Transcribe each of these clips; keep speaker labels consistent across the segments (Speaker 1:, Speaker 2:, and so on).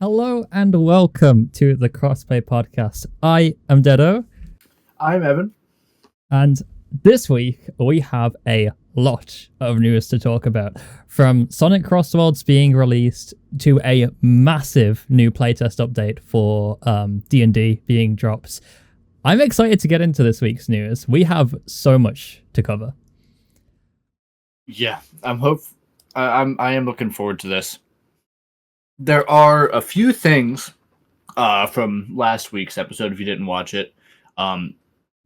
Speaker 1: Hello and welcome to the Crossplay Podcast. I am Deado,
Speaker 2: I'm Evan.
Speaker 1: and this week we have a lot of news to talk about. From Sonic Crossworlds being released to a massive new playtest update for DnD being dropped. I'm excited to get into this week's news. We have so much to cover.
Speaker 2: Yeah, I am looking forward to this. There are a few things from last week's episode. If you didn't watch it,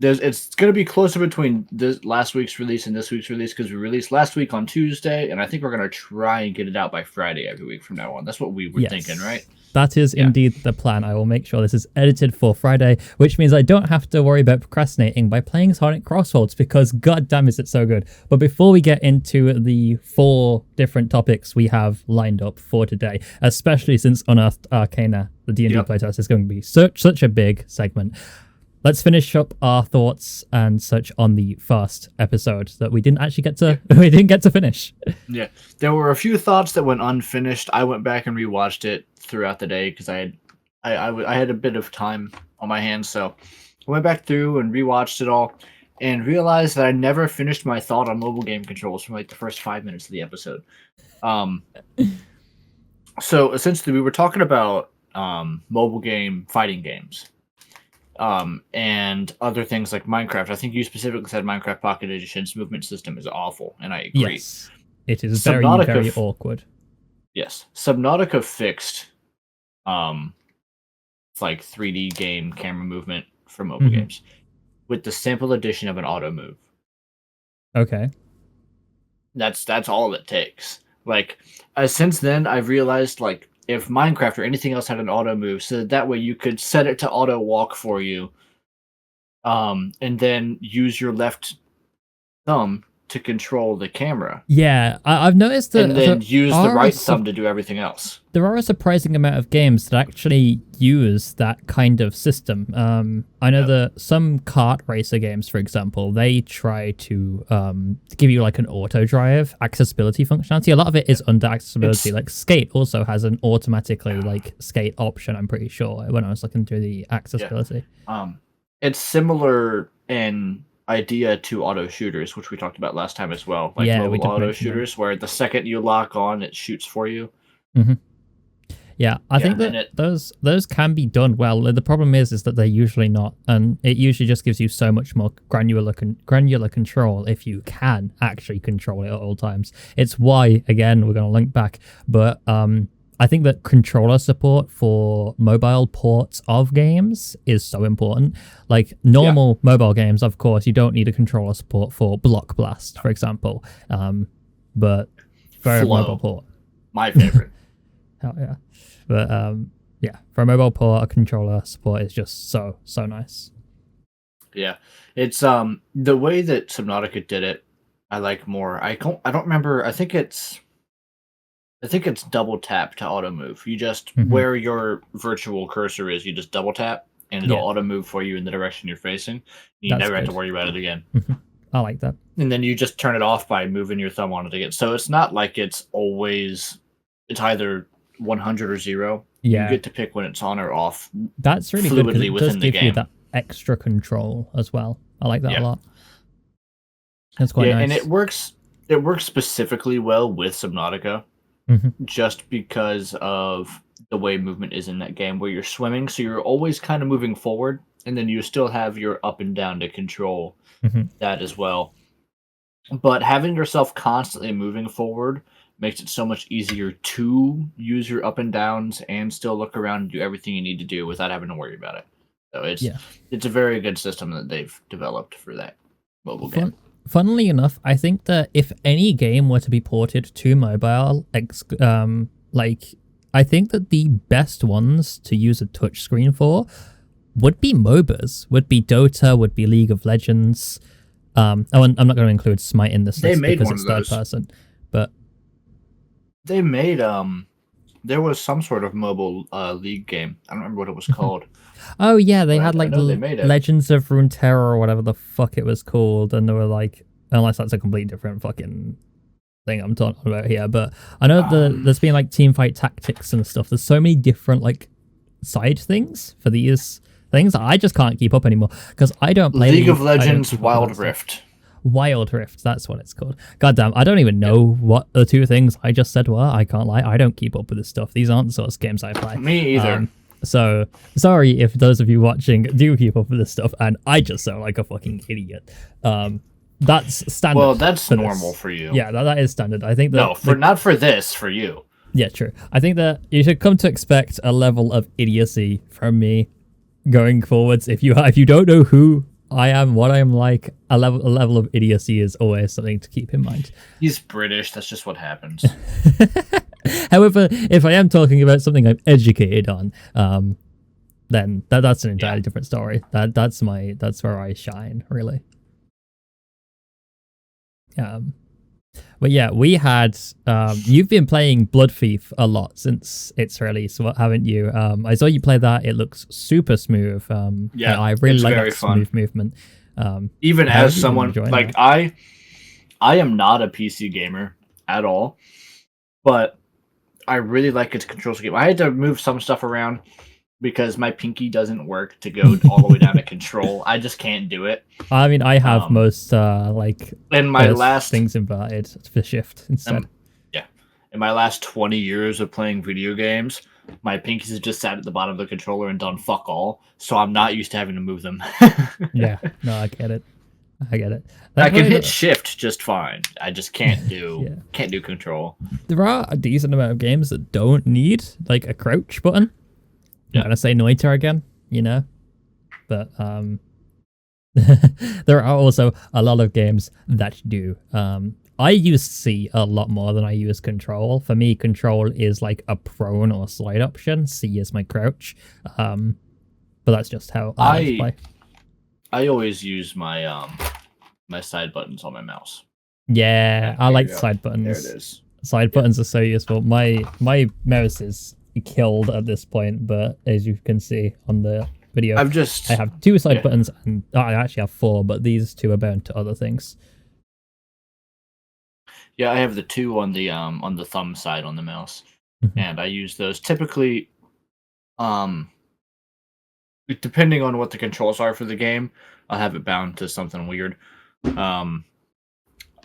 Speaker 2: it's going to be closer between this last week's release and this week's release because we released last week on Tuesday, and I think we're going to try and get it out by Friday every week from now on. That's what we were thinking, right?
Speaker 1: That is indeed the plan. I will make sure this is edited for Friday, which means I don't have to worry about procrastinating by playing Sonic Crossworlds because goddamn is it so good. But before we get into the 4 different topics we have lined up for today, especially since Unearthed Arcana, the D&D playtest, is going to be such a big segment, let's finish up our thoughts and such on the first episode that we didn't actually get to finish.
Speaker 2: Yeah, there were a few thoughts that went unfinished. I went back and rewatched it throughout the day because I had a bit of time on my hands, so I went back through and rewatched it all and realized that I never finished my thought on mobile game controls from like the first 5 minutes of the episode. So essentially, we were talking about mobile game fighting games. And other things like Minecraft. I think you specifically said Minecraft Pocket Edition's movement system is awful, and I agree.
Speaker 1: Yes, it is very awkward.
Speaker 2: Yes, Subnautica fixed, like 3D game camera movement for mobile games with the simple addition of an auto move.
Speaker 1: Okay,
Speaker 2: that's all it takes. Like, since then, I've realized like, if Minecraft or anything else had an auto move, so that way you could set it to auto walk for you, and then use your left thumb to control the camera.
Speaker 1: Yeah, I've noticed that.
Speaker 2: And then use the right thumb to do everything else.
Speaker 1: There are a surprising amount of games that actually use that kind of system. I know that some kart racer games, for example, they try to give you like an auto drive accessibility functionality. A lot of it is under accessibility. Like Skate also has an automatically like skate option, I'm pretty sure, when I was looking through the accessibility.
Speaker 2: It's similar in idea to auto shooters, which we talked about last time as well. Like mobile auto shooters, where the second you lock on, it shoots for you.
Speaker 1: Yeah, I think that those can be done well. The problem is that they're usually not, and it usually just gives you so much more granular control if you can actually control it at all times. It's why, again, we're going to link back, but I think that controller support for mobile ports of games is so important. Like normal mobile games, of course, you don't need a controller support for Block Blast, for example. But for a mobile port,
Speaker 2: my favorite.
Speaker 1: Hell yeah. But for a mobile port, a controller support is just so nice.
Speaker 2: Yeah, it's the way that Subnautica did it, I like more. I don't remember. I think it's double tap to auto move. You just where your virtual cursor is, you just double tap and it'll auto move for you in the direction you're facing. You never have to worry about it again.
Speaker 1: I like that.
Speaker 2: And then you just turn it off by moving your thumb on it again. So it's not like it's either 100 or 0.
Speaker 1: Yeah.
Speaker 2: You get to pick when it's on or off.
Speaker 1: That's really good because it does give you that extra control as well. I like that a lot. That's quite nice.
Speaker 2: And it works specifically well with Subnautica. Just because of the way movement is in that game where you're swimming, so you're always kind of moving forward, and then you still have your up and down to control that as well. But having yourself constantly moving forward makes it so much easier to use your up and downs and still look around and do everything you need to do without having to worry about it. So it's a very good system that they've developed for that mobile game.
Speaker 1: Funnily enough, I think that if any game were to be ported to mobile, I think that the best ones to use a touchscreen for would be MOBAs, would be Dota, would be League of Legends. I'm not going to include Smite in this list because it's third person, but
Speaker 2: they made there was some sort of mobile league game. I don't remember what it was called.
Speaker 1: Oh yeah, they had like the Legends of Runeterra or whatever the fuck it was called, and they were like, unless that's a completely different fucking thing I'm talking about here, but I know there's been like team fight tactics and stuff. There's so many different like side things for these things. I just can't keep up anymore because I don't play
Speaker 2: League of Legends Wild Rift.
Speaker 1: Wild Rift, that's what it's called. Goddamn, I don't even know what the two things I just said were. I can't lie, I don't keep up with this stuff. These aren't the sorts of games I play.
Speaker 2: Me either.
Speaker 1: So sorry if those of you watching do keep up with this stuff, and I just sound like a fucking idiot. That's standard.
Speaker 2: Well, that's normal for you.
Speaker 1: Yeah, that is standard. I think that
Speaker 2: not for this, for you.
Speaker 1: Yeah, true. I think that you should come to expect a level of idiocy from me going forwards. If you don't know who I am, what I am like, a level of idiocy is always something to keep in mind.
Speaker 2: He's British. That's just what happens.
Speaker 1: However, if I am talking about something I'm educated on, then that's an entirely different story. That's where I shine, really. But yeah, we had you've been playing Blood Thief a lot since its release, haven't you? I saw you play that. It looks super smooth. I really like that smooth movement.
Speaker 2: Even as someone like that? I am not a PC gamer at all, but I really like its control scheme. I had to move some stuff around because my pinky doesn't work to go all the way down to control. I just can't do it.
Speaker 1: I mean, I have most
Speaker 2: in my last
Speaker 1: things inverted for shift instead.
Speaker 2: In my last 20 years of playing video games, my pinkies have just sat at the bottom of the controller and done fuck all. So I'm not used to having to move them.
Speaker 1: Yeah, no, I get it.
Speaker 2: I can hit shift just fine. I just can't do can't do control.
Speaker 1: There are a decent amount of games that don't need like a crouch button. I'm gonna say Noiter again, but there are also a lot of games that do. I use C a lot more than I use control. For me, control is like a prone or slide option. C is my crouch. But that's just how I play.
Speaker 2: I always use my my side buttons on my mouse.
Speaker 1: Yeah, I like side buttons.
Speaker 2: There it is.
Speaker 1: Side buttons are so useful. My mouse is killed at this point, but as you can see on the video, I have 2 side buttons, and I actually have 4, but these 2 are bound to other things.
Speaker 2: Yeah, I have the 2 on the thumb side on the mouse, and I use those typically. Depending on what the controls are for the game, I'll have it bound to something weird.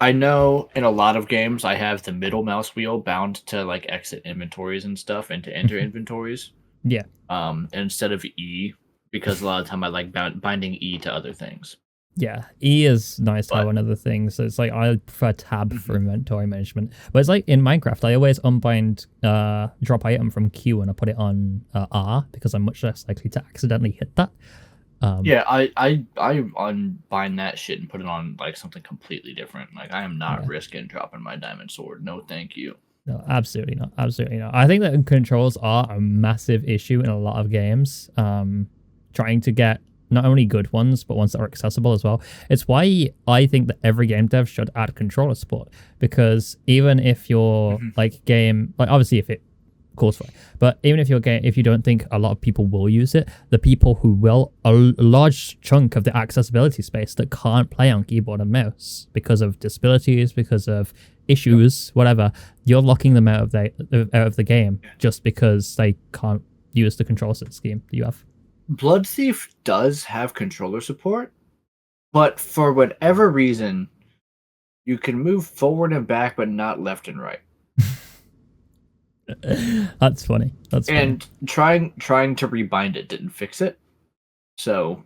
Speaker 2: I know in a lot of games I have the middle mouse wheel bound to like exit inventories and stuff and to enter inventories.
Speaker 1: Yeah.
Speaker 2: Instead of E, because a lot of the time I like binding E to other things.
Speaker 1: Yeah, E is nice to have on other things. So it's like I prefer tab for inventory management. But it's like in Minecraft, I always unbind drop item from Q and I put it on R because I'm much less likely to accidentally hit that.
Speaker 2: I unbind that shit and put it on like something completely different. Like I am not risking dropping my diamond sword. No, thank you.
Speaker 1: No, absolutely not. Absolutely not. I think that controls are a massive issue in a lot of games. Trying to get not only good ones, but ones that are accessible as well. It's why I think that every game dev should add controller support, because even if your obviously if it calls for it, but even if if you don't think a lot of people will use it, the people who will, a large chunk of the accessibility space that can't play on keyboard and mouse because of disabilities, because of issues, whatever, you're locking them out of the game just because they can't use the control scheme you have.
Speaker 2: Blood Thief does have controller support, but for whatever reason, you can move forward and back, but not left and right.
Speaker 1: That's funny.
Speaker 2: And trying to rebind it didn't fix it. So,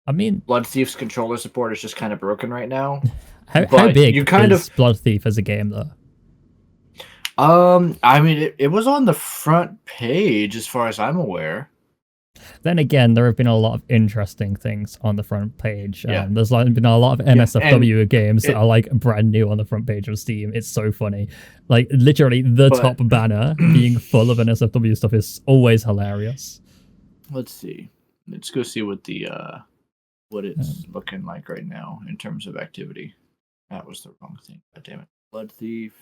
Speaker 1: I mean,
Speaker 2: Blood Thief's controller support is just kind of broken right now.
Speaker 1: How big is Blood Thief as a game, though?
Speaker 2: I mean, it was on the front page as far as I'm aware.
Speaker 1: Then again, there have been a lot of interesting things on the front page. There's been a lot of NSFW games that are like brand new on the front page of Steam. It's so funny. Like literally the top banner being full of NSFW stuff is always hilarious.
Speaker 2: Let's see. Let's go see what what it's looking like right now in terms of activity. That was the wrong thing. God damn it. Blood Thief.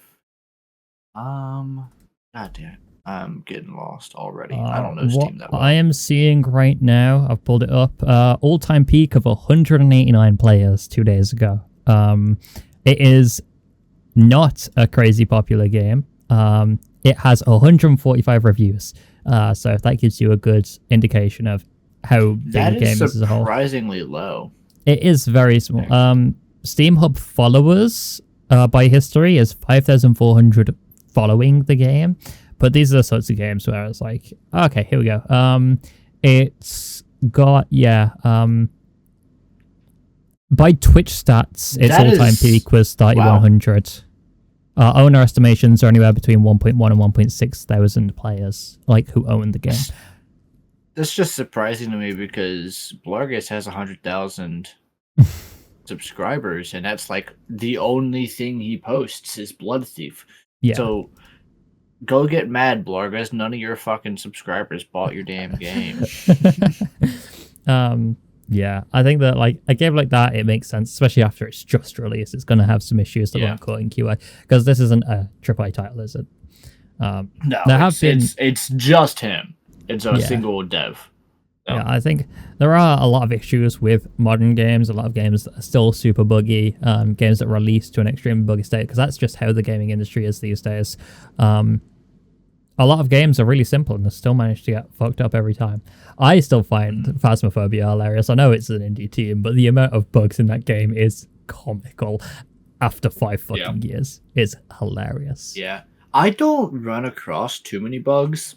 Speaker 2: God damn it. I'm getting lost already. I don't know Steam that well.
Speaker 1: I am seeing right now, I've pulled it up, all-time peak of 189 players 2 days ago. It is not a crazy popular game. It has 145 reviews. So if that gives you a good indication of how big the game is as a whole.
Speaker 2: Surprisingly low.
Speaker 1: It is very small. Steam Hub followers by history is 5,400 following the game. But these are the sorts of games where it's like, okay, here we go. It's got, by Twitch stats, its all-time peak was 3,100. Wow. Owner estimations are anywhere between 1.1 and 1.6 thousand players, like, who own the game.
Speaker 2: That's just surprising to me because Blargus has 100,000 subscribers, and that's like the only thing he posts is Blood Thief. Yeah. So go get mad, Blargus. None of your fucking subscribers bought your damn game.
Speaker 1: Yeah, I think that like a game like that, it makes sense, especially after it's just released. It's going to have some issues that won't caught in QA because this isn't a AAA title, is it?
Speaker 2: No, it's just him. It's a single dev.
Speaker 1: Yeah, I think there are a lot of issues with modern games, a lot of games that are still super buggy, games that release to an extreme buggy state, because that's just how the gaming industry is these days. A lot of games are really simple and they still manage to get fucked up every time. I still find Phasmophobia hilarious. I know it's an indie team, but the amount of bugs in that game is comical after 5 fucking years. It's hilarious.
Speaker 2: Yeah. I don't run across too many bugs.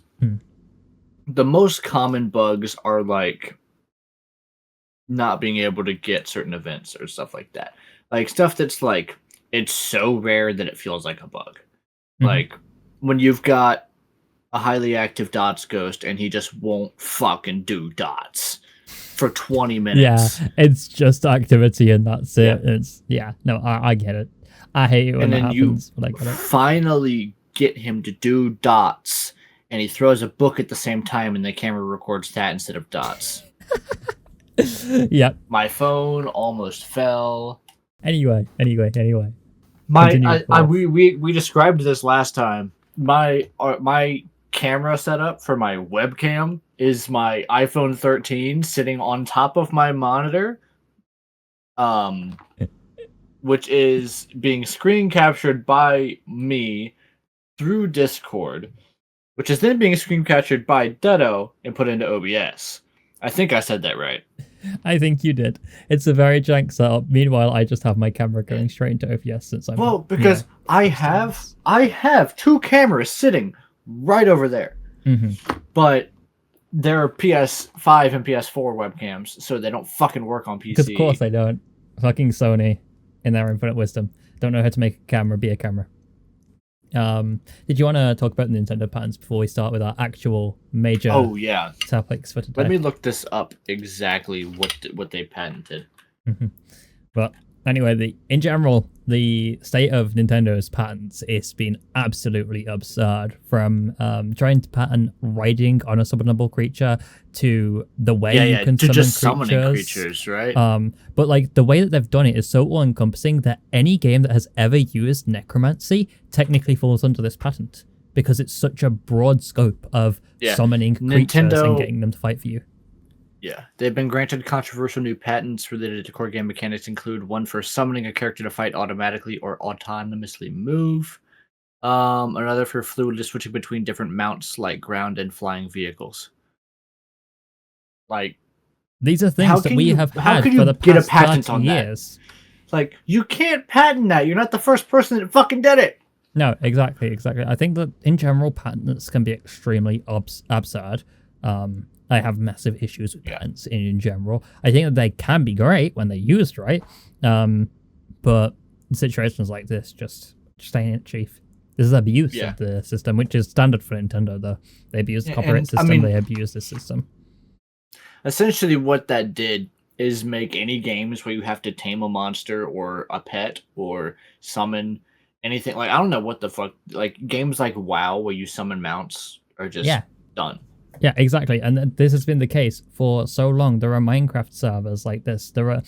Speaker 2: The most common bugs are like not being able to get certain events or stuff like that. Like stuff that's like, it's so rare that it feels like a bug. Like when you've got a highly active dots ghost and he just won't fucking do dots for 20 minutes.
Speaker 1: Yeah, it's just activity and that's it. It's I get it. I hate it when that happens.
Speaker 2: And then you finally get him to do dots and he throws a book at the same time and the camera records that instead of dots.
Speaker 1: Yep.
Speaker 2: My phone almost fell.
Speaker 1: Anyway.
Speaker 2: We described this last time. My camera setup for my webcam is my iPhone 13 sitting on top of my monitor, which is being screen captured by me through Discord, which is then being screen captured by Deado and put into OBS. I think I said that right.
Speaker 1: I think you did. It's a very jank setup. Meanwhile, I just have my camera going straight into OBS since I'm
Speaker 2: because I have 2 cameras sitting right over there. But they're PS5 and PS4 webcams, so they don't fucking work on PC.
Speaker 1: Because of course they don't. Fucking Sony, in their infinite wisdom, don't know how to make a camera be a camera. Did you want to talk about Nintendo patents before we start with our actual major topics for today?
Speaker 2: Let me look this up exactly what they patented.
Speaker 1: But anyway, in general, the state of Nintendo's patents has been absolutely absurd. From trying to patent riding on a summonable creature to the way you can summon creatures,
Speaker 2: right?
Speaker 1: But like the way that they've done it is so all-encompassing that any game that has ever used necromancy technically falls under this patent because it's such a broad scope of summoning creatures and getting them to fight for you.
Speaker 2: Yeah, they've been granted controversial new patents related to core game mechanics include one for summoning a character to fight automatically or autonomously move. Another for fluidly switching between different mounts like ground and flying vehicles. Like,
Speaker 1: these are things that we have had for the past 30 years.
Speaker 2: Like, you can't patent that. You're not the first person that fucking did it.
Speaker 1: No, exactly. I think that in general, patents can be extremely absurd. I have massive issues with patents in general. I think that they can be great when they're used right, but situations like this just ain't it, chief. This is abuse of the system, which is standard for Nintendo, though. They abuse the copyright system, they abuse the system.
Speaker 2: Essentially what that did is make any games where you have to tame a monster or a pet or summon anything. Like, I don't know what the fuck. Like, games like WoW where you summon mounts are just done.
Speaker 1: Yeah, exactly. And this has been the case for so long. There are Minecraft servers like this. There are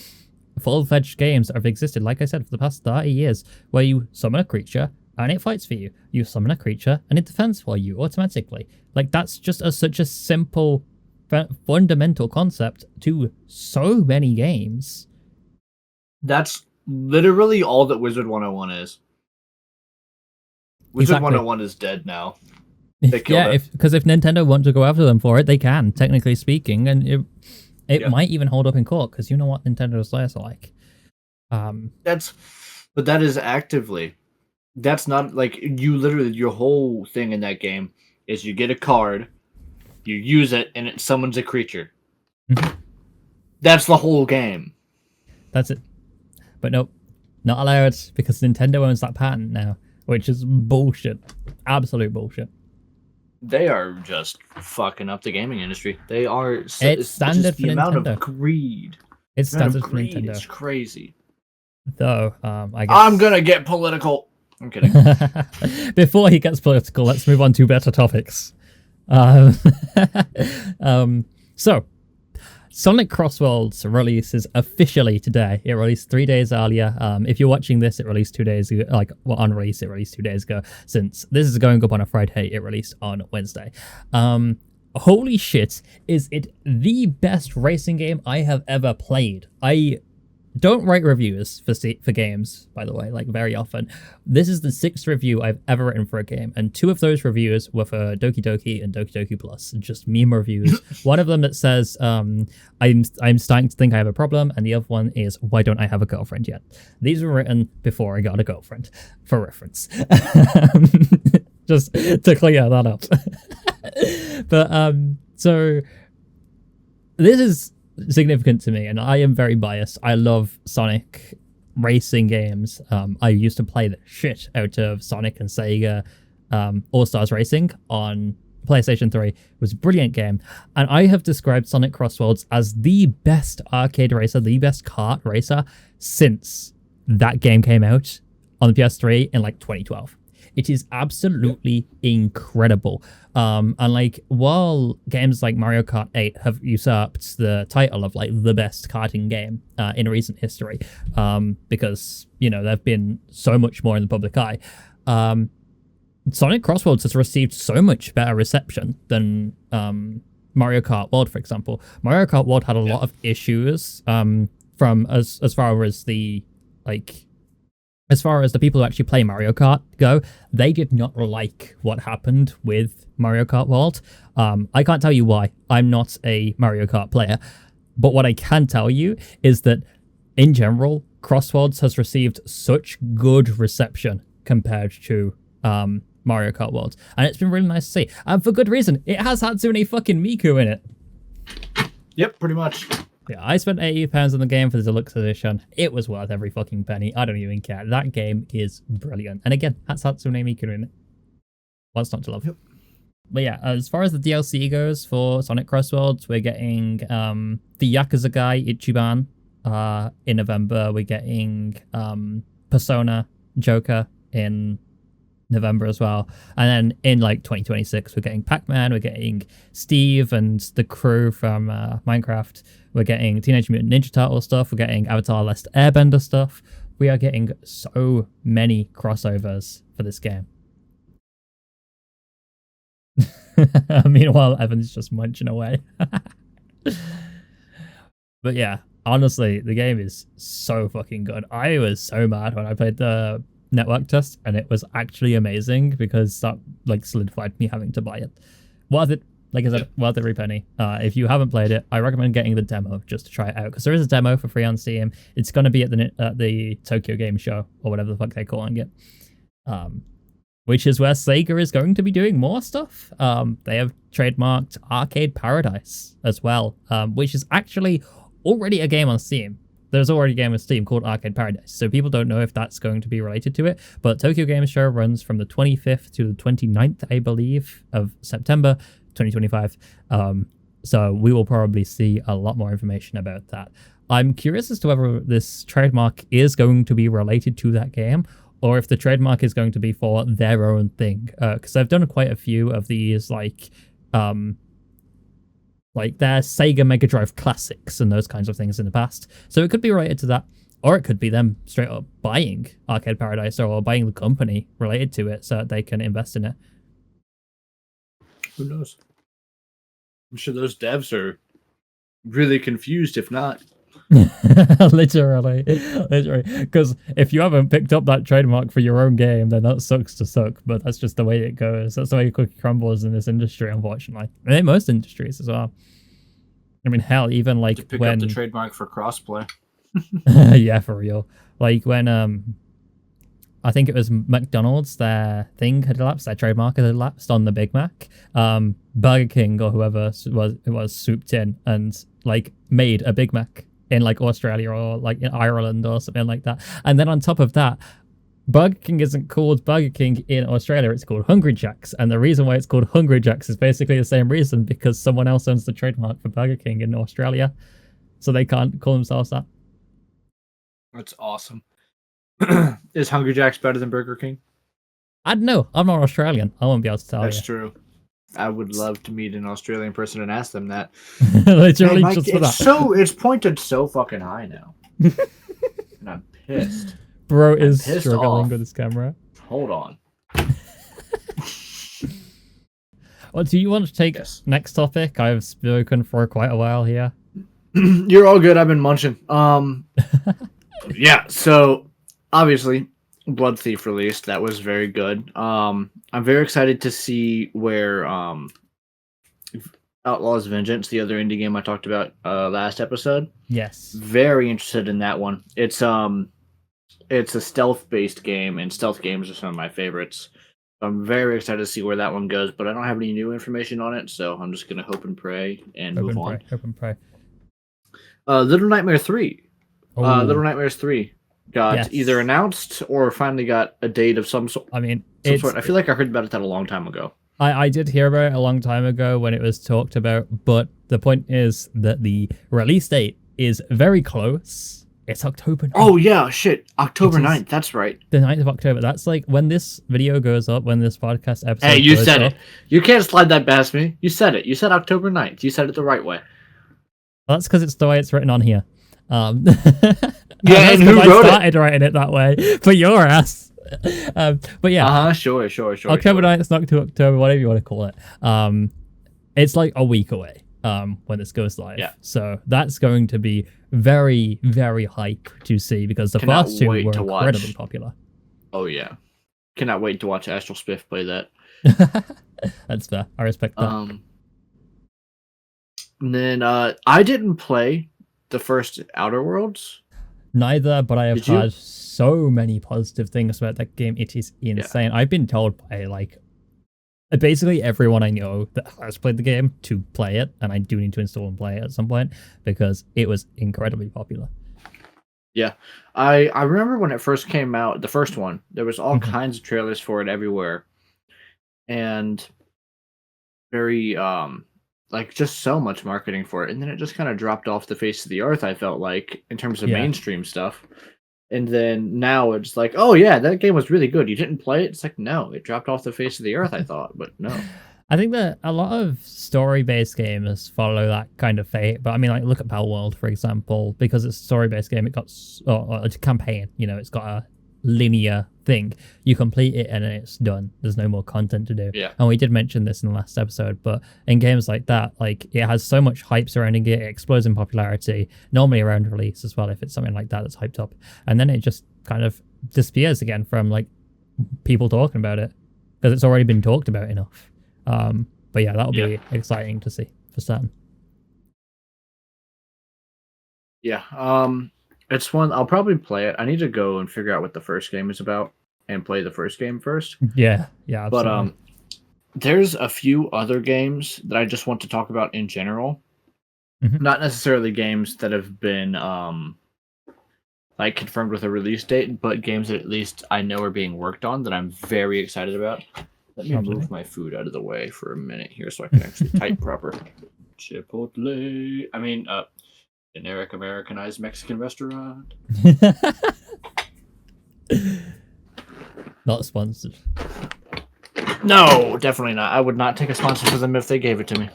Speaker 1: full-fledged games that have existed, like I said, for the past 30 years, where you summon a creature and it fights for you. You summon a creature and it defends for you automatically. Like, that's just such a simple, fundamental concept to so many games.
Speaker 2: That's literally all that Wizard 101 is. Wizard 101 is dead now.
Speaker 1: Yeah, because if Nintendo want to go after them for it, they can, technically speaking, and it might even hold up in court, because you know what Nintendo's lawyers are like.
Speaker 2: But that is actively. That's not like you literally, your whole thing in that game is you get a card, you use it, and it summons a creature. That's the whole game.
Speaker 1: That's it. But nope, not allowed, because Nintendo owns that patent now, which is bullshit. Absolute bullshit.
Speaker 2: They are just fucking up the gaming industry. They are.
Speaker 1: It's standard for
Speaker 2: the amount
Speaker 1: Nintendo.
Speaker 2: Of greed.
Speaker 1: It's standard for Nintendo.
Speaker 2: It's crazy.
Speaker 1: Though, I guess
Speaker 2: I'm gonna get political. I'm kidding.
Speaker 1: Before he gets political, let's move on to better topics. So, Sonic Crossworlds releases officially today. It released 3 days earlier. If you're watching this, it released 2 days ago. On release, it released 2 days ago. Since this is going up on a Friday, it released on Wednesday. Holy shit, is it the best racing game I have ever played. I don't write reviews for games, by the way, like very often. This is the 6th review I've ever written for a game, and 2 of those reviews were for Doki Doki and Doki Doki Plus, just meme reviews. One of them that says, I'm starting to think I have a problem, and the other one is, why don't I have a girlfriend yet? These were written before I got a girlfriend, for reference. Just to clear that up. But, so, this is significant to me, and I am very biased. I love Sonic racing games. I used to play the shit out of Sonic and Sega All-Stars Racing on PlayStation 3. It was a brilliant game, and I have described Sonic Crossworlds as the best arcade racer, the best kart racer since that game came out on the PS3 in like 2012. It is absolutely incredible. And like, while games like Mario Kart 8 have usurped the title of like the best karting game in recent history, because, you know, they've been so much more in the public eye, Sonic Crossworlds has received so much better reception than Mario Kart World, for example. Mario Kart World had a lot of issues from as far as the people who actually play Mario Kart go. They did not like what happened with Mario Kart World. I can't tell you why. I'm not a Mario Kart player. But what I can tell you is that, in general, Crossworlds has received such good reception compared to Mario Kart World. And it's been really nice to see. And for good reason. It has Hatsune fucking Miku in it.
Speaker 2: Yep, pretty much.
Speaker 1: Yeah, I spent £80 on the game for the deluxe edition. It was worth every fucking penny. I don't even care. That game is brilliant. And again, that's Hatsune Miku in it. What's not to love? Yep. But yeah, as far as the DLC goes for Sonic Crossworlds, we're getting the Yakuza guy, Ichiban. In November, we're getting Persona Joker in November as well. And then in like 2026, we're getting Pac-Man, we're getting Steve and the crew from Minecraft, we're getting Teenage Mutant Ninja Turtle stuff, we're getting Avatar Last Airbender stuff. We are getting so many crossovers for this game. Meanwhile, Evan's just munching away. But yeah, honestly, the game is so fucking good. I was so mad when I played the network test, and it was actually amazing, because that like solidified me having to buy it. Worth it. Like I said, worth every penny. If you haven't played it, I recommend getting the demo just to try it out, because there is a demo for free on Steam. It's going to be at the Tokyo Game Show, or whatever the fuck they're calling it, which is where Sega is going to be doing more stuff. They have trademarked Arcade Paradise as well, which is actually already a game on Steam. There's already a game on Steam called Arcade Paradise, so people don't know if that's going to be related to it. But Tokyo Game Show runs from the 25th to the 29th, I believe, of September 2025. So we will probably see a lot more information about that. I'm curious as to whether this trademark is going to be related to that game, or if the trademark is going to be for their own thing. Because I've done quite a few of these, like their Sega Mega Drive classics and those kinds of things in the past. So it could be related to that, or it could be them straight up buying Arcade Paradise, or buying the company related to it so that they can invest in it.
Speaker 2: Who knows? I'm sure those devs are really confused, if not.
Speaker 1: Literally, because if you haven't picked up that trademark for your own game, then that sucks to suck. But that's just the way it goes. That's the way cookie crumbles in this industry, unfortunately, and in most industries as well. I mean, hell, even like
Speaker 2: to pick
Speaker 1: when
Speaker 2: up the trademark for crossplay.
Speaker 1: yeah, for real. Like when I think it was McDonald's, their thing had elapsed, their trademark had elapsed on the Big Mac. Burger King or whoever it was swooped in and like made a Big Mac in like Australia or like in Ireland or something like that. And then on top of that, Burger King isn't called Burger King in Australia, it's called Hungry Jack's. And the reason why it's called Hungry Jack's is basically the same reason, because someone else owns the trademark for Burger King in Australia. So they can't call themselves that.
Speaker 2: That's awesome. Is Hungry Jack's better than Burger King?
Speaker 1: I don't know. I'm not Australian. I won't be able to tell you.
Speaker 2: That's true. I would love to meet an Australian person and ask them that.
Speaker 1: Literally,
Speaker 2: Mike,
Speaker 1: just for that.
Speaker 2: It's pointed so fucking high now. And I'm pissed.
Speaker 1: Bro is struggling with his camera.
Speaker 2: Hold on.
Speaker 1: Well, do you want to take next topic? I've spoken for quite a while here.
Speaker 2: You're all good. I've been munching. Yeah, so obviously Blood Thief released. That was very good. I'm very excited to see where Outlaws Vengeance, the other indie game I talked about last episode.
Speaker 1: Yes.
Speaker 2: Very interested in that one. It's a stealth-based game, and stealth games are some of my favorites. I'm very excited to see where that one goes, but I don't have any new information on it, so I'm just going to hope and pray and move on.
Speaker 1: Hope and pray.
Speaker 2: Little Nightmares 3.
Speaker 1: Oh.
Speaker 2: Little Nightmares 3 got either announced or finally got a date of some sort.
Speaker 1: I mean,
Speaker 2: I feel like I heard about that a long time ago.
Speaker 1: I did hear about it a long time ago when it was talked about, but the point is that the release date is very close. It's October 9th.
Speaker 2: Oh, yeah, shit. October 9th, that's right.
Speaker 1: The 9th of October. That's like when this video goes up, when this podcast episode
Speaker 2: Hey, you
Speaker 1: goes
Speaker 2: said
Speaker 1: up.
Speaker 2: it. You can't slide that past me. You said it. You said October 9th. You said it the right way.
Speaker 1: Well, that's because it's the way it's written on here.
Speaker 2: Yeah, and who wrote it?
Speaker 1: I started writing it that way for your ass. But yeah.
Speaker 2: Sure.
Speaker 1: October 9th, it's not to October, whatever you want to call it. It's like a week away when this goes live.
Speaker 2: Yeah.
Speaker 1: So that's going to be very, very hype to see, because the first two were incredibly popular.
Speaker 2: Oh, yeah. Cannot wait to watch Astral Spiff play that.
Speaker 1: That's fair. I respect that.
Speaker 2: And then I didn't play the first Outer Worlds.
Speaker 1: Neither, but I have heard so many positive things about that game. It is insane. Yeah. I've been told by like basically everyone I know that has played the game to play it, and I do need to install and play it at some point because it was incredibly popular.
Speaker 2: Yeah, I remember when it first came out, the first one, there was all kinds of trailers for it everywhere, and very like just so much marketing for it, and then it just kind of dropped off the face of the earth, I felt like, in terms of mainstream stuff. And then now it's like, oh yeah, that game was really good. You didn't play it? It's like, no, it dropped off the face of the earth, I thought, but no.
Speaker 1: I think that a lot of story-based games follow that kind of fate, but I mean, like, look at Palworld, for example, because it's a story-based game, it got it's a campaign, you know, it's got a linear thing. You complete it and then it's done. There's no more content to do.
Speaker 2: Yeah.
Speaker 1: And we did mention this in the last episode, but in games like that, like, it has so much hype surrounding it, it explodes in popularity, normally around release as well, if it's something like that that's hyped up. And then it just kind of disappears again from, like, people talking about it, because it's already been talked about enough. But yeah, that'll be exciting to see for certain.
Speaker 2: Yeah. It's one I'll probably play it. I need to go and figure out what the first game is about and play the first game first.
Speaker 1: Yeah, absolutely.
Speaker 2: But there's a few other games that I just want to talk about in general. Not necessarily games that have been like confirmed with a release date, but games that at least I know are being worked on that I'm very excited about. Let me move my food out of the way for a minute here so I can actually type proper. Chipotle. I mean, generic Americanized Mexican restaurant.
Speaker 1: Not sponsored.
Speaker 2: No, definitely not. I would not take a sponsor for them if they gave it to me.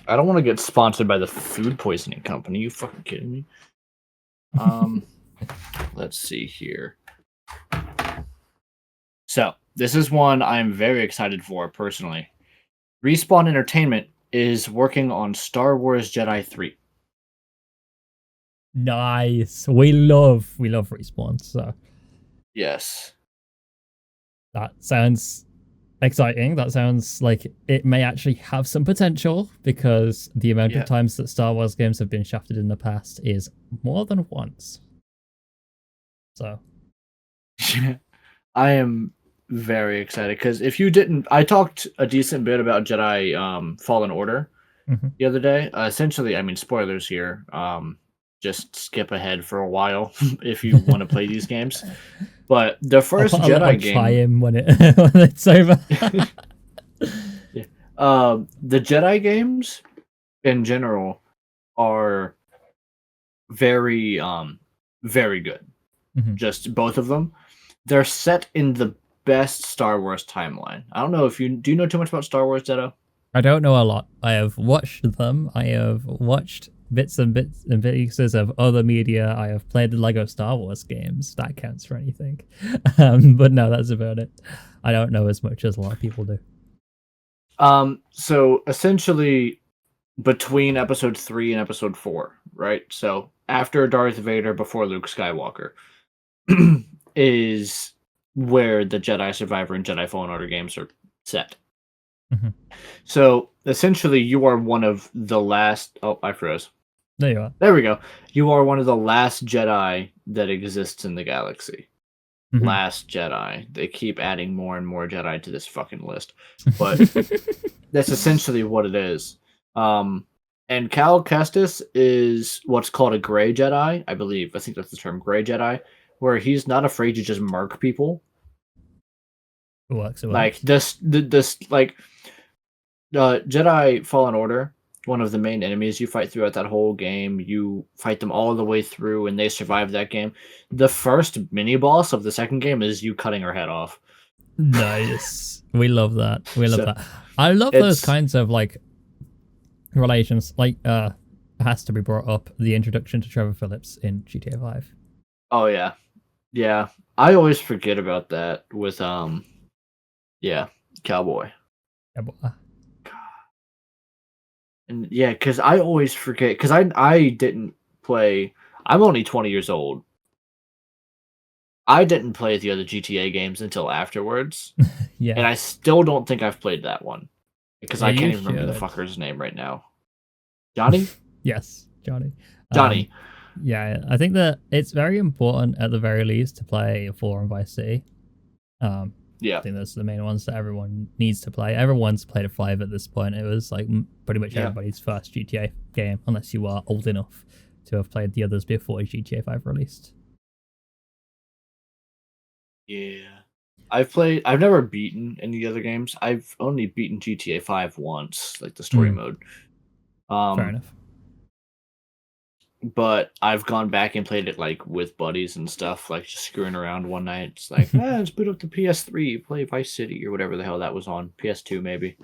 Speaker 2: I don't want to get sponsored by the food poisoning company. You fucking kidding me? Let's see here. So, this is one I'm very excited for, personally. Respawn Entertainment is working on Star Wars Jedi 3.
Speaker 1: Nice. We love Respawn. So
Speaker 2: yes,
Speaker 1: that sounds exciting. That sounds like it may actually have some potential, because the amount of times that Star Wars games have been shafted in the past is more than once. So
Speaker 2: I am very excited, because if you didn't, I talked a decent bit about Jedi Fallen Order the other day. Essentially, I mean, spoilers here. Just skip ahead for a while if you want to play these games. But the first Jedi game,
Speaker 1: try him when it's over.
Speaker 2: The Jedi games in general are very very good. Just both of them. They're set in the best Star Wars timeline. I don't know if you know too much about Star Wars, Deado?
Speaker 1: I don't know a lot. I have watched them. I have watched bits and pieces of other media. I have played the Lego Star Wars games. That counts for anything. But no, that's about it. I don't know as much as a lot of people do.
Speaker 2: So essentially, between episode 3 and episode 4, right? So after Darth Vader, before Luke Skywalker, is where the Jedi Survivor and Jedi Fallen Order games are set. So essentially, you are one of the last. Oh, I froze.
Speaker 1: There you are.
Speaker 2: There we go. You are one of the last Jedi that exists in the galaxy. Last Jedi. They keep adding more and more Jedi to this fucking list, but that's essentially what it is. And Cal Kestis is what's called a gray Jedi, I believe. I think that's the term, gray Jedi, where he's not afraid to just murk people.
Speaker 1: It works.
Speaker 2: Like this like Jedi Fallen Order, one of the main enemies you fight throughout that whole game. You fight them all the way through, and they survive that game. The first mini boss of the second game is you cutting her head off.
Speaker 1: Nice. We love that. We love that. I love those kinds of like relations. Like has to be brought up, the introduction to Trevor Phillips in GTA 5.
Speaker 2: Oh yeah. Yeah. I always forget about that with Cowboy.
Speaker 1: Cowboy.
Speaker 2: And yeah, because I always forget, because I didn't play. I'm only 20 years old. I didn't play the other GTA games until afterwards.
Speaker 1: Yeah.
Speaker 2: And I still don't think I've played that one, because I can't even remember the fucker's name right now. Johnny?
Speaker 1: Yes, Johnny.
Speaker 2: Johnny.
Speaker 1: Yeah, I think that it's very important at the very least to play 4 and Vice City.
Speaker 2: Yeah,
Speaker 1: I think those are the main ones that everyone needs to play. Everyone's played a 5 at this point. It was like pretty much everybody's first GTA game, unless you are old enough to have played the others before GTA 5 released.
Speaker 2: Yeah. I've never beaten any of the other games. I've only beaten GTA 5 once, like the story mode.
Speaker 1: Fair enough.
Speaker 2: But I've gone back and played it like with buddies and stuff, like just screwing around one night. It's like, let's boot up the PS3, play Vice City or whatever the hell that was on. PS2 maybe.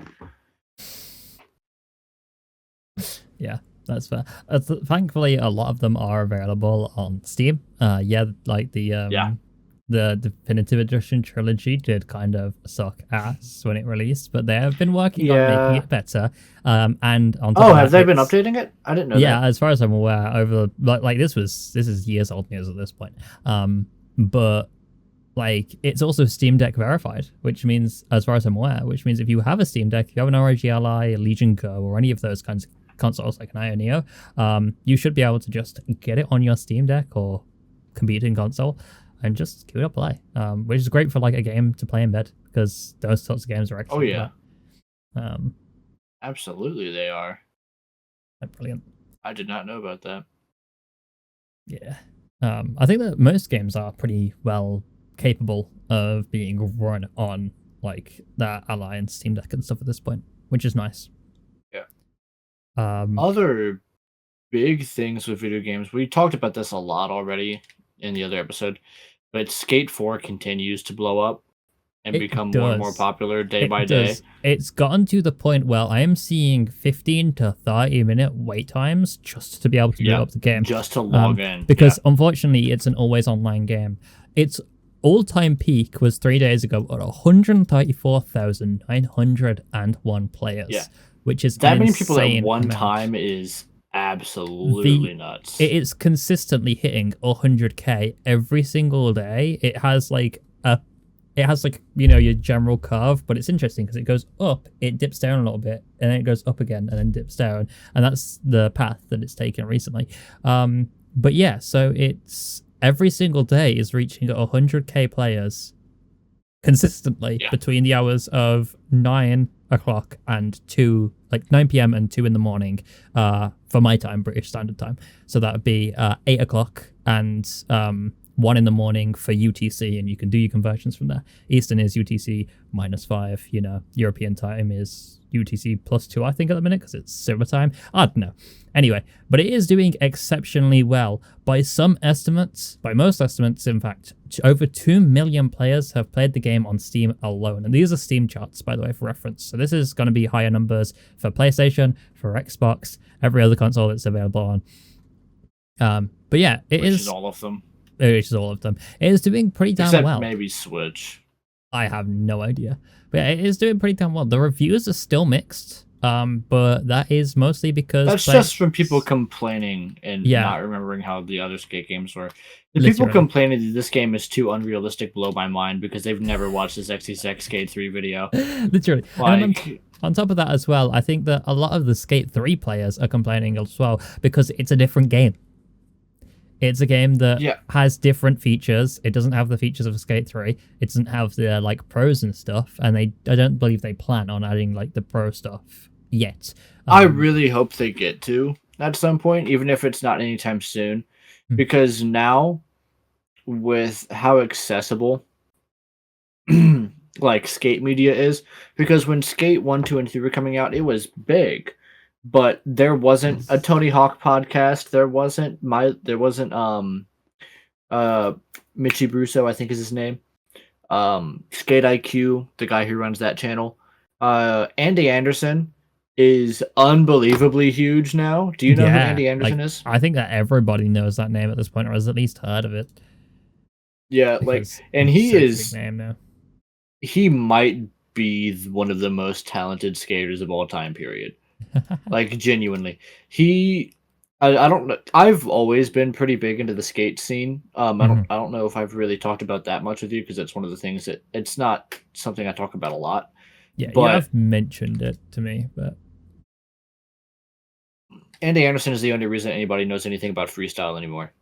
Speaker 1: Yeah, that's fair. Thankfully, a lot of them are available on Steam. Like the Definitive Edition trilogy did kind of suck ass when it released, but they have been working on making it better. And on top of
Speaker 2: have they been updating it? I didn't know.
Speaker 1: Yeah, as far as I'm aware, over this is years old news at this point. But like it's also Steam Deck verified, which means, as far as I'm aware, which means if you have a Steam Deck, if you have an ROG Ally, a Legion Go, or any of those kinds of consoles like an IO Neo, you should be able to just get it on your Steam Deck or competing console and just give it a play, which is great for like a game to play in bed, because those sorts of games are actually
Speaker 2: absolutely they are.
Speaker 1: Brilliant.
Speaker 2: I did not know about that.
Speaker 1: Yeah. I think that most games are pretty well capable of being run on like that Ally and Steam Deck and stuff at this point, which is nice.
Speaker 2: Yeah.
Speaker 1: Other
Speaker 2: big things with video games, we talked about this a lot already in the other episode, but Skate 4 continues to blow up and become more and more popular day by day.
Speaker 1: It's gotten to the point where I am seeing 15 to 30 minute wait times just to be able to boot up the game.
Speaker 2: Just to log in.
Speaker 1: Because unfortunately, it's an always online game. Its all-time peak was 3 days ago at 134,901 players, which is
Speaker 2: that many people at one time is absolutely nuts.
Speaker 1: It's consistently hitting 100k every single day. It has like your general curve, but it's interesting because it goes up, it dips down a little bit, and then it goes up again, and then dips down, and that's the path that it's taken recently. But yeah, so it's every single day is reaching 100k players consistently between the hours of 9 o'clock and 9 p.m. and 2 in the morning for my time, British Standard Time. So that would be 8 o'clock and 1 in the morning for UTC, and you can do your conversions from there. Eastern is UTC -5, European time is UTC +2, I think, at the minute, because it's silver time. I don't know. Anyway, but it is doing exceptionally well. By most estimates, in fact, over 2 million players have played the game on Steam alone. And these are Steam charts, by the way, for reference. So this is going to be higher numbers for PlayStation, for Xbox, every other console it's available on. But yeah,
Speaker 2: Which is all of them.
Speaker 1: Which is all of them. It is doing pretty damn well.
Speaker 2: Except maybe Switch.
Speaker 1: I have no idea. But yeah, it is doing pretty damn well. The reviews are still mixed. But that is mostly because
Speaker 2: that's just from people complaining and not remembering how the other Skate games were. The people complaining that this game is too unrealistic blow my mind because they've never watched this XXX Skate 3 video.
Speaker 1: Literally. On top of that as well, I think that a lot of the Skate 3 players are complaining as well because it's a different game. It's a game that has different features. It doesn't have the features of Skate 3. It doesn't have the pros and stuff, and I don't believe they plan on adding the pro stuff yet.
Speaker 2: I really hope they get to at some point, even if it's not anytime soon, because now with how accessible skate media is, because when Skate 1, 2, and 3 were coming out, it was big, but there wasn't a Tony Hawk podcast. There wasn't Mitchie Brusso, I think is his name. Skate IQ, the guy who runs that channel. Andy Anderson is unbelievably huge now. Do you know who Andy Anderson is?
Speaker 1: I think that everybody knows that name at this point, or has at least heard of it.
Speaker 2: Yeah, and he is big name now. He might be one of the most talented skaters of all time, period. Genuinely. I don't know. I've always been pretty big into the skate scene. I don't know if I've really talked about that much with you because it's one of the things that it's not something I talk about a lot.
Speaker 1: Yeah, you have mentioned it to me, but
Speaker 2: Andy Anderson is the only reason anybody knows anything about freestyle anymore.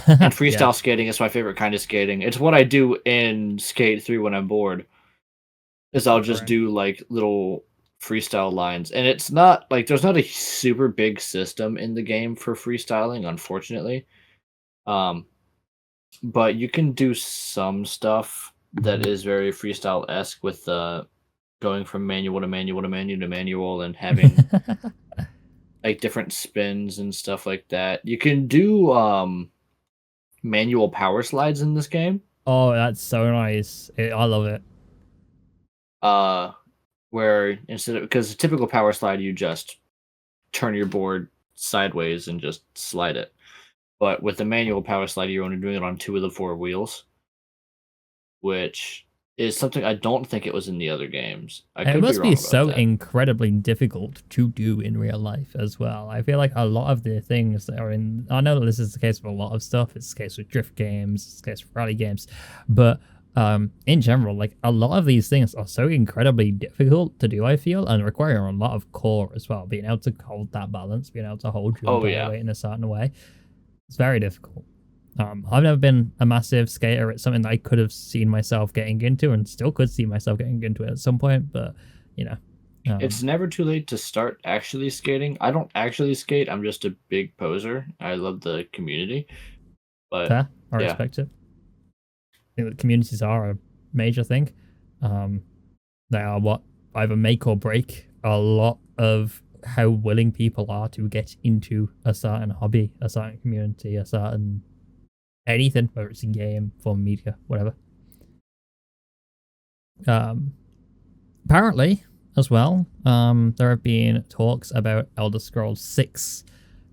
Speaker 2: And freestyle skating is my favorite kind of skating. It's what I do in Skate 3 when I'm bored. Is I'll just do little freestyle lines, and it's not there's not a super big system in the game for freestyling, unfortunately. But you can do some stuff that is very freestyle-esque with going from manual to manual to manual to manual and having different spins and stuff like that. You can do manual power slides in this game.
Speaker 1: Oh, that's so nice. I love it.
Speaker 2: Where because a typical power slide, you just turn your board sideways and just slide it. But with the manual power slide, you're only doing it on 2 of the 4 wheels, which is something I don't think it was in the other games.
Speaker 1: It must be so incredibly difficult to do in real life as well. I feel like a lot of the things that are in... I know that this is the case with a lot of stuff. It's the case with drift games. It's the case with rally games. But in general, a lot of these things are so incredibly difficult to do, I feel, and require a lot of core as well. Being able to hold that balance, being able to hold your weight in a certain way. It's very difficult. I've never been a massive skater. It's something that I could have seen myself getting into and still could see myself getting into it at some point, but,
Speaker 2: it's never too late to start actually skating. I don't actually skate. I'm just a big poser. I love the community. But
Speaker 1: fair. I respect it. I think that communities are a major thing. They are either make or break a lot of how willing people are to get into a certain hobby, a certain community, a certain anything, whether it's a game, form of media, whatever. Apparently, as well, there have been talks about Elder Scrolls 6,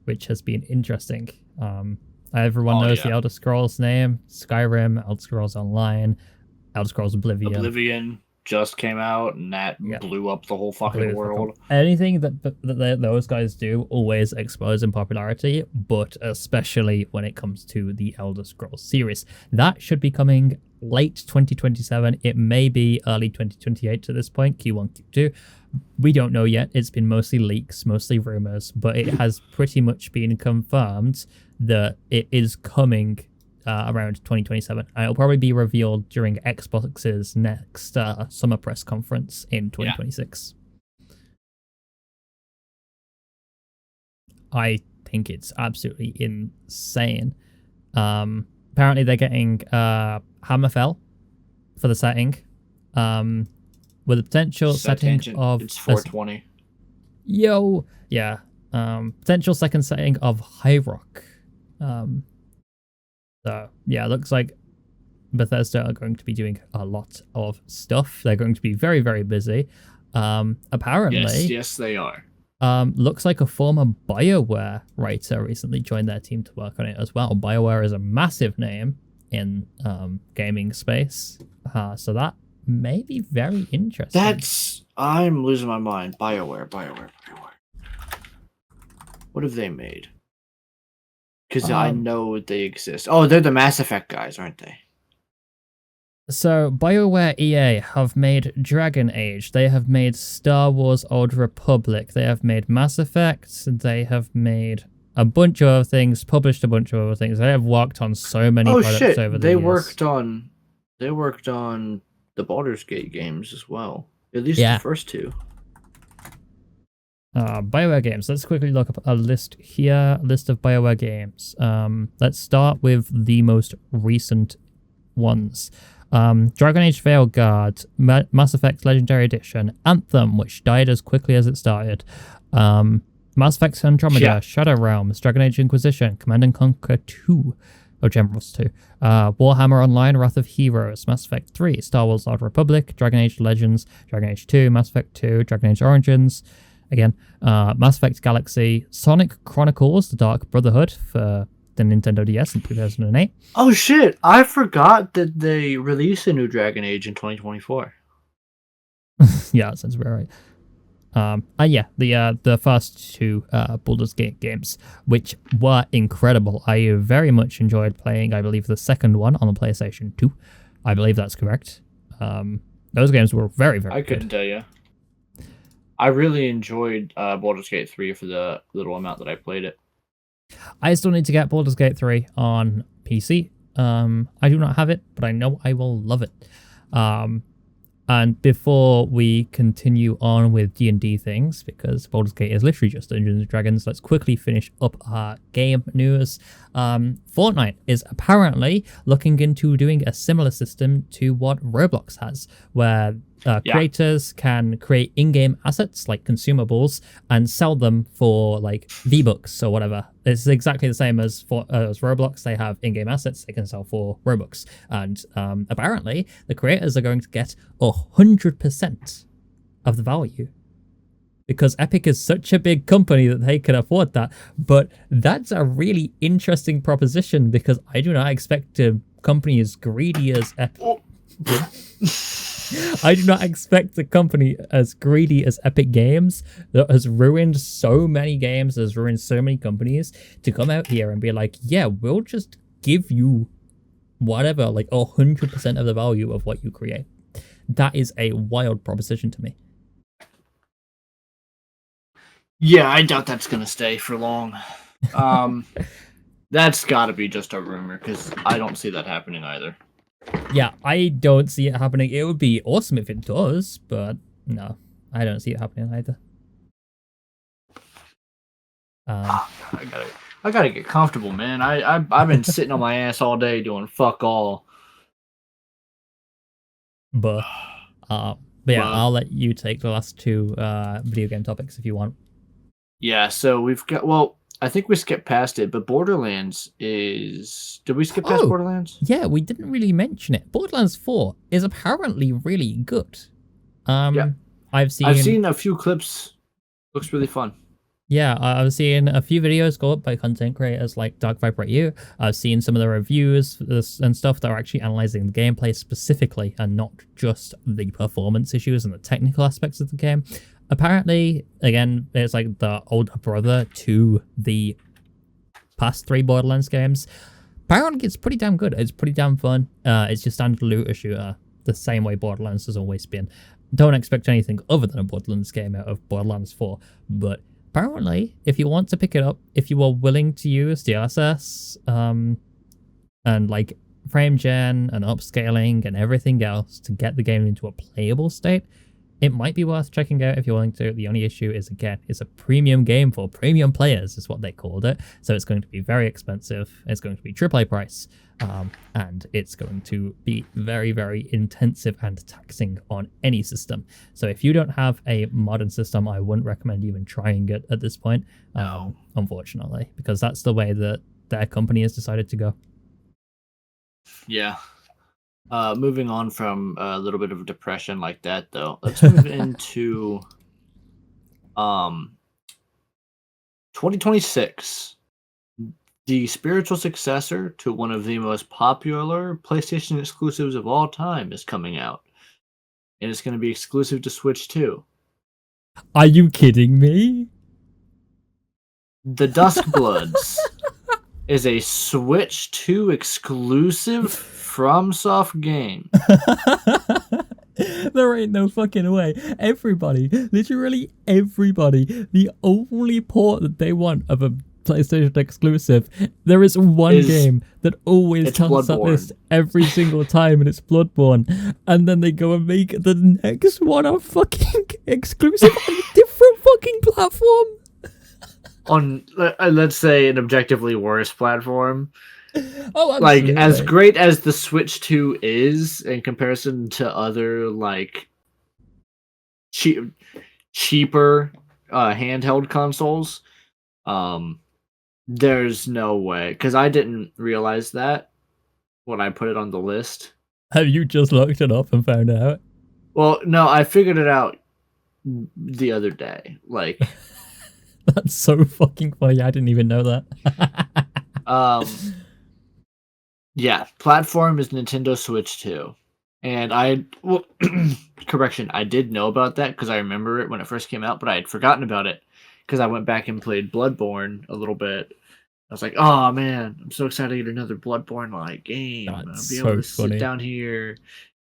Speaker 1: which has been interesting. Everyone knows the Elder Scrolls name: Skyrim, Elder Scrolls Online, Elder Scrolls Oblivion.
Speaker 2: just came out, and that blew up the whole fucking world.
Speaker 1: Anything that those guys do always explodes in popularity, but especially when it comes to the Elder Scrolls series. That should be coming late 2027. It may be early 2028 at this point, Q1, Q2. We don't know yet. It's been mostly leaks, mostly rumors, but it has pretty much been confirmed that it is coming around 2027. It'll probably be revealed during Xbox's next summer press conference in 2026. I think it's absolutely insane. Apparently they're getting Hammerfell for the setting, with a potential setting of...
Speaker 2: It's 420.
Speaker 1: Potential second setting of High Rock. So, yeah, it looks like Bethesda are going to be doing a lot of stuff. They're going to be very, very busy. Apparently...
Speaker 2: Yes, they are.
Speaker 1: Looks like a former BioWare writer recently joined their team to work on it as well. BioWare is a massive name in gaming space. So that may be very interesting.
Speaker 2: I'm losing my mind. BioWare. What have they made? Because I know they exist. Oh, they're the Mass Effect guys, aren't they?
Speaker 1: So, BioWare EA have made Dragon Age. They have made Star Wars Old Republic. They have made Mass Effect. They have made a bunch of other things, published a bunch of other things. They have worked on so many products over the years.
Speaker 2: They worked on the Baldur's Gate games as well. At least the first two.
Speaker 1: BioWare games. Let's quickly look up a list here. A list of BioWare games. Let's start with the most recent ones. Dragon Age Veilguard, Mass Effect Legendary Edition, Anthem, which died as quickly as it started, Mass Effect Andromeda, Shadow Realms, Dragon Age Inquisition, Command & Conquer 2, or Generals 2, Warhammer Online, Wrath of Heroes, Mass Effect 3, Star Wars Old Republic, Dragon Age Legends, Dragon Age 2, Mass Effect 2, Dragon Age Origins, again, Mass Effect Galaxy, Sonic Chronicles, The Dark Brotherhood for the Nintendo DS in 2008.
Speaker 2: Oh shit, I forgot that they released a new Dragon Age in 2024.
Speaker 1: Yeah, that sounds about right. The first two Baldur's Gate games, which were incredible. I very much enjoyed playing, I believe, the second one on the PlayStation 2. I believe that's correct. Those games were very, very good.
Speaker 2: I couldn't tell you. I really enjoyed Baldur's Gate 3 for the little amount that I played it.
Speaker 1: I still need to get Baldur's Gate 3 on PC. I do not have it, but I know I will love it. And before we continue on with D&D things, because Baldur's Gate is literally just Dungeons & Dragons, let's quickly finish up our game news. Fortnite is apparently looking into doing a similar system to what Roblox has, where creators can create in-game assets like consumables and sell them for like V-Bucks or whatever. It's exactly the same as Roblox. They have in-game assets they can sell for Robux. And apparently the creators are going to get 100% of the value, because Epic is such a big company that they can afford that. But that's a really interesting proposition, because I do not expect a company as greedy as Epic. I do not expect a company as greedy as Epic Games, that has ruined so many games, has ruined so many companies, to come out here and be like, yeah, we'll just give you whatever, like 100% of the value of what you create. That is a wild proposition to me.
Speaker 2: Yeah, I doubt that's going to stay for long. That's got to be just a rumor, because I don't see that happening either.
Speaker 1: Yeah, I don't see it happening. It would be awesome if it does, but no, I don't see it happening either.
Speaker 2: I gotta get comfortable, man. I've been sitting on my ass all day doing fuck all.
Speaker 1: But yeah, I'll let you take the last two video game topics if you want.
Speaker 2: Yeah, so we've got, well, I think we skipped past it, but Borderlands is... Did we skip past Borderlands?
Speaker 1: Yeah, we didn't really mention it. Borderlands 4 is apparently really good.
Speaker 2: Yeah.
Speaker 1: I've seen
Speaker 2: a few clips. Looks really fun.
Speaker 1: Yeah, I've seen a few videos go up by content creators like Dark Vibrate You. I've seen some of the reviews and stuff that are actually analyzing the gameplay specifically and not just the performance issues and the technical aspects of the game. Apparently, again, it's like the older brother to the past 3 Borderlands games. Apparently, it's pretty damn good. It's pretty damn fun. It's your standard looter shooter, the same way Borderlands has always been. Don't expect anything other than a Borderlands game out of Borderlands 4, but apparently, if you want to pick it up, if you are willing to use DLSS, and like frame gen and upscaling and everything else to get the game into a playable state, it might be worth checking out if you're willing to. The only issue is, again, it's a premium game for premium players, is what they called it. So it's going to be very expensive. It's going to be AAA price. And it's going to be very, very intensive and taxing on any system. So if you don't have a modern system, I wouldn't recommend even trying it at this point, unfortunately, because that's the way that their company has decided to go.
Speaker 2: Yeah. Moving on from a little bit of depression like that, though, let's move into 2026. The spiritual successor to one of the most popular PlayStation exclusives of all time is coming out. And it's going to be exclusive to Switch too.
Speaker 1: Are you kidding me?
Speaker 2: The Duskbloods is a Switch 2 exclusive FromSoft game.
Speaker 1: There ain't no fucking way. Everybody, literally everybody, the only port that they want of a PlayStation exclusive, there is one game that always comes up this every single time, and it's Bloodborne. And then they go and make the next one a fucking exclusive on a different fucking platform.
Speaker 2: On, let's say, an objectively worse platform.
Speaker 1: Oh,
Speaker 2: like, as great as the Switch 2 is in comparison to other, like, cheaper handheld consoles, there's no way, because I didn't realize that when I put it on the list.
Speaker 1: Have you just looked it up and found out?
Speaker 2: Well, no, I figured it out the other day. Like,
Speaker 1: that's so fucking funny. I didn't even know that.
Speaker 2: Yeah, platform is Nintendo Switch 2. And correction, I did know about that because I remember it when it first came out, but I had forgotten about it because I went back and played Bloodborne a little bit. I was like, oh man, I'm so excited to get another Bloodborne-like game. I'll be able to sit down here.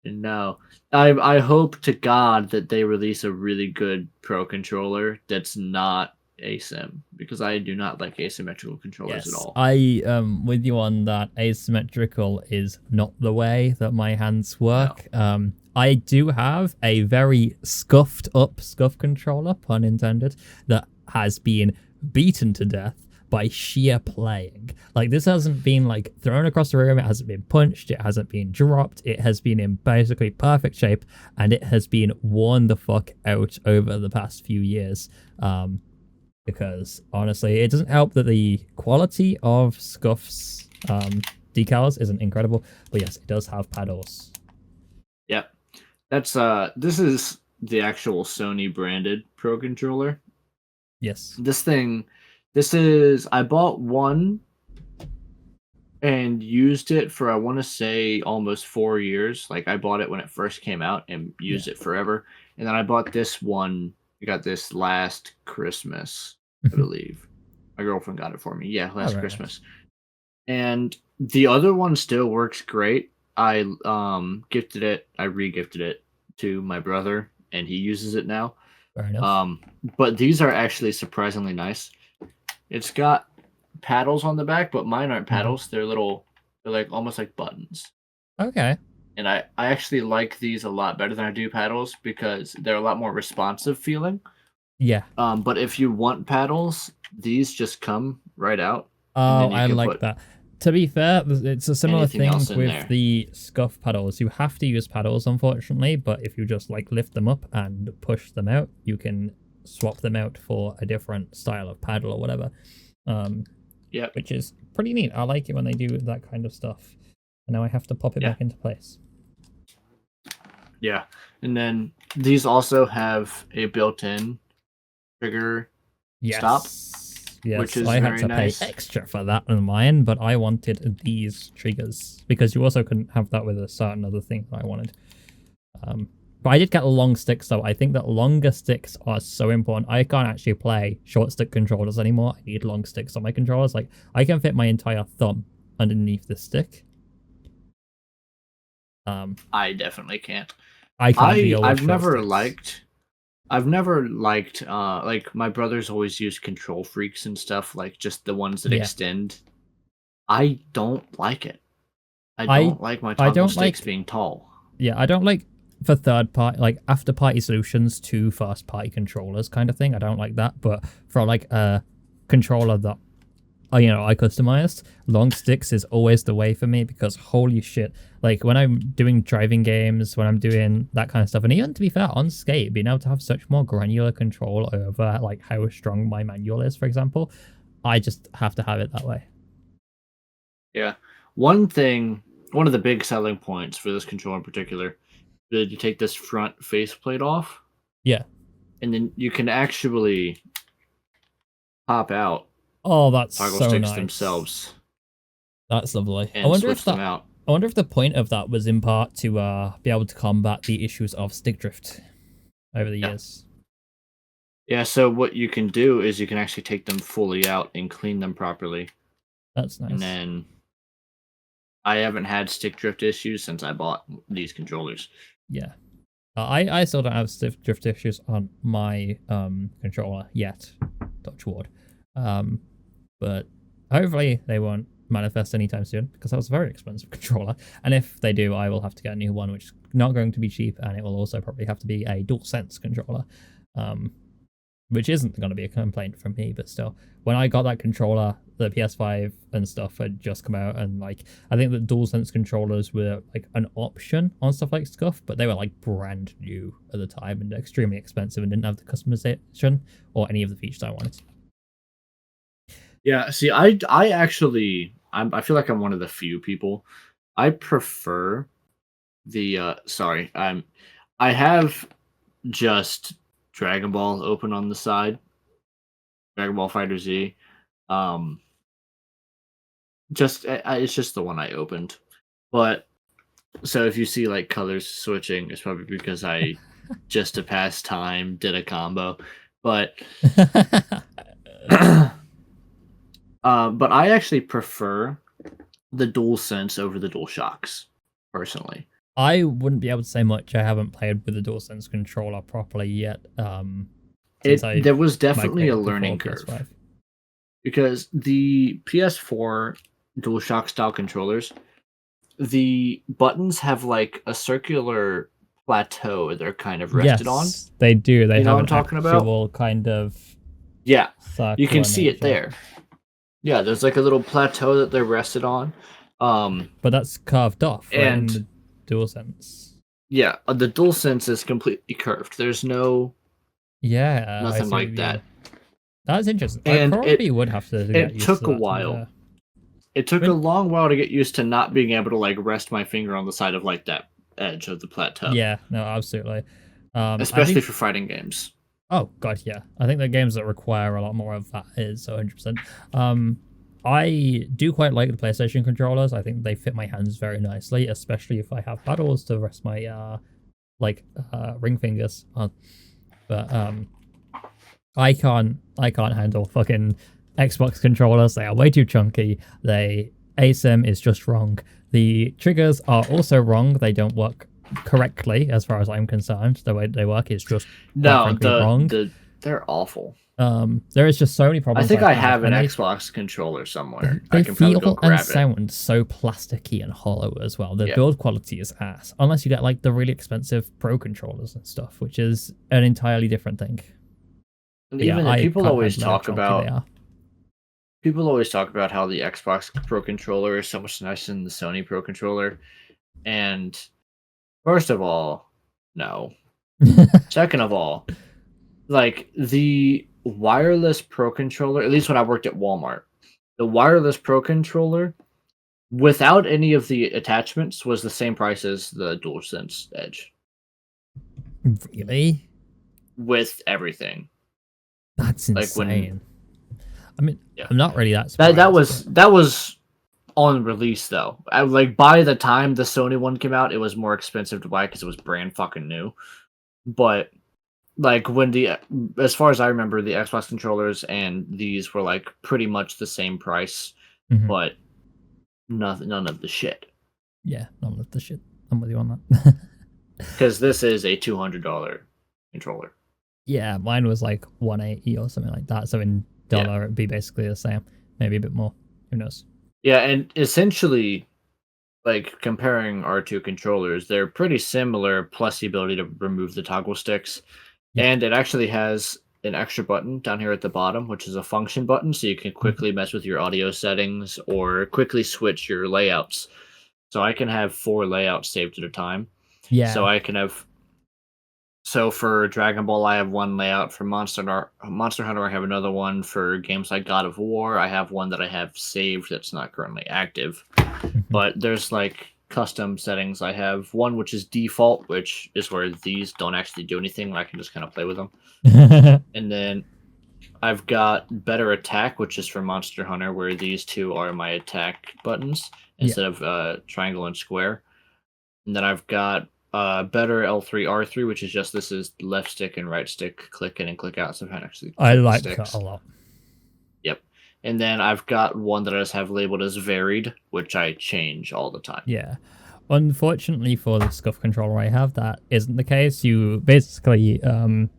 Speaker 2: And no, I hope to God that they release a really good Pro controller that's not ASIM, because I do not like asymmetrical controllers at all.
Speaker 1: I with you on that. Asymmetrical is not the way that my hands work. No. I do have a very scuffed up SCUF controller, pun intended, that has been beaten to death by sheer playing. Like, this hasn't been like thrown across the room, it hasn't been punched, it hasn't been dropped, it has been in basically perfect shape, and it has been worn the fuck out over the past few years. Because honestly, it doesn't help that the quality of SCUF's decals isn't incredible, but yes, it does have paddles.
Speaker 2: Yep. That's this is the actual Sony branded Pro controller.
Speaker 1: Yes.
Speaker 2: I bought one and used it for, I want to say, almost 4 years. Like, I bought it when it first came out and used it forever. And then I bought this one. I got this last Christmas, I believe. My girlfriend got it for me. Yeah, last Christmas. And the other one still works great. I re-gifted it to my brother, and he uses it now.
Speaker 1: Fair enough.
Speaker 2: But these are actually surprisingly nice. It's got paddles on the back, but mine aren't paddles. They're like almost like buttons.
Speaker 1: Okay.
Speaker 2: And I actually like these a lot better than I do paddles because they're a lot more responsive feeling.
Speaker 1: Yeah.
Speaker 2: But if you want paddles, these just come right out.
Speaker 1: Oh, I like that. To be fair, it's a similar thing with the SCUF paddles. You have to use paddles, unfortunately, but if you just like lift them up and push them out, you can swap them out for a different style of paddle or whatever.
Speaker 2: Yeah.
Speaker 1: Which is pretty neat. I like it when they do that kind of stuff. And now I have to pop it back into place.
Speaker 2: Yeah. And then these also have a built-in trigger stop.
Speaker 1: Yes,
Speaker 2: which is
Speaker 1: I had
Speaker 2: very
Speaker 1: to
Speaker 2: nice.
Speaker 1: pay extra for that in mine, but I wanted these triggers because you also couldn't have that with a certain other thing that I wanted. But I did get long sticks though. I think that longer sticks are so important. I can't actually play short stick controllers anymore. I need long sticks on my controllers. Like I can fit my entire thumb underneath the stick.
Speaker 2: I definitely can't.
Speaker 1: I can't deal with
Speaker 2: I've
Speaker 1: short
Speaker 2: never
Speaker 1: sticks.
Speaker 2: liked like my brothers always use control freaks and stuff, like just the ones that extend. I don't like it. I don't like my toggle sticks being tall.
Speaker 1: Yeah, I don't like for third party, like after party solutions to first party controllers kind of thing. I don't like that, but for like a controller that I customized, long sticks is always the way for me because holy shit, like when I'm doing driving games, when I'm doing that kind of stuff, and even to be fair, on skate, being able to have such more granular control over like how strong my manual is, for example, I just have to have it that way.
Speaker 2: Yeah. One of the big selling points for this controller in particular, is you take this front faceplate off.
Speaker 1: Yeah.
Speaker 2: And then you can actually pop out.
Speaker 1: Oh, that's
Speaker 2: toggle
Speaker 1: so
Speaker 2: sticks
Speaker 1: nice.
Speaker 2: Themselves.
Speaker 1: That's lovely.
Speaker 2: And switch them out.
Speaker 1: I wonder if the point of that was in part to be able to combat the issues of stick drift over the years.
Speaker 2: Yeah, so what you can do is you can actually take them fully out and clean them properly.
Speaker 1: That's nice.
Speaker 2: And then I haven't had stick drift issues since I bought these controllers.
Speaker 1: Yeah. I still don't have stick drift issues on my controller yet, touch wood. But hopefully they won't manifest anytime soon because that was a very expensive controller. And if they do, I will have to get a new one, which is not going to be cheap, and it will also probably have to be a DualSense controller, which isn't going to be a complaint from me, but still. When I got that controller, the PS5 and stuff had just come out, and like I think that DualSense controllers were like an option on stuff like Scuff, but they were like brand new at the time and extremely expensive and didn't have the customization or any of the features I wanted.
Speaker 2: Yeah, see, I I feel like I'm one of the few people. I prefer the I have just Dragon Ball open on the side. Dragon Ball Fighter Z. It's just the one I opened. But so if you see like colors switching, it's probably because I just to pass time did a combo. But but I actually prefer the DualSense over the DualShocks, personally.
Speaker 1: I wouldn't be able to say much. I haven't played with the DualSense controller properly yet.
Speaker 2: There was definitely a learning curve. PS5. Because the PS4 DualShock style controllers, the buttons have like a circular plateau they're kind of rested on.
Speaker 1: They do. They have
Speaker 2: an actual
Speaker 1: kind of...
Speaker 2: Yeah, you can see it there. Yeah, there's like a little plateau that they're rested on.
Speaker 1: But that's carved off, right, in the DualSense.
Speaker 2: Yeah, the DualSense is completely curved. There's no...
Speaker 1: Yeah,
Speaker 2: nothing like that.
Speaker 1: That's interesting. And I probably would have to get
Speaker 2: used took to a while. It took a long while to get used to not being able to like rest my finger on the side of like that edge of the plateau.
Speaker 1: Yeah, no, absolutely.
Speaker 2: Especially for fighting games.
Speaker 1: Oh god, yeah. I think the games that require a lot more of that is 100%. I do quite like the PlayStation controllers. I think they fit my hands very nicely, especially if I have paddles to rest my ring fingers on. But I can't handle fucking Xbox controllers. They are way too chunky. ASIM is just wrong. The triggers are also wrong. They don't work correctly as far as I'm concerned. The way they work is just wrong.
Speaker 2: They're awful.
Speaker 1: There is just so many problems.
Speaker 2: I think I have an Xbox controller somewhere.
Speaker 1: They
Speaker 2: I can feel
Speaker 1: go and sound so plasticky and hollow as well. The build quality is ass. Unless you get like the really expensive Pro controllers and stuff, which is an entirely different thing.
Speaker 2: And even people always talk about how the Xbox Pro controller is so much nicer than the Sony Pro controller. And first of all, no. Second of all, like the wireless Pro controller, at least when I worked at Walmart, the wireless Pro controller without any of the attachments was the same price as the DualSense Edge.
Speaker 1: Really?
Speaker 2: With everything.
Speaker 1: That's insane.
Speaker 2: Yeah.
Speaker 1: I'm not really that surprised.
Speaker 2: That was on release though. By the time the Sony one came out, it was more expensive to buy because it was brand fucking new. But when as far as I remember, the Xbox controllers and these were pretty much the same price, but none of the shit.
Speaker 1: Yeah, none of the shit. I'm with you on that.
Speaker 2: Because this is a $200 controller.
Speaker 1: Yeah, mine was like $180 or something like that. So in dollar, it'd be basically the same, maybe a bit more. Who knows?
Speaker 2: Yeah, and essentially, comparing our two controllers, they're pretty similar, plus the ability to remove the toggle sticks. Yeah. And it actually has an extra button down here at the bottom, which is a function button, so you can quickly mess with your audio settings or quickly switch your layouts. So I can have 4 layouts saved at a time.
Speaker 1: Yeah.
Speaker 2: So I can have. So for Dragon Ball, I have one layout. For Monster Hunter, I have another one. For games like God of War, I have one that I have saved that's not currently active. But there's custom settings. I have one which is default, which is where these don't actually do anything. I can just kind of play with them. And then I've got better attack, which is for Monster Hunter, where these two are my attack buttons instead of triangle and square. And then I've got better L3 R3, which is just this is left stick and right stick, click in and click out. So
Speaker 1: I like that a lot.
Speaker 2: Yep. And then I've got one that I just have labeled as varied, which I change all the time.
Speaker 1: Yeah. Unfortunately for the Scuff controller I have, that isn't the case. You basically,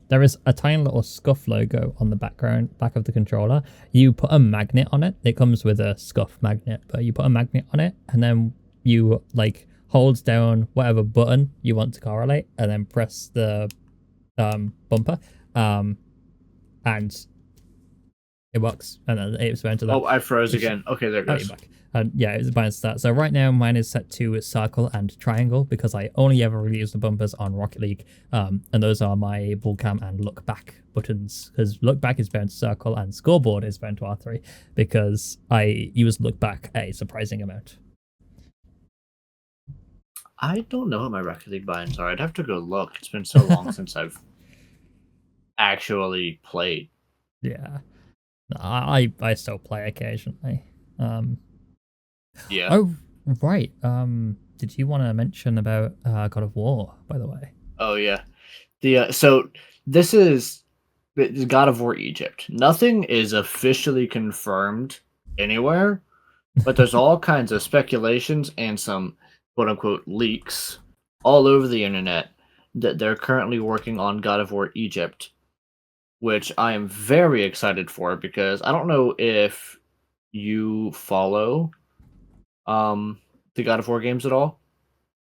Speaker 1: there is a tiny little Scuff logo on the back of the controller. You put a magnet on it. It comes with a Scuff magnet, but you put a magnet on it, and then you holds down whatever button you want to correlate, and then press the bumper, and it works. And then it's bound to that.
Speaker 2: Oh, I froze again. Okay, there it goes.
Speaker 1: Back. Yeah, it's bound to that. So right now mine is set to circle and triangle because I only ever really use the bumpers on Rocket League, and those are my ball cam and look back buttons, because look back is bound to circle and scoreboard is bound to R3 because I use look back a surprising amount.
Speaker 2: I don't know what my Rocket League buttons are. I'd have to go look. It's been so long since I've actually played.
Speaker 1: Yeah. I still play occasionally.
Speaker 2: Yeah.
Speaker 1: Oh, right. Did you want to mention about God of War, by the way?
Speaker 2: Oh, yeah. So this is God of War Egypt. Nothing is officially confirmed anywhere, but there's all kinds of speculations and some quote-unquote leaks all over the internet that they're currently working on God of War Egypt, which I am very excited for because I don't know if you follow the God of War games at all.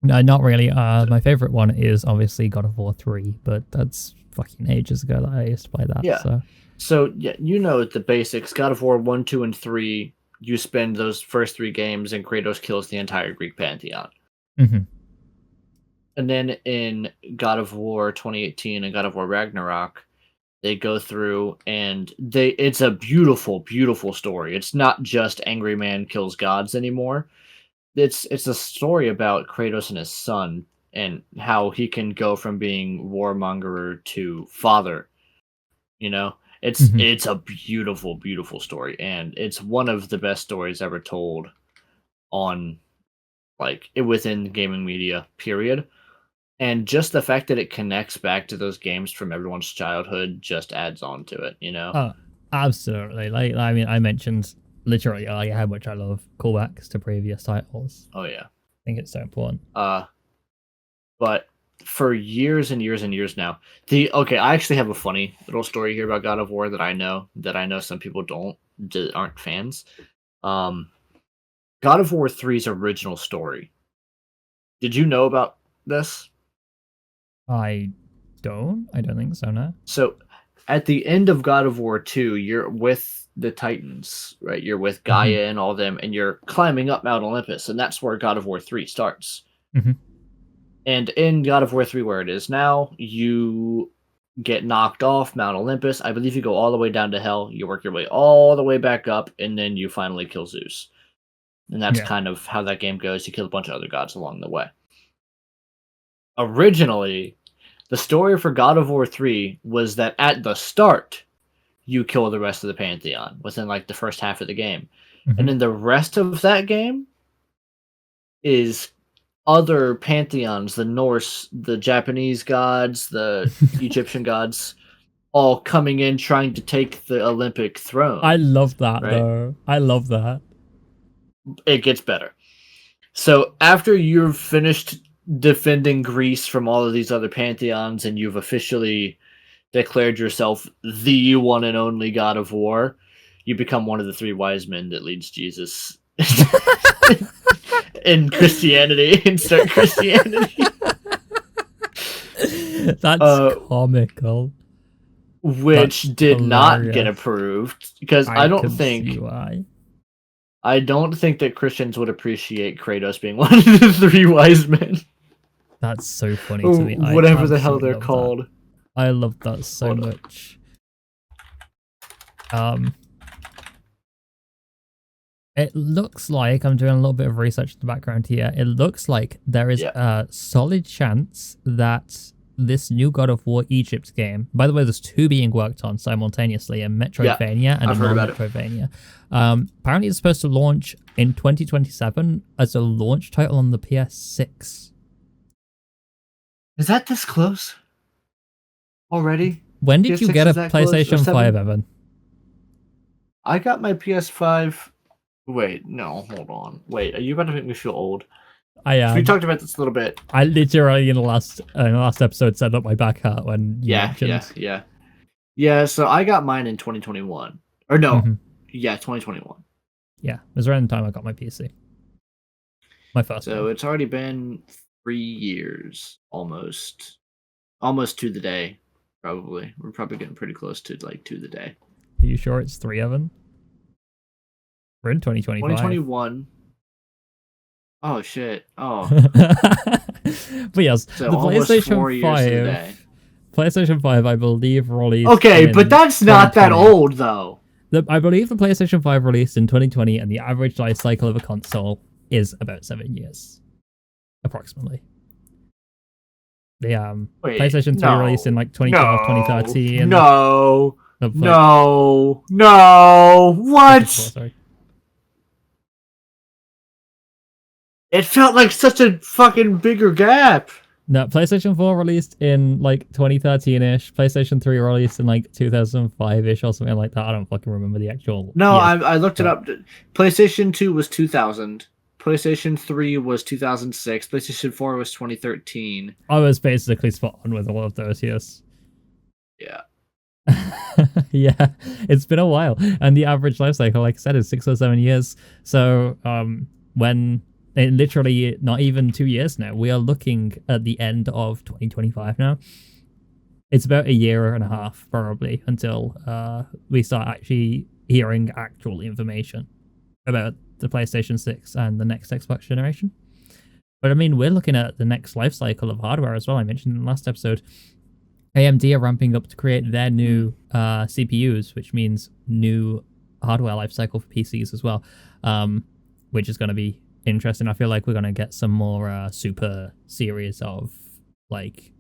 Speaker 1: No, not really. My favorite one is obviously God of War 3, but that's fucking ages ago that I used to play that.
Speaker 2: Yeah. So yeah, you know the basics. God of War 1, 2, and 3, you spend those first 3 games and Kratos kills the entire Greek pantheon.
Speaker 1: Mm-hmm.
Speaker 2: And then in God of War 2018 and God of War Ragnarok, they go through and it's a beautiful, beautiful story. It's not just angry man kills gods anymore. It's a story about Kratos and his son and how he can go from being warmonger to father. You know, it's a beautiful, beautiful story, and it's one of the best stories ever told on within gaming media, period. And just the fact that it connects back to those games from everyone's childhood just adds on to it, you know?
Speaker 1: Oh, absolutely. I mentioned literally how much I love callbacks to previous titles.
Speaker 2: Oh, yeah.
Speaker 1: I think it's so important.
Speaker 2: But for years and years and years now, I actually have a funny little story here about God of War that I know some people aren't fans. God of War 3's original story. Did you know about this?
Speaker 1: I don't think so, no.
Speaker 2: So at the end of God of War 2, you're with the Titans, right? You're with Gaia and all them, and you're climbing up Mount Olympus, and that's where God of War 3 starts.
Speaker 1: Mm-hmm.
Speaker 2: And in God of War 3, where it is now, you get knocked off Mount Olympus. I believe you go all the way down to Hell. You work your way all the way back up, and then you finally kill Zeus. And that's kind of how that game goes. You kill a bunch of other gods along the way. Originally, the story for God of War 3 was that at the start, you kill the rest of the Pantheon within like the first half of the game.
Speaker 1: Mm-hmm.
Speaker 2: And then the rest of that game is other pantheons, the Norse, the Japanese gods, the Egyptian gods, all coming in trying to take the Olympic throne.
Speaker 1: I love that, though. I love that.
Speaker 2: It gets better. So after you've finished defending Greece from all of these other pantheons and you've officially declared yourself the one and only god of war, you become one of the three wise men that leads Jesus in Christianity and start Christianity.
Speaker 1: That's comical.
Speaker 2: Which
Speaker 1: That's
Speaker 2: did
Speaker 1: hilarious.
Speaker 2: not get approved because I don't think that Christians would appreciate Kratos being one of the three wise men.
Speaker 1: That's so funny to me.
Speaker 2: Whatever the hell they're called.
Speaker 1: That. I love that so much. It looks like, I'm doing a little bit of research in the background here, it looks like there is a solid chance that this new God of War Egypt game, by the way, there's two being worked on simultaneously, a Metroidvania and a non-Metroidvania. Apparently it's supposed to launch in 2027 as a launch title on the PS6.
Speaker 2: Is that this close? Already?
Speaker 1: When did you get a PlayStation 5, Evan?
Speaker 2: I got my PS5... Wait, no, hold on. Wait, are you about to make me feel old?
Speaker 1: I am.
Speaker 2: We talked about this a little bit.
Speaker 1: I literally in the last episode set up my back hat when you mentioned.
Speaker 2: Yeah, so I got mine in 2021. Or no, 2021.
Speaker 1: Yeah, it was around the time I got my PC. My first
Speaker 2: So
Speaker 1: one.
Speaker 2: It's already been 3 years, almost. Almost to the day, probably. We're probably getting pretty close to, like, to the day.
Speaker 1: Are you sure it's 3, Evan? We're in 2025.
Speaker 2: 2021. Oh, shit. Oh.
Speaker 1: But yes,
Speaker 2: so
Speaker 1: the PlayStation 5... PlayStation 5, I believe, released...
Speaker 2: Okay, but that's not that old, though.
Speaker 1: I believe the PlayStation 5 released in 2020, and the average life cycle of a console is about 7 years. Approximately. The PlayStation 3 released in like 2012, 2013.
Speaker 2: No. What?
Speaker 1: Sorry.
Speaker 2: It felt like such a fucking bigger gap.
Speaker 1: No, PlayStation 4 released in like 2013-ish. PlayStation 3 released in like 2005-ish or something like that. I don't fucking remember the actual.
Speaker 2: No, I looked it up. PlayStation 2 was 2000. PlayStation 3 was 2006. PlayStation 4 was 2013.
Speaker 1: I was basically spot on with all of those, yes.
Speaker 2: Yeah.
Speaker 1: Yeah, it's been a while. And the average life cycle, like I said, is 6 or 7 years. So when... literally not even 2 years now. We are looking at the end of 2025 now. It's about a year and a half, probably, until we start actually hearing actual information about the PlayStation 6 and the next Xbox generation. But I mean, we're looking at the next life cycle of hardware as well. I mentioned in the last episode, AMD are ramping up to create their new CPUs, which means new hardware life cycle for PCs as well, which is going to be interesting. I feel like we're going to get some more super series of like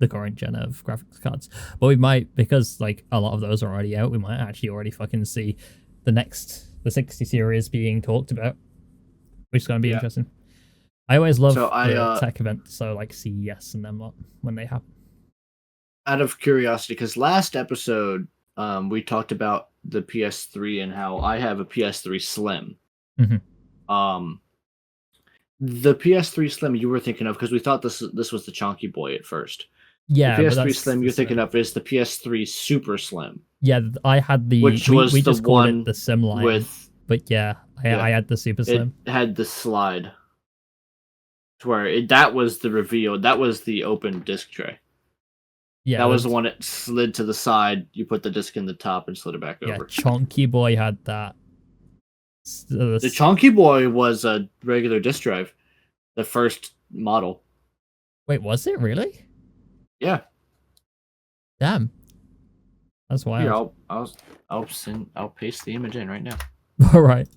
Speaker 1: the current gen of graphics cards, but we might, because like a lot of those are already out, we might actually already fucking see the 60 series being talked about, which is going to be interesting. I always love the tech events, so like CES and them when they happen.
Speaker 2: Out of curiosity, because last episode we talked about the PS3 and how I have a PS3 Slim. The PS3 Slim you were thinking of, because we thought this was the chunky boy at first.
Speaker 1: Yeah,
Speaker 2: the PS3 Slim you're thinking of is the PS3 Super Slim.
Speaker 1: Yeah, I had the
Speaker 2: which was
Speaker 1: we
Speaker 2: the
Speaker 1: just called
Speaker 2: one
Speaker 1: it the Sim line, but I had the Super Slim.
Speaker 2: It had the slide, to where that was the reveal. That was the open disc tray. Yeah, that was the one that slid to the side. You put the disc in the top and slid it back over.
Speaker 1: Chunky boy had that.
Speaker 2: The Chunky Boy was a regular disc drive, the first model.
Speaker 1: Wait, was it really?
Speaker 2: Yeah.
Speaker 1: Damn. That's wild.
Speaker 2: Here, I'll paste the image in right now.
Speaker 1: All right.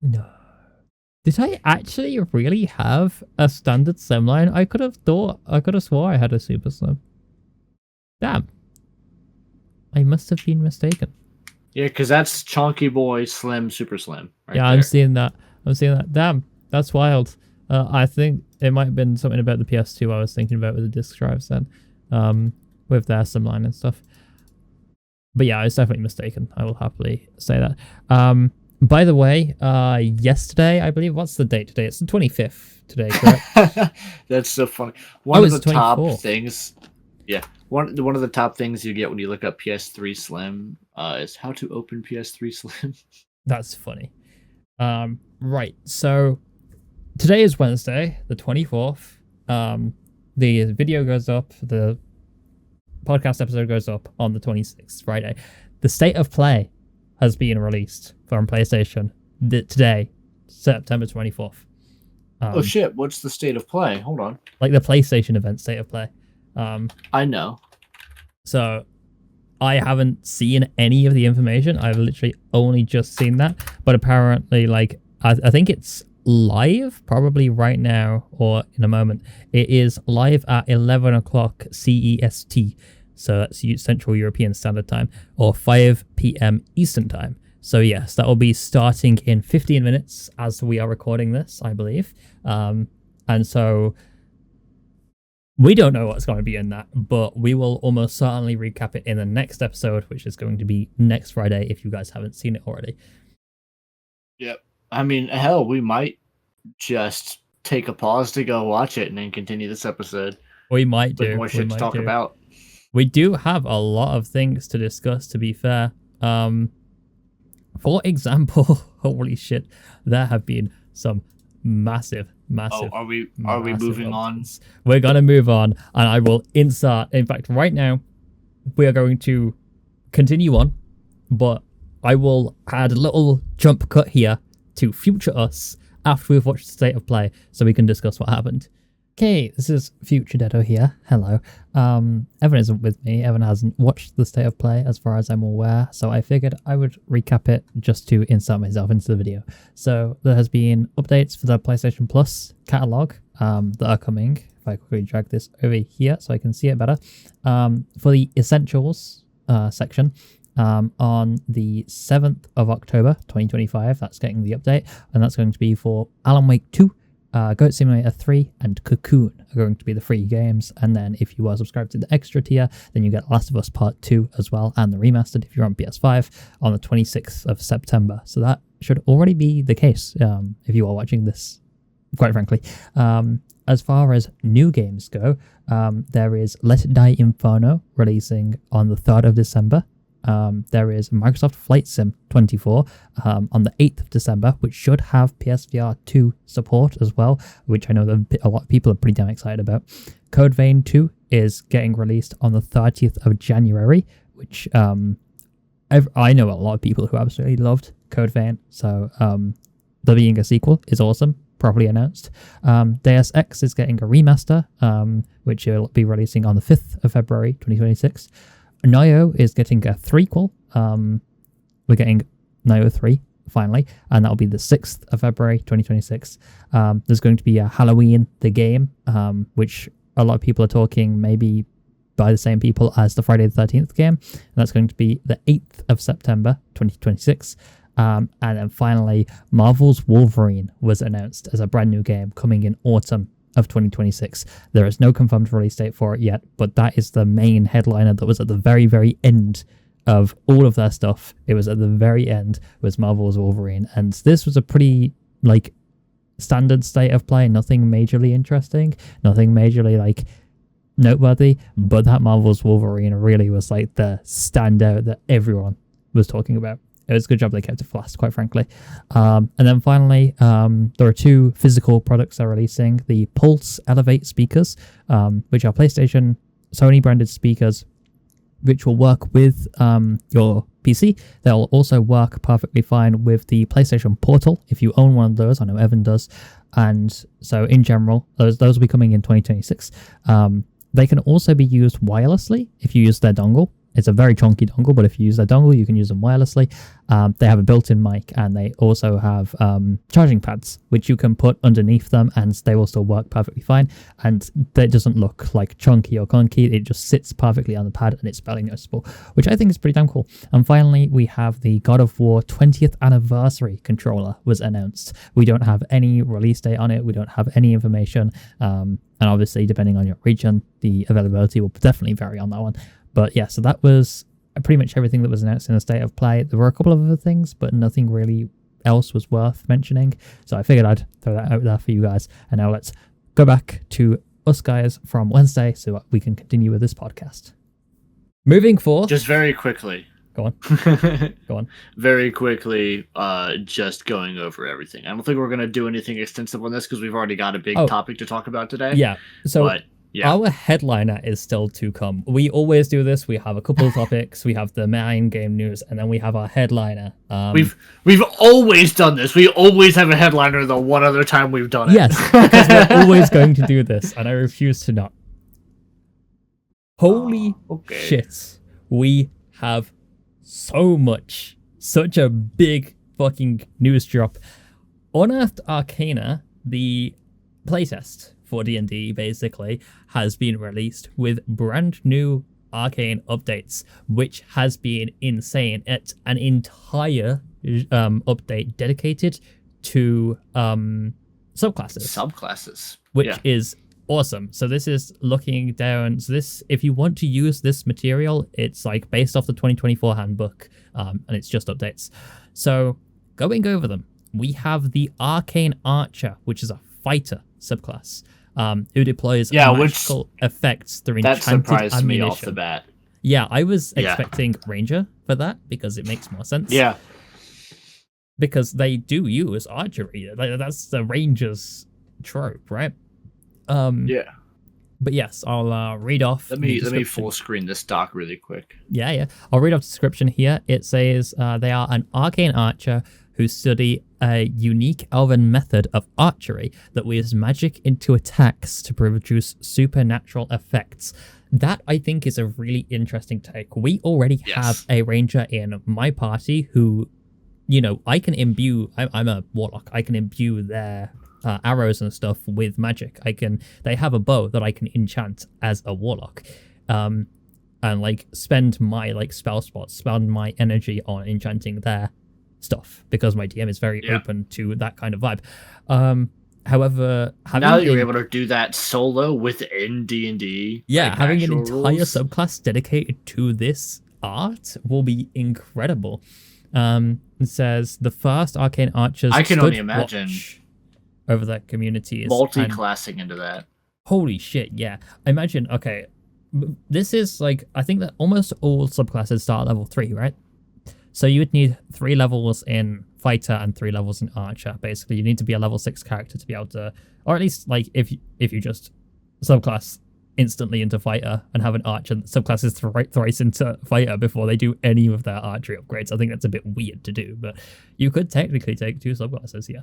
Speaker 1: No. Did I actually really have a standard slimline? I could have swore I had a super slim. Damn. I must have been mistaken.
Speaker 2: Yeah, because that's chunky boy, slim, super slim.
Speaker 1: Right yeah, there. I'm seeing that. Damn, that's wild. I think it might have been something about the PS2 I was thinking about with the disc drives then, with their slimline and stuff. But yeah, I was definitely mistaken. I will happily say that. By the way, yesterday, I believe, what's the date today? It's the 25th today, correct?
Speaker 2: That's so funny. One of the 24th. Top things, yeah, one of the top things you get when you look up PS3 Slim is how to open PS3 Slim.
Speaker 1: That's funny. Right, so today is Wednesday, the 24th. The video goes up, the podcast episode goes up on the 26th, Friday. The State of Play has been released from PlayStation today, September 24th.
Speaker 2: Oh shit, what's the State of Play? Hold on.
Speaker 1: Like the PlayStation event State of Play.
Speaker 2: I know.
Speaker 1: So I haven't seen any of the information. I've literally only just seen that. But apparently, like, I think it's live probably right now or in a moment. It is live at 11 o'clock CEST. So that's Central European Standard Time, or 5 p.m. Eastern Time. So yes, that will be starting in 15 minutes as we are recording this, I believe. And so we don't know what's going to be in that, but we will almost certainly recap it in the next episode, which is going to be next Friday if you guys haven't seen it already.
Speaker 2: Yep. I mean, hell, we might just take a pause to go watch it and then continue this episode.
Speaker 1: We might do.
Speaker 2: More shit to talk about.
Speaker 1: We do have a lot of things to discuss, to be fair. For example, holy shit, there have been some massive.
Speaker 2: Oh, are we moving on?
Speaker 1: We're gonna move on, and I will insert. In fact, right now, we are going to continue on, but I will add a little jump cut here to future us after we've watched the State of Play, so we can discuss what happened. Okay, this is Future Deado here. Hello. Evan isn't with me. Evan hasn't watched the State of Play as far as I'm aware, so I figured I would recap it just to insert myself into the video. So there has been updates for the PlayStation Plus catalog that are coming. If I quickly drag this over here so I can see it better. For the Essentials section, on the 7th of October 2025, that's getting the update, and that's going to be for Alan Wake 2, Goat Simulator 3 and Cocoon are going to be the free games, and then if you are subscribed to the extra tier, then you get Last of Us Part 2 as well, and the remastered if you're on PS5 on the 26th of September. So that should already be the case if you are watching this, quite frankly. As far as new games go, there is Let It Die Inferno releasing on the 3rd of December. There is Microsoft Flight Sim 24 on the 8th of December, which should have PSVR 2 support as well, which I know that a lot of people are pretty damn excited about. Code Vein 2 is getting released on the 30th of January, which I know a lot of people who absolutely loved Code Vein, so there being a sequel is awesome, properly announced. Deus Ex is getting a remaster, which will be releasing on the 5th of February 2026. Nioh is getting a threequel. We're getting Nioh 3 finally, and that'll be the 6th of February 2026. There's going to be a Halloween the game, which a lot of people are talking maybe by the same people as the Friday the 13th game, and that's going to be the 8th of September 2026. And then finally, Marvel's Wolverine was announced as a brand new game coming in autumn of 2026. There is no confirmed release date for it yet, but that is the main headliner that was at the very, very end of all of their stuff. It was at the very end, was Marvel's Wolverine, and this was a pretty, like, standard State of Play, nothing majorly interesting, nothing majorly, like, noteworthy, but that Marvel's Wolverine really was, like, the standout that everyone was talking about. It was a good job they kept it fast, quite frankly. And then finally, there are two physical products they're releasing. The Pulse Elevate speakers, which are PlayStation, Sony-branded speakers, which will work with your PC. They'll also work perfectly fine with the PlayStation Portal, if you own one of those. I know Evan does. And so in general, those will be coming in 2026. They can also be used wirelessly if you use their dongle. It's a very chunky dongle, but if you use that dongle, you can use them wirelessly. They have a built-in mic, and they also have charging pads, which you can put underneath them, and they will still work perfectly fine. And it doesn't look like chunky or clunky. It just sits perfectly on the pad, and it's barely noticeable, which I think is pretty damn cool. And finally, we have the God of War 20th anniversary controller was announced. We don't have any release date on it. We don't have any information. And obviously, depending on your region, the availability will definitely vary on that one. But yeah, so that was pretty much everything that was announced in the State of Play. There were a couple of other things, but nothing really else was worth mentioning. So I figured I'd throw that out there for you guys. And now let's go back to us guys from Wednesday so we can continue with this podcast. Moving forth.
Speaker 2: Just very quickly.
Speaker 1: Go on. Go on.
Speaker 2: Very quickly, just going over everything. I don't think we're going to do anything extensive on this because we've already got a big topic to talk about today.
Speaker 1: Yeah. So our headliner is still to come. We always do this. We have a couple of topics. We have the main game news, and then we have our headliner.
Speaker 2: We've always done this. We always have a headliner the one other time we've done it.
Speaker 1: Yes, because we're always going to do this, and I refuse to not. Holy shit. We have such a big fucking news drop. Unearthed Arcana, the playtest for D&D, basically, has been released with brand new arcane updates, which has been insane. It's an entire update dedicated to subclasses. Which is awesome. So this is looking down. So this, if you want to use this material, it's like based off the 2024 handbook, and it's just updates. So going over them, we have the Arcane Archer, which is a fighter subclass, who deploys magical effects through enchanted ammunition. That surprised me off the bat. Yeah, I was expecting Ranger for that because it makes more sense.
Speaker 2: Yeah.
Speaker 1: Because they do use archery. That's the Ranger's trope, right? But yes, I'll read off.
Speaker 2: Let me full screen this doc really quick.
Speaker 1: Yeah. I'll read off the description here. It says they are an arcane archer who study a unique elven method of archery that weaves magic into attacks to produce supernatural effects. That, I think, is a really interesting take. We already have a ranger in my party who, I can imbue. I'm a warlock. I can imbue their arrows and stuff with magic. They have a bow that I can enchant as a warlock, and spend my spell spots, spend my energy on enchanting their stuff because my DM is very open to that kind of vibe. However,
Speaker 2: now that you're able to do that solo within D&D,
Speaker 1: having an entire subclass dedicated to this art will be incredible. It says the first arcane archers.
Speaker 2: I can only imagine
Speaker 1: over that community is
Speaker 2: multi-classing into that.
Speaker 1: Holy shit! Yeah, imagine. Okay, this is I think that almost all subclasses start at level 3, right? So you would need 3 levels in fighter and 3 levels in archer. Basically, you need to be a level 6 character to be able to, or at least if you just subclass instantly into fighter and have an archer subclass is thrice into fighter before they do any of their archery upgrades. I think that's a bit weird to do, but you could technically take 2 subclasses here.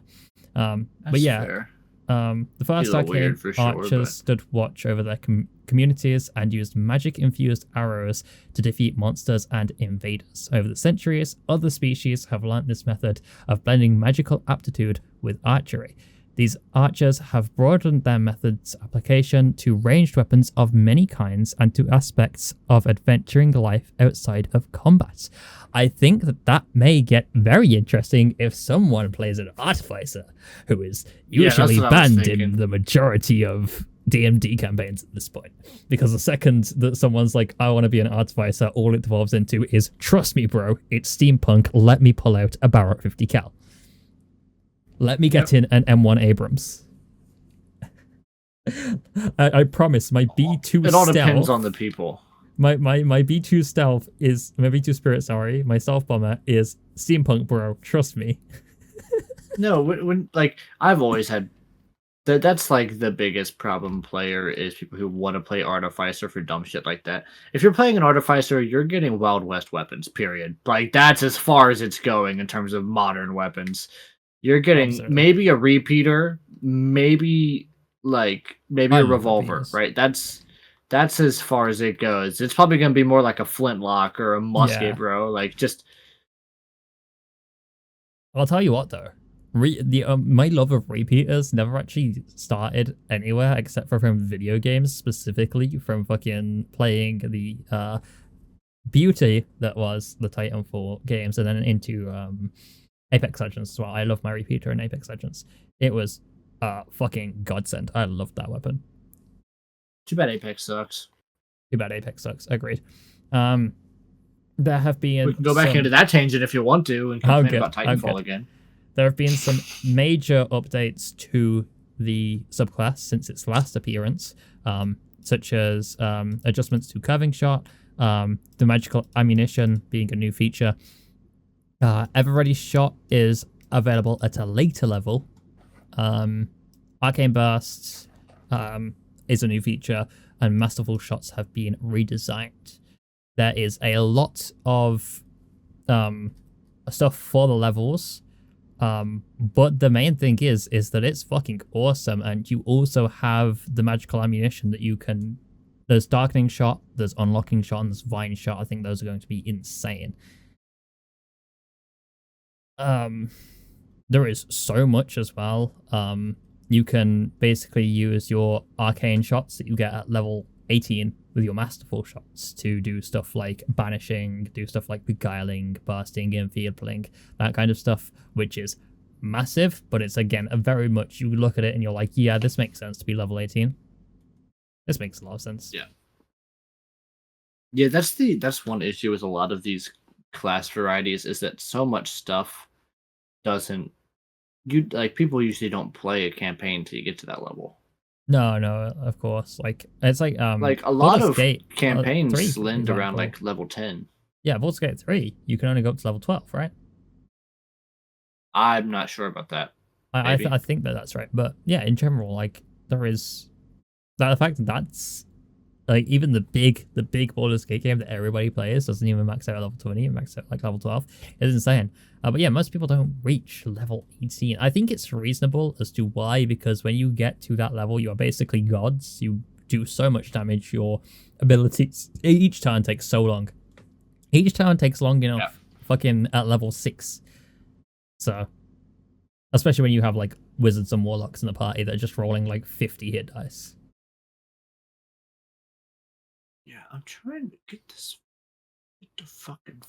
Speaker 1: But yeah, fair. The first arcane archers stood watch over their communities and used magic-infused arrows to defeat monsters and invaders. Over the centuries, other species have learnt this method of blending magical aptitude with archery. These archers have broadened their method's application to ranged weapons of many kinds and to aspects of adventuring life outside of combat. I think that may get very interesting if someone plays an artificer, who is usually banned in the majority of D&D campaigns at this point. Because the second that someone's like, I want to be an artificer, all it evolves into is, trust me bro, it's steampunk, let me pull out a Barrett 50 cal. Let me get in an M1 Abrams. I promise my B2 stealth...
Speaker 2: It all depends on the people.
Speaker 1: My B2 stealth is... My B2 spirit, sorry. My stealth bomber is steampunk, bro. Trust me.
Speaker 2: No, when I've always had... That's the biggest problem player is people who want to play Artificer for dumb shit like that. If you're playing an Artificer, you're getting Wild West weapons, period. That's as far as it's going in terms of modern weapons. You're getting maybe a repeater, maybe a revolver, right? That's That's as far as it goes. It's probably going to be more like a flintlock or a musket, bro. Like, just...
Speaker 1: I'll tell you what, though. My love of repeaters never actually started anywhere except for from video games, specifically from fucking playing the beauty that was the Titanfall games, and then into Apex Legends as well. I love my repeater in Apex Legends. It was fucking godsend. I loved that weapon.
Speaker 2: Too bad Apex sucks.
Speaker 1: Too bad Apex sucks. Agreed. There have been...
Speaker 2: We can go back into that tangent if you want to and complain about Titanfall again.
Speaker 1: There have been some major updates to the subclass since its last appearance, such as adjustments to curving shot, the magical ammunition being a new feature. Ever-ready shot is available at a later level. Arcane bursts is a new feature, and masterful shots have been redesigned. There is a lot of stuff for the levels, but the main thing is that it's fucking awesome, and you also have the magical ammunition that you can... There's darkening shot, there's unlocking shot, and there's vine shot. I think those are going to be insane. There is so much as well. You can basically use your arcane shots that you get at level 18 with your masterful shots to do stuff like banishing, do stuff like beguiling, bursting, enfeebling, that kind of stuff, which is massive, but it's, again, a very much, you look at it and you're like, yeah, this makes sense to be level 18. This makes a lot of sense.
Speaker 2: Yeah, that's one issue with a lot of these class varieties, is that so much stuff doesn't... people usually don't play a campaign till you get to that level.
Speaker 1: No, of course. It's like
Speaker 2: a lot of campaigns land around like level 10.
Speaker 1: Yeah, Baldur's Gate 3, you can only go up to level 12, right?
Speaker 2: I'm not sure about that.
Speaker 1: I think that's right. But yeah, in general, like, there is the fact that that's like, even the big Baldur's Gate game that everybody plays doesn't even max out at level 20, it maxes out like level 12. It's insane. But yeah, most people don't reach level 18. I think it's reasonable as to why, because when you get to that level, you are basically gods. You do so much damage. Your abilities each turn takes so long. Each turn takes long enough. Fucking at level 6. So, especially when you have like wizards and warlocks in the party that are just rolling like 50 hit dice.
Speaker 2: Yeah, I'm trying to get this. Get the fucking.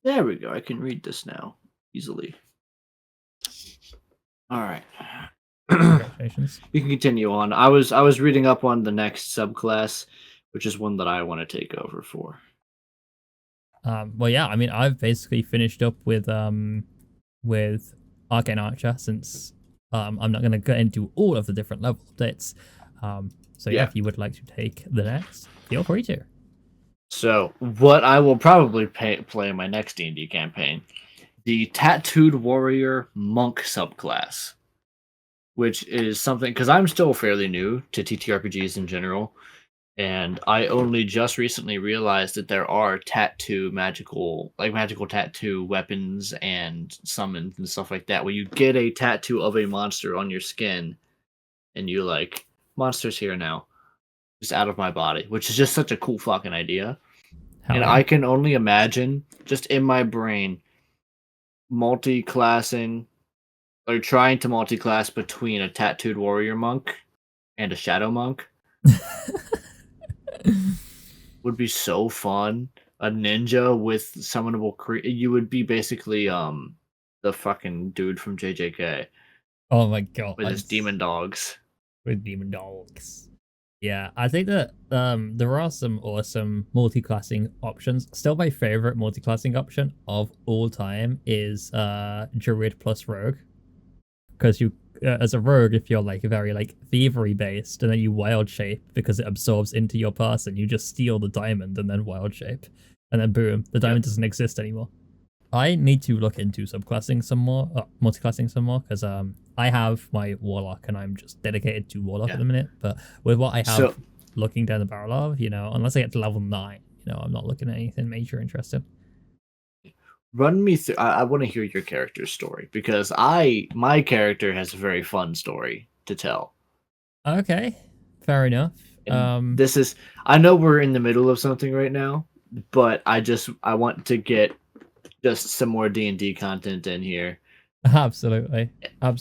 Speaker 2: There we go. I can read this now easily. All right.
Speaker 1: Congratulations.
Speaker 2: You can continue on. I was reading up on the next subclass, which is one that I want to take over for.
Speaker 1: Well, yeah. I mean, I've basically finished up with Arcane Archer, since I'm not going to get into all of the different level updates. So yeah, if you would like to take the next, feel free to.
Speaker 2: So what I will probably play in my next D&D campaign, the Tattooed Warrior Monk subclass, which is something, because I'm still fairly new to TTRPGs in general, and I only just recently realized that there are magical tattoo weapons and summons and stuff like that, where you get a tattoo of a monster on your skin, and you like, monster's here now, just out of my body, which is just such a cool fucking idea. I can only imagine, just in my brain, multi-classing, or trying to multi-class between a tattooed warrior monk and a shadow monk. Would be so fun. A ninja with summonable you would be basically the fucking dude from JJK.
Speaker 1: Oh my god.
Speaker 2: With his demon dogs.
Speaker 1: With demon dogs. Yeah, I think that there are some awesome multi-classing options. Still, my favorite multi-classing option of all time is Druid plus Rogue. Because you, as a rogue, if you're like very like thievery based, and then you wild shape because it absorbs into your person, you just steal the diamond and then wild shape, and then boom, the diamond doesn't exist anymore. I need to look into subclassing some more, multi-classing some more, because I have my warlock and I'm just dedicated to warlock at the minute. But with what I have looking down the barrel of, unless I get to level 9, I'm not looking at anything major interesting.
Speaker 2: Run me through. I want to hear your character's story because my character has a very fun story to tell.
Speaker 1: Okay, fair enough.
Speaker 2: This is. I know we're in the middle of something right now, but I want to get just some more D&D content in here.
Speaker 1: Absolutely. Well,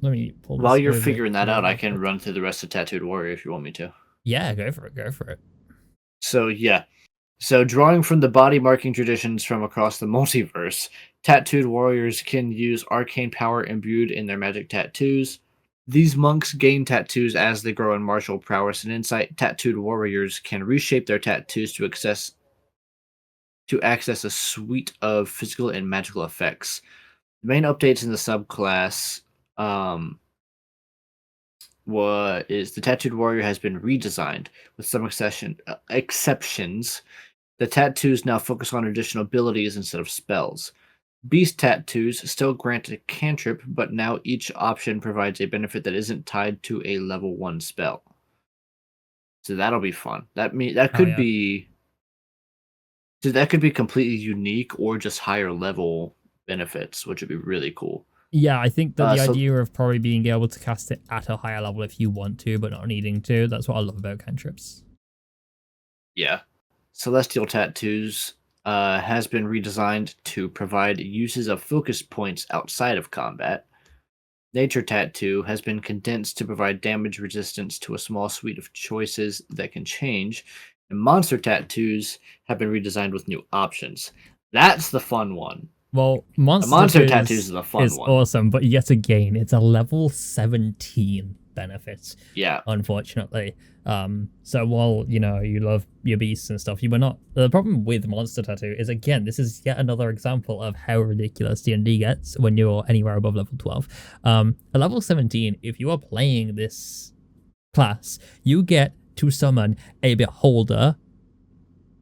Speaker 1: let me pull this.
Speaker 2: While you're figuring that out, I can run through the rest of Tattooed Warrior if you want me to.
Speaker 1: Yeah, go for it.
Speaker 2: So yeah. So, drawing from the body marking traditions from across the multiverse, tattooed warriors can use arcane power imbued in their magic tattoos. These monks gain tattoos as they grow in martial prowess and insight. Tattooed warriors can reshape their tattoos to access a suite of physical and magical effects. The main updates in the subclass the tattooed warrior has been redesigned with some exceptions. The tattoos now focus on additional abilities instead of spells. Beast tattoos still grant a cantrip, but now each option provides a benefit that isn't tied to a level 1 spell. So that'll be fun. That could be completely unique or just higher level benefits, which would be really cool.
Speaker 1: Yeah, I think that the idea of probably being able to cast it at a higher level if you want to, but not needing to, that's what I love about cantrips.
Speaker 2: Yeah. Celestial Tattoos has been redesigned to provide uses of focus points outside of combat. Nature Tattoo has been condensed to provide damage resistance to a small suite of choices that can change. And Monster Tattoos have been redesigned with new options. That's the fun one.
Speaker 1: Well, Monster Tattoos is the fun one. Awesome, but yet again, it's a level 17 benefit.
Speaker 2: Yeah.
Speaker 1: Unfortunately. So while, you love your beasts and stuff, you were not... The problem with Monster Tattoo is, again, this is yet another example of how ridiculous D&D gets when you're anywhere above level 12. At level 17, if you are playing this class, you get to summon a Beholder,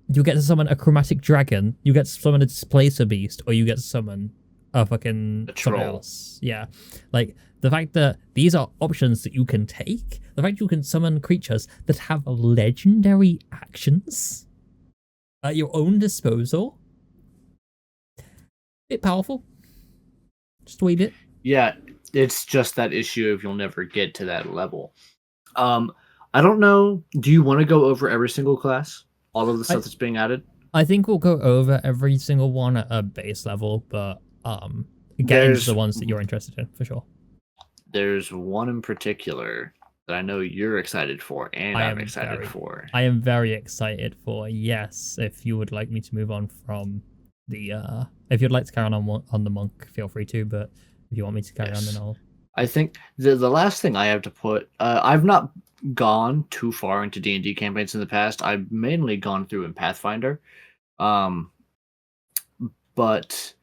Speaker 1: you get to summon a Chromatic Dragon, you get to summon a Displacer Beast, or you get to summon a fucking
Speaker 2: troll.
Speaker 1: Something else. Yeah. Like, the fact that these are options that you can take, the fact you can summon creatures that have legendary actions at your own disposal, bit powerful. Just a wee bit.
Speaker 2: Yeah, it's just that issue of you'll never get to that level. I don't know. Do you want to go over every single class? All of the stuff that's being added?
Speaker 1: I think we'll go over every single one at a base level, but get into the ones that you're interested in, for sure.
Speaker 2: There's one in particular that I know you're excited for, and I'm excited for.
Speaker 1: I am very excited for, yes. If you would like me to move on from the... if you'd like to carry on the monk, feel free to, but if you want me to carry on, then I'll...
Speaker 2: I think the last thing I have to put... I've not gone too far into D&D campaigns in the past. I've mainly gone through in Pathfinder. But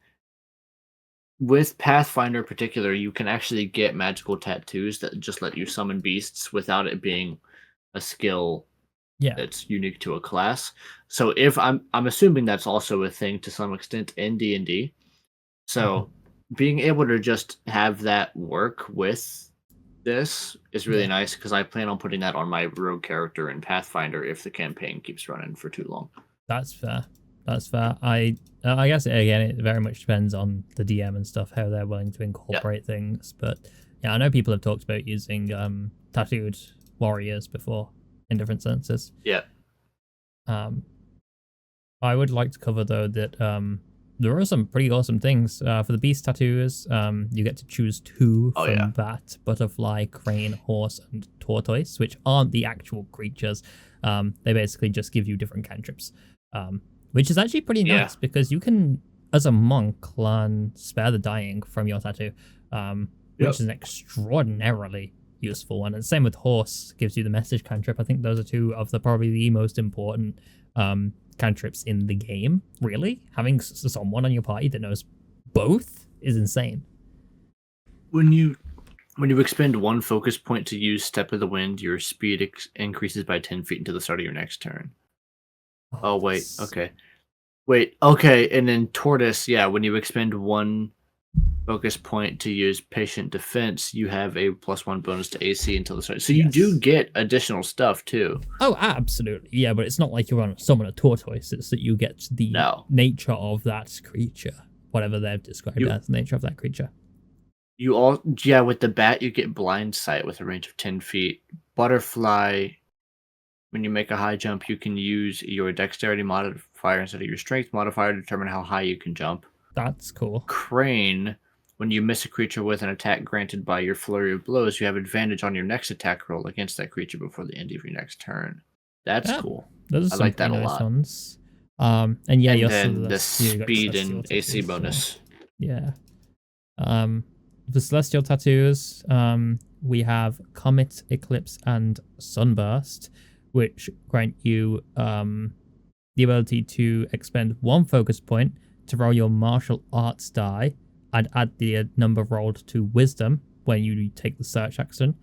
Speaker 2: with Pathfinder in particular, you can actually get magical tattoos that just let you summon beasts without it being a skill that's unique to a class. So if I'm assuming that's also a thing to some extent in D&D. So being able to just have that work with this is really nice, because I plan on putting that on my rogue character in Pathfinder if the campaign keeps running for too long.
Speaker 1: That's fair. I guess, again, it very much depends on the DM and stuff, how they're willing to incorporate things. But yeah, I know people have talked about using tattooed warriors before in different senses.
Speaker 2: Yeah.
Speaker 1: I would like to cover, though, that there are some pretty awesome things. For the beast tattooers, you get to choose 2 from that: butterfly, crane, horse, and tortoise, which aren't the actual creatures. They basically just give you different cantrips, which is actually pretty nice, because you can, as a monk, learn Spare the Dying from your tattoo, which is an extraordinarily useful one. And same with horse, gives you the message cantrip. I think those are 2 of probably the most important cantrips in the game, really. Having someone on your party that knows both is insane.
Speaker 2: When you expend 1 focus point to use Step of the Wind, your speed increases by 10 feet until the start of your next turn. Okay. And then Tortoise, when you expend 1 focus point to use patient defense, you have a +1 bonus to AC until the start. So you do get additional stuff too.
Speaker 1: Oh, absolutely. Yeah, but it's not like you're on summon a tortoise. It's that you get the nature of that creature, whatever they've described as the nature of that creature.
Speaker 2: You with the bat, you get blind sight with a range of 10 feet. Butterfly, when you make a high jump, you can use your dexterity modifier instead of your strength modifier to determine how high you can jump.
Speaker 1: That's cool.
Speaker 2: Crane, when you miss a creature with an attack granted by your flurry of blows, you have advantage on your next attack roll against that creature before the end of your next turn. That's cool.
Speaker 1: Those are I like that a lot. Ones. And
Speaker 2: then the speed and AC bonus.
Speaker 1: Yeah. The celestial tattoos, we have Comet, Eclipse, and Sunburst, which grant you the ability to expend 1 focus point to roll your martial arts die and add the number rolled to wisdom when you take the search action.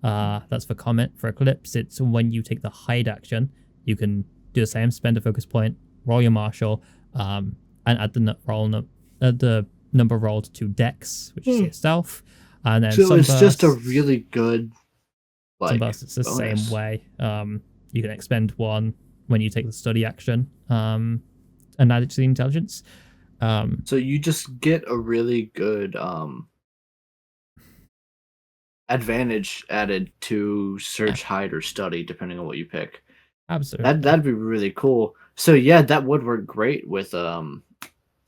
Speaker 1: That's for Comet. For Eclipse, it's when you take the hide action. You can do the same, spend a focus point, roll your martial, and add the number rolled to Dex, which is your stealth. And then
Speaker 2: so Sunburst, it's just a really good
Speaker 1: Sunburst, it's the bonus. Same way. You can expend 1 when you take the study action and add it to the intelligence.
Speaker 2: So you just get a really good advantage added to search, hide, or study, depending on what you pick.
Speaker 1: Absolutely.
Speaker 2: That'd be really cool. So yeah, that would work great with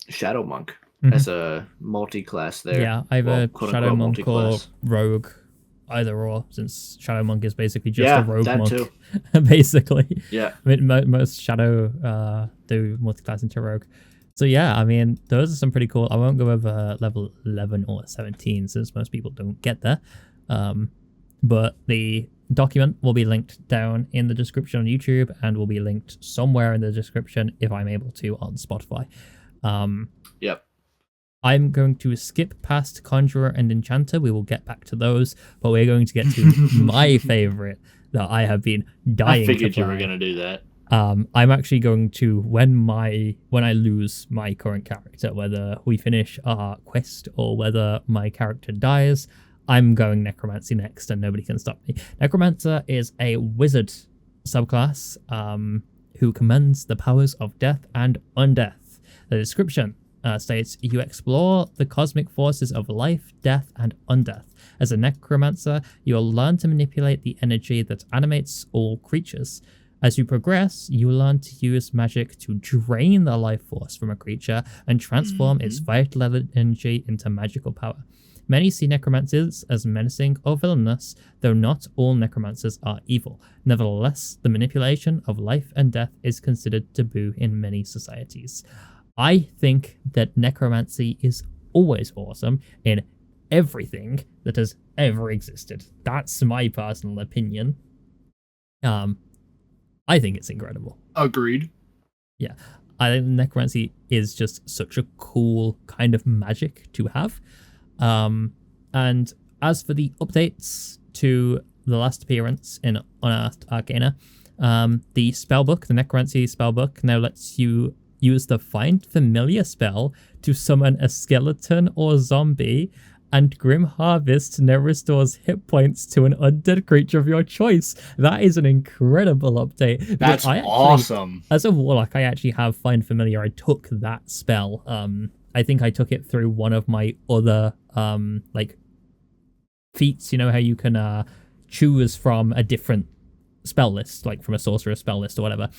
Speaker 2: Shadow Monk as a multi-class there.
Speaker 1: Yeah, either Shadow Monk or Rogue, either or, since Shadow Monk is basically just a Rogue Monk. Too. Basically.
Speaker 2: Yeah.
Speaker 1: I mean, most Shadow do multi-class into Rogue. So yeah, I mean, those are some pretty cool. I won't go over level 11 or 17 since most people don't get there. But the document will be linked down in the description on YouTube and will be linked somewhere in the description if I'm able to on Spotify.
Speaker 2: Yep.
Speaker 1: I'm going to skip past Conjurer and Enchanter. We will get back to those, but we're going to get to my favorite that I have been dying to play. I
Speaker 2: figured you were going to do that.
Speaker 1: I'm actually going to, when I lose my current character, whether we finish our quest or whether my character dies, I'm going Necromancy next and nobody can stop me. Necromancer is a wizard subclass who commands the powers of death and undeath. The description states, you explore the cosmic forces of life, death, and undeath. As a necromancer, you will learn to manipulate the energy that animates all creatures. As you progress, you will learn to use magic to drain the life force from a creature and transform its vital energy into magical power. Many see necromancers as menacing or villainous, though not all necromancers are evil. Nevertheless, the manipulation of life and death is considered taboo in many societies. I think that necromancy is always awesome in everything that has ever existed. That's my personal opinion. I think it's incredible.
Speaker 2: Agreed.
Speaker 1: Yeah. I think necromancy is just such a cool kind of magic to have. And as for the updates to the last appearance in Unearthed Arcana, the spellbook, the necromancy spellbook, now lets you use the Find Familiar spell to summon a skeleton or zombie, and Grim Harvest now restores hit points to an undead creature of your choice. That is an incredible update.
Speaker 2: That's awesome.
Speaker 1: As a warlock, I actually have Find Familiar. I took that spell. I think I took it through one of my other feats. You know how you can choose from a different spell list, like from a sorcerer spell list or whatever.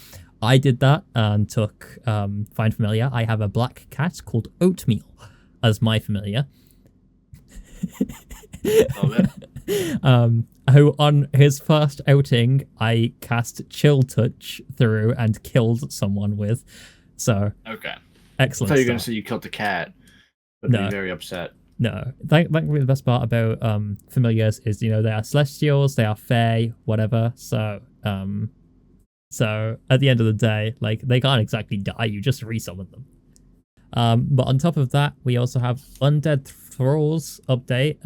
Speaker 1: I did that and took Find Familiar. I have a black cat called Oatmeal as my familiar. Who on his first outing I cast Chill Touch through and killed someone with. So
Speaker 2: okay,
Speaker 1: excellent.
Speaker 2: I thought you were going to say you killed the cat. I'd be very upset.
Speaker 1: No, thankfully the best part about familiars is, they are celestials, they are fae, whatever. So at the end of the day, they can't exactly die. You just resummon them. But on top of that, we also have Undead Thralls update.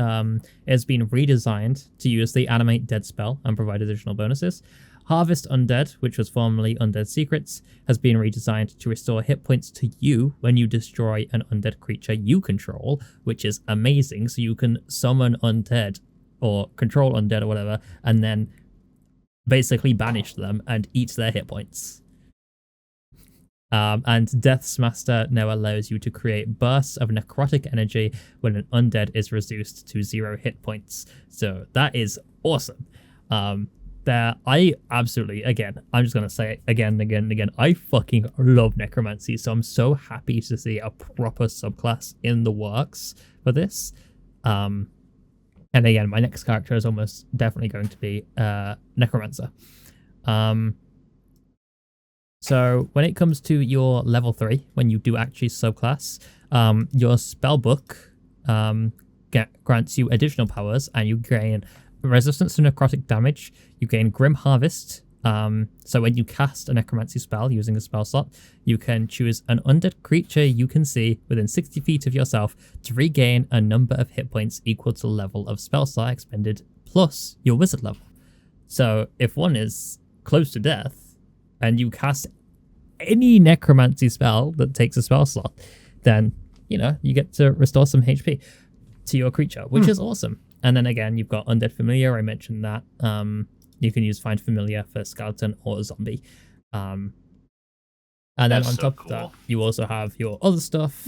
Speaker 1: It's been redesigned to use the Animate Dead spell and provide additional bonuses. Harvest Undead, which was formerly Undead Secrets, has been redesigned to restore hit points to you when you destroy an undead creature you control, which is amazing. So you can summon undead or control undead or whatever, and then basically banish them and eat their hit points. And Death's Master now allows you to create bursts of necrotic energy when an undead is reduced to 0 hit points. So that is awesome. I absolutely, again, I'm just going to say it again, I fucking love necromancy. So I'm so happy to see a proper subclass in the works for this. And again, my next character is almost definitely going to be Necromancer. So when it comes to your level 3, when you do actually subclass, your spellbook grants you additional powers, and you gain resistance to necrotic damage. You gain Grim Harvest. So when you cast a necromancy spell using a spell slot, you can choose an undead creature you can see within 60 feet of yourself to regain a number of hit points equal to the level of spell slot expended plus your wizard level. So if one is close to death, and you cast any necromancy spell that takes a spell slot, then, you get to restore some HP to your creature, which is awesome. And then again, you've got Undead Familiar. I mentioned that. You can use Find Familiar for Skeleton or Zombie. And then on top of that, you also have your other stuff.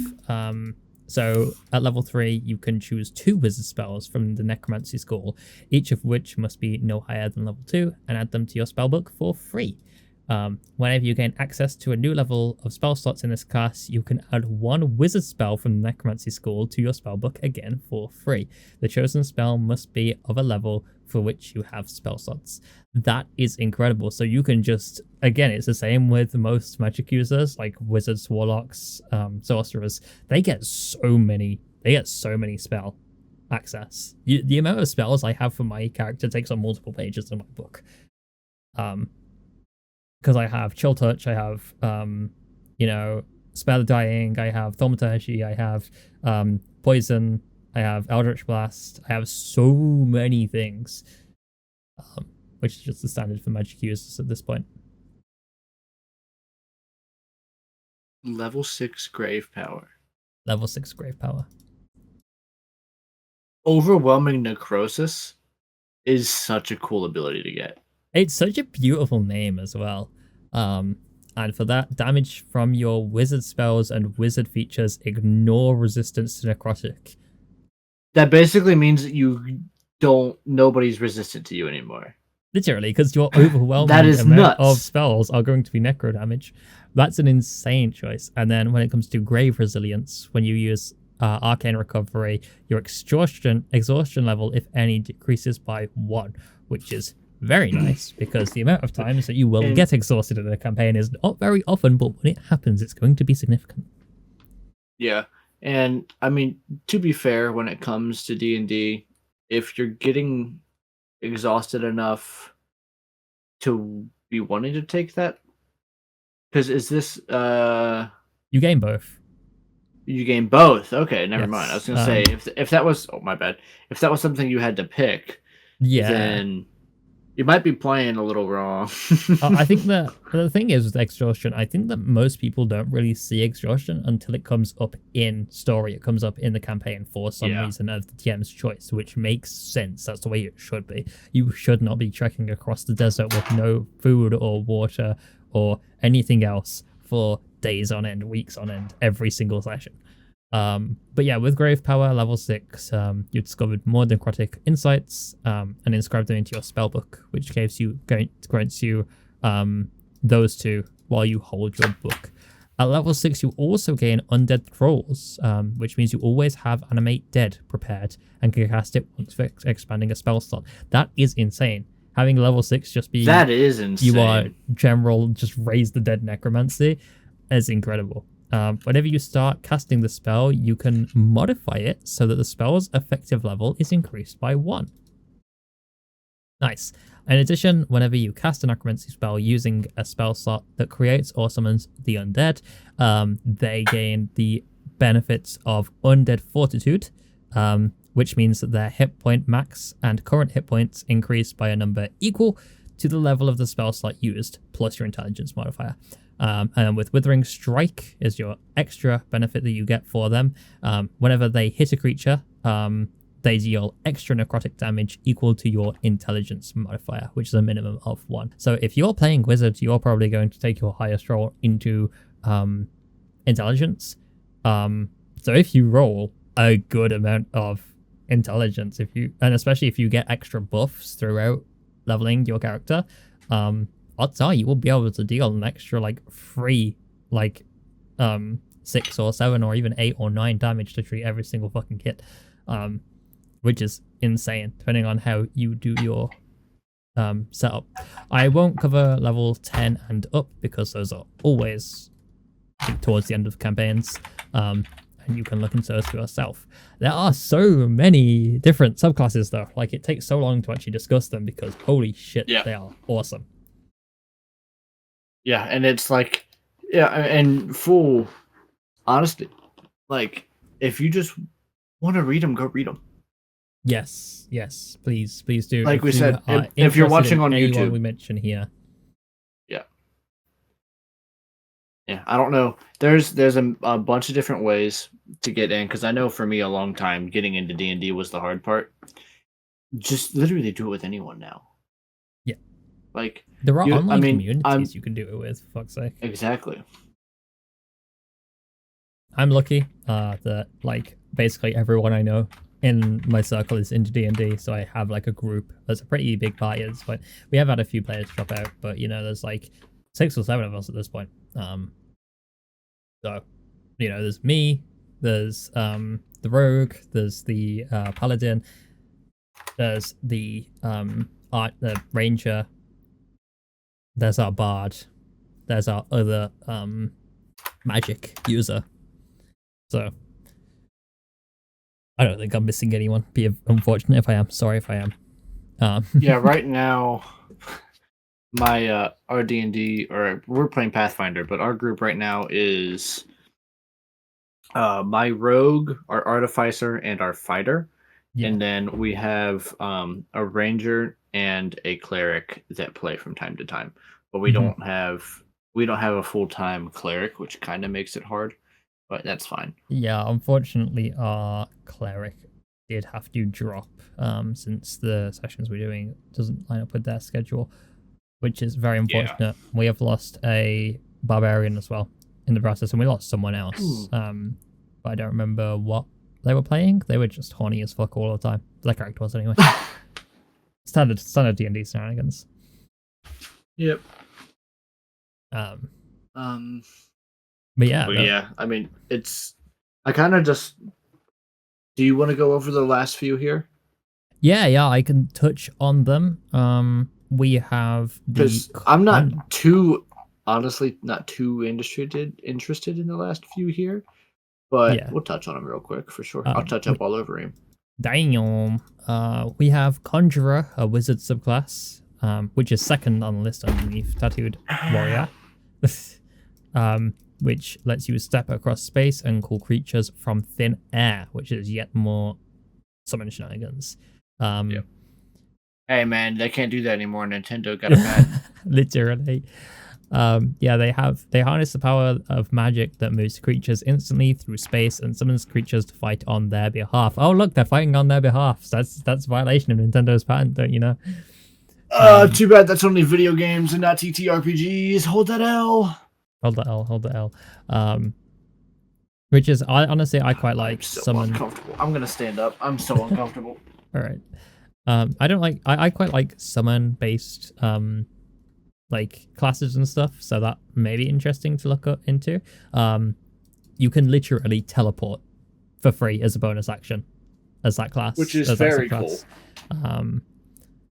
Speaker 1: So at level 3, you can choose 2 wizard spells from the Necromancy School, each of which must be no higher than level 2, and add them to your spellbook for free. Whenever you gain access to a new level of spell slots in this class, you can add 1 wizard spell from the Necromancy School to your spellbook again for free. The chosen spell must be of a level for which you have spell slots. That is incredible. So you can just, again, it's the same with most magic users, like wizards, warlocks, sorcerers. They get so many spell access. The amount of spells I have for my character takes up multiple pages in my book. Because I have Chill Touch, I have, Spare the Dying, I have Thaumaturgy, I have Poison, I have Eldritch Blast, I have so many things, which is just the standard for magic users at this point.
Speaker 2: Level 6 Grave Power.
Speaker 1: Level 6 Grave Power.
Speaker 2: Overwhelming Necrosis is such a cool ability to get.
Speaker 1: It's such a beautiful name as well. And for that, damage from your wizard spells and wizard features ignore resistance to necrotic.
Speaker 2: That basically means that nobody's resistant to you anymore.
Speaker 1: Literally, because your overwhelming amount of spells are going to be necro damage. That's an insane choice. And then when it comes to Grave Resilience, when you use Arcane Recovery, your exhaustion level, if any, decreases by 1, which is very nice, because the amount of times that you will get exhausted in a campaign is not very often, but when it happens, it's going to be significant.
Speaker 2: Yeah, and I mean, to be fair, when it comes to D&D, if you're getting exhausted enough to be wanting to take that, because is this
Speaker 1: you gain both.
Speaker 2: You gain both. Okay, never mind. I was gonna say if that was my bad. If that was something you had to pick, then you might be playing a little wrong.
Speaker 1: I think that the thing is with exhaustion, I think that most people don't really see exhaustion until it comes up in story. It comes up in the campaign for some reason of the DM's choice, which makes sense. That's the way it should be. You should not be trekking across the desert with no food or water or anything else for days on end, weeks on end, every single session. But yeah, with Grave Power level 6, you discovered more necrotic insights and inscribed them into your spellbook, which grants you those 2 while you hold your book. At level 6, you also gain Undead Thralls, which means you always have Animate Dead prepared and can cast it once expanding a spell slot. That is insane. Having level 6 just be...
Speaker 2: That is insane.
Speaker 1: You are general, just raise the dead necromancy is incredible. Whenever you start casting the spell, you can modify it so that the spell's effective level is increased by 1. Nice. In addition, whenever you cast a necromancy spell using a spell slot that creates or summons the undead, they gain the benefits of Undead Fortitude, which means that their hit point max and current hit points increase by a number equal to the level of the spell slot used, plus your intelligence modifier. And with Withering Strike is your extra benefit that you get for them. Whenever they hit a creature, they deal extra necrotic damage equal to your intelligence modifier, which is a minimum of 1. So if you're playing wizard, you're probably going to take your highest roll into intelligence. So if you roll a good amount of intelligence, and especially if you get extra buffs throughout leveling your character, odds are you will be able to deal an extra like free 6 or 7 or even 8 or 9 damage to treat every single fucking kit, which is insane depending on how you do your setup. I won't cover level 10 and up because those are always towards the end of campaigns, and you can look into those for yourself. There are so many different subclasses though, like it takes so long to actually discuss them because holy shit, they are awesome.
Speaker 2: Yeah, and it's like, and full honesty, like if you just want to read them, go read them.
Speaker 1: Yes, please do.
Speaker 2: Like we said, if you're watching on YouTube,
Speaker 1: we mention here.
Speaker 2: Yeah, I don't know. There's a bunch of different ways to get in, because I know for me a long time getting into D&D was the hard part. Just literally do it with anyone now.
Speaker 1: Yeah.
Speaker 2: Like
Speaker 1: there are online communities you can do it with, for fuck's sake.
Speaker 2: Exactly.
Speaker 1: I'm lucky that like basically everyone I know in my circle is into D&D, so I have like a group that's a pretty big party. But we have had a few players drop out, but you know, there's like 6 or 7 of us at this point. So, you know, there's me, there's the rogue, there's the paladin, there's the ranger, there's our bard, there's our other magic user. So I don't think I'm missing anyone. Be unfortunate if I am. Sorry if I am.
Speaker 2: Yeah, right now my our D&D, or we're playing Pathfinder, but our group right now is my rogue, our artificer, and our fighter. Yeah. And then we have a ranger and a cleric that play from time to time. But we don't have a full-time cleric, which kind of makes it hard, but that's fine.
Speaker 1: Yeah, unfortunately our cleric did have to drop since the sessions we're doing doesn't line up with their schedule, which is very unfortunate. Yeah. We have lost a barbarian as well in the process, and we lost someone else. But I don't remember what they were playing. They were just horny as fuck all the time. Their character was anyway. Standard D&D shenanigans.
Speaker 2: Yep.
Speaker 1: But yeah.
Speaker 2: I mean, I kind of just. Do you want to go over the last few here?
Speaker 1: Yeah, I can touch on them. We have
Speaker 2: because I'm not too interested in the last few here, but we'll touch on them real quick for sure. I'll touch up all over him.
Speaker 1: Damn. We have Conjurer, a wizard subclass, which is second on the list underneath Tattooed Warrior, which lets you step across space and call creatures from thin air, which is yet more summon shenanigans.
Speaker 2: Hey man, they can't do that anymore. Nintendo got it bad.
Speaker 1: Literally. They harness the power of magic that moves creatures instantly through space and summons creatures to fight on their behalf. Oh look, they're fighting on their behalf. So that's violation of Nintendo's patent, don't you know?
Speaker 2: Too bad that's only video games and not TTRPGs. Hold that L.
Speaker 1: Hold the L. Which is, I quite like summon.
Speaker 2: Uncomfortable. I'm gonna stand up. I'm so uncomfortable.
Speaker 1: All right. I quite like summon based like classes and stuff, so that may be interesting to look into. You can literally teleport for free as a bonus action as that class,
Speaker 2: which is very cool.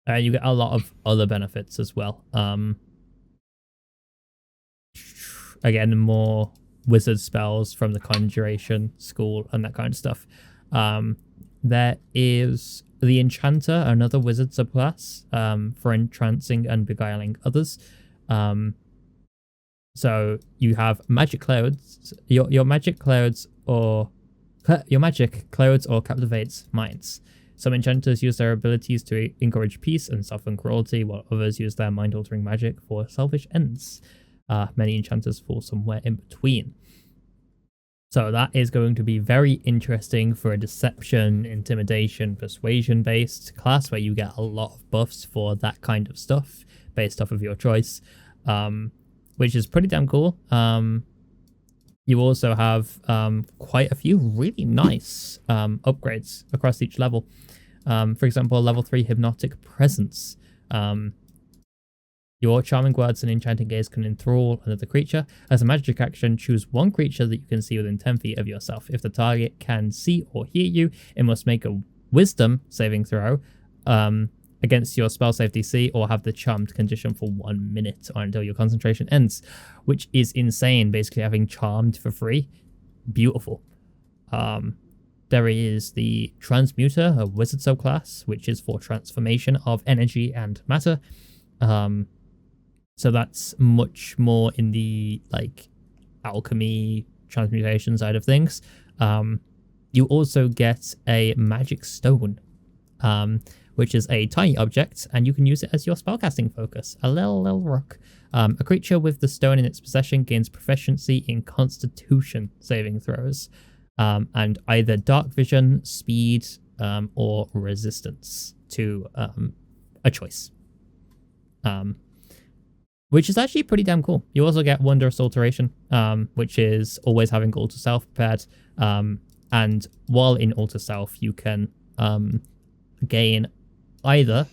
Speaker 1: You get a lot of other benefits as well. Again, more wizard spells from the conjuration school and that kind of stuff. There is the Enchanter, another wizard subclass, for entrancing and beguiling others. So you have magic clouds. Your magic clouds or captivates minds. Some enchanters use their abilities to encourage peace and soften cruelty, while others use their mind-altering magic for selfish ends. Many enchanters fall somewhere in between. So that is going to be very interesting for a deception, intimidation, persuasion-based class where you get a lot of buffs for that kind of stuff based off of your choice, which is pretty damn cool. You also have quite a few really nice upgrades across each level. For example, level 3 Hypnotic Presence. Your charming words and enchanting gaze can enthrall another creature. As a magic action, choose one creature that you can see within 10 feet of yourself. If the target can see or hear you, it must make a wisdom saving throw against your spell save DC or have the charmed condition for 1 minute or until your concentration ends, which is insane, basically having charmed for free. Beautiful. There is the Transmuter, a wizard subclass, which is for transformation of energy and matter. So that's much more in the like alchemy transmutation side of things. You also get a magic stone, which is a tiny object, and you can use it as your spellcasting focus. A little rock. A creature with the stone in its possession gains proficiency in Constitution saving throws, and either dark vision, speed, or resistance to a choice. Which is actually pretty damn cool. You also get Wondrous Alteration, which is always having Alter Self prepared. And while in Alter Self, you can gain either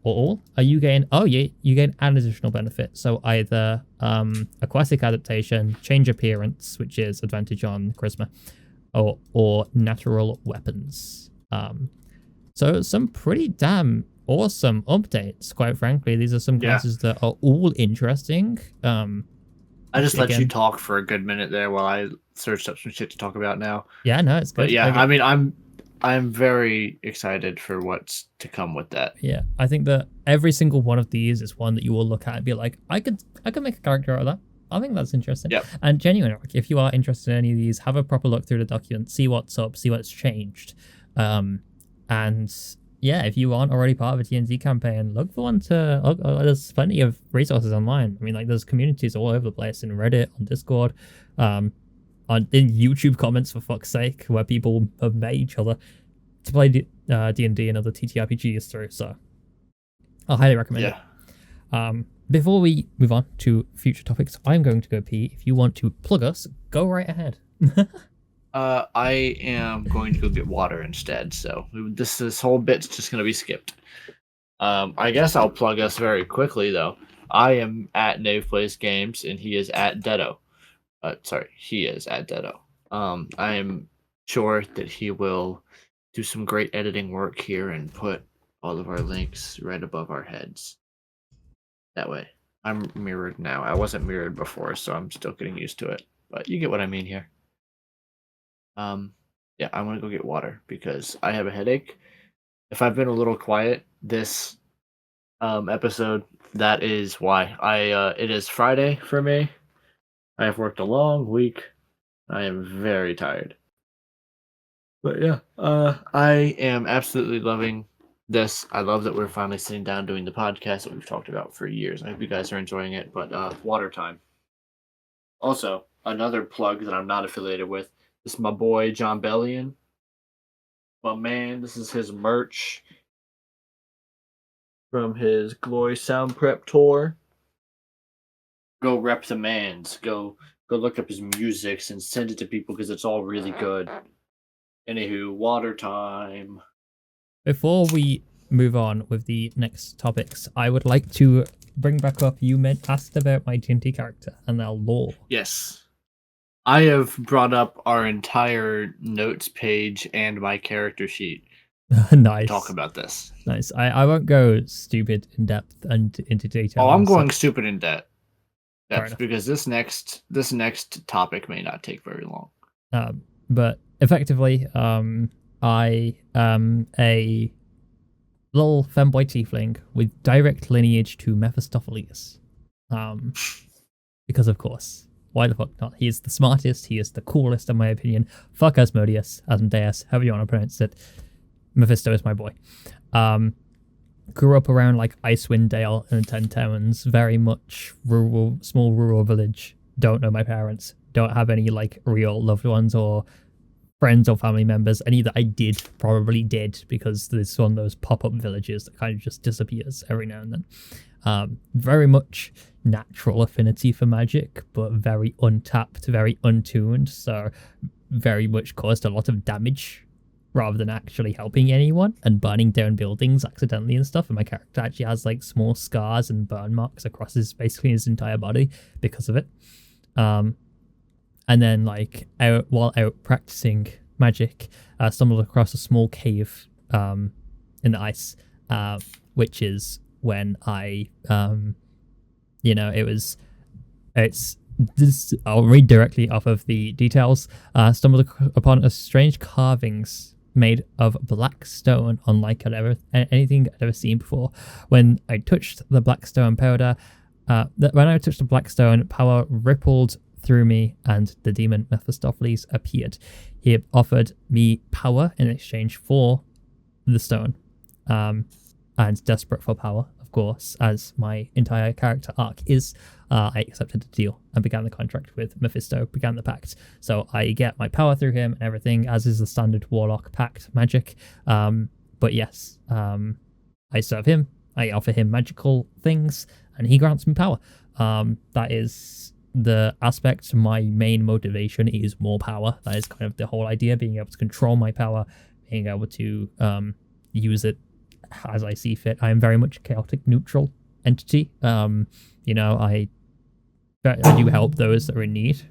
Speaker 1: or all. You gain an additional benefit. So either Aquatic Adaptation, Change Appearance, which is advantage on Charisma, or Natural Weapons. So some pretty damn awesome updates, quite frankly. These are some classes that are all interesting.
Speaker 2: I just let you talk for a good minute there while I searched up some shit to talk about now.
Speaker 1: Yeah, no, it's good.
Speaker 2: But yeah, I mean, I'm very excited for what's to come with that.
Speaker 1: Yeah, I think that every single one of these is one that you will look at and be like, I could make a character out of that. I think that's interesting.
Speaker 2: Yep.
Speaker 1: And genuinely, if you are interested in any of these, have a proper look through the document, see what's up, see what's changed. And yeah, if you aren't already part of a DnD campaign, look for one to look. There's plenty of resources online. I mean, like, there's communities all over the place in Reddit, on Discord, in YouTube comments, for fuck's sake, where people have met each other to play D&D and other TTRPGs through. So I'll highly recommend it. Before we move on to future topics, I'm going to go pee. If you want to plug us, go right ahead.
Speaker 2: I am going to go get water instead, so this whole bit's just going to be skipped. I guess I'll plug us very quickly, though. I am at Nave Plays Games, and he is at Deado. He is at Deado. I am sure that he will do some great editing work here and put all of our links right above our heads. That way. I'm mirrored now. I wasn't mirrored before, so I'm still getting used to it. But you get what I mean here. Yeah, I want to go get water because I have a headache. If I've been a little quiet this episode, that is why. It is Friday for me. I have worked a long week. I am very tired. But yeah, I am absolutely loving this. I love that we're finally sitting down doing the podcast that we've talked about for years. I hope you guys are enjoying it, but water time. Also, another plug that I'm not affiliated with. This is my boy, John Bellion. My man, this is his merch from his Glory Sound Prep tour. Go rep the mans. Go look up his music and send it to people because it's all really good. Anywho, water time.
Speaker 1: Before we move on with the next topics, I would like to bring back up, you asked about my D&D character and their lore.
Speaker 2: Yes. I have brought up our entire notes page and my character sheet.
Speaker 1: Nice.
Speaker 2: To talk about this.
Speaker 1: Nice. I won't go stupid in depth and into detail.
Speaker 2: Oh, I'm going stupid in depth. That's because this next topic may not take very long.
Speaker 1: But effectively, I am a little femboy tiefling with direct lineage to Mephistopheles. Because of course. Why the fuck not? He is the smartest. He is the coolest, in my opinion. Fuck Asmodeus, however you want to pronounce it. Mephisto is my boy. Grew up around like Icewind Dale and Ten Towns, very much rural, small rural village. Don't know my parents. Don't have any like real loved ones or friends or family members. Any that I probably did, because there's one of those pop-up villages that kind of just disappears every now and then. Very much natural affinity for magic, but very untapped, very untuned, so very much caused a lot of damage rather than actually helping anyone, and burning down buildings accidentally and stuff. And my character actually has like small scars and burn marks across basically his entire body because of it. And then like while out practicing magic, stumbled across a small cave in the ice, which is when I I'll read directly off of the details. Stumbled upon a strange carvings made of black stone, unlike anything I'd ever seen before. When I touched the black stone powder, power rippled through me, and the demon Mephistopheles appeared. He offered me power in exchange for the stone, and desperate for power, of course, as my entire character arc is, I accepted the deal and began the contract with Mephisto, began the pact. So I get my power through him and everything, as is the standard Warlock pact magic. But yes, I serve him, I offer him magical things, and he grants me power. That is the aspect. My main motivation is more power. That is kind of the whole idea, being able to control my power, being able to use it as I see fit. I am very much a chaotic neutral entity. I do help those that are in need,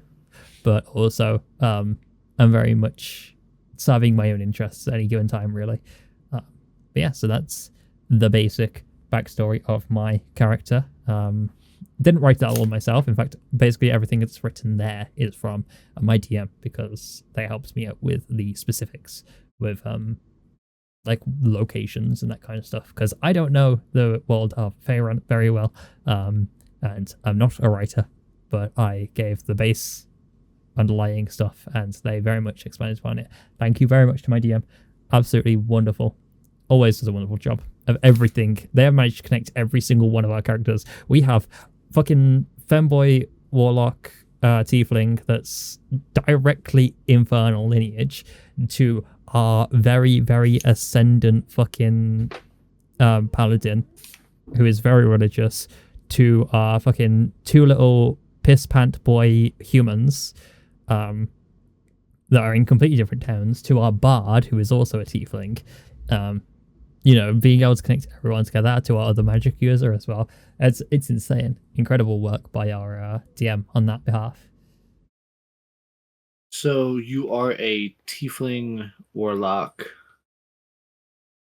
Speaker 1: but also I'm very much serving my own interests at any given time, really. But yeah, so that's the basic backstory of my character. Didn't write that all myself. In fact, basically everything that's written there is from my DM, because they helped me out with the specifics, with like locations and that kind of stuff, because I don't know the world of Faerun very well, and I'm not a writer, but I gave the base underlying stuff, and they very much expanded upon it. Thank you very much to my DM. Absolutely wonderful. Always does a wonderful job of everything. They have managed to connect every single one of our characters. We have fucking femboy warlock tiefling that's directly infernal lineage, to our very, very ascendant fucking paladin who is very religious, to our fucking two little piss pant boy humans that are in completely different towns, to our bard who is also a tiefling. Being able to connect everyone together, to our other magic user as well. It's insane. Incredible work by our DM on that behalf.
Speaker 2: So you are a tiefling warlock.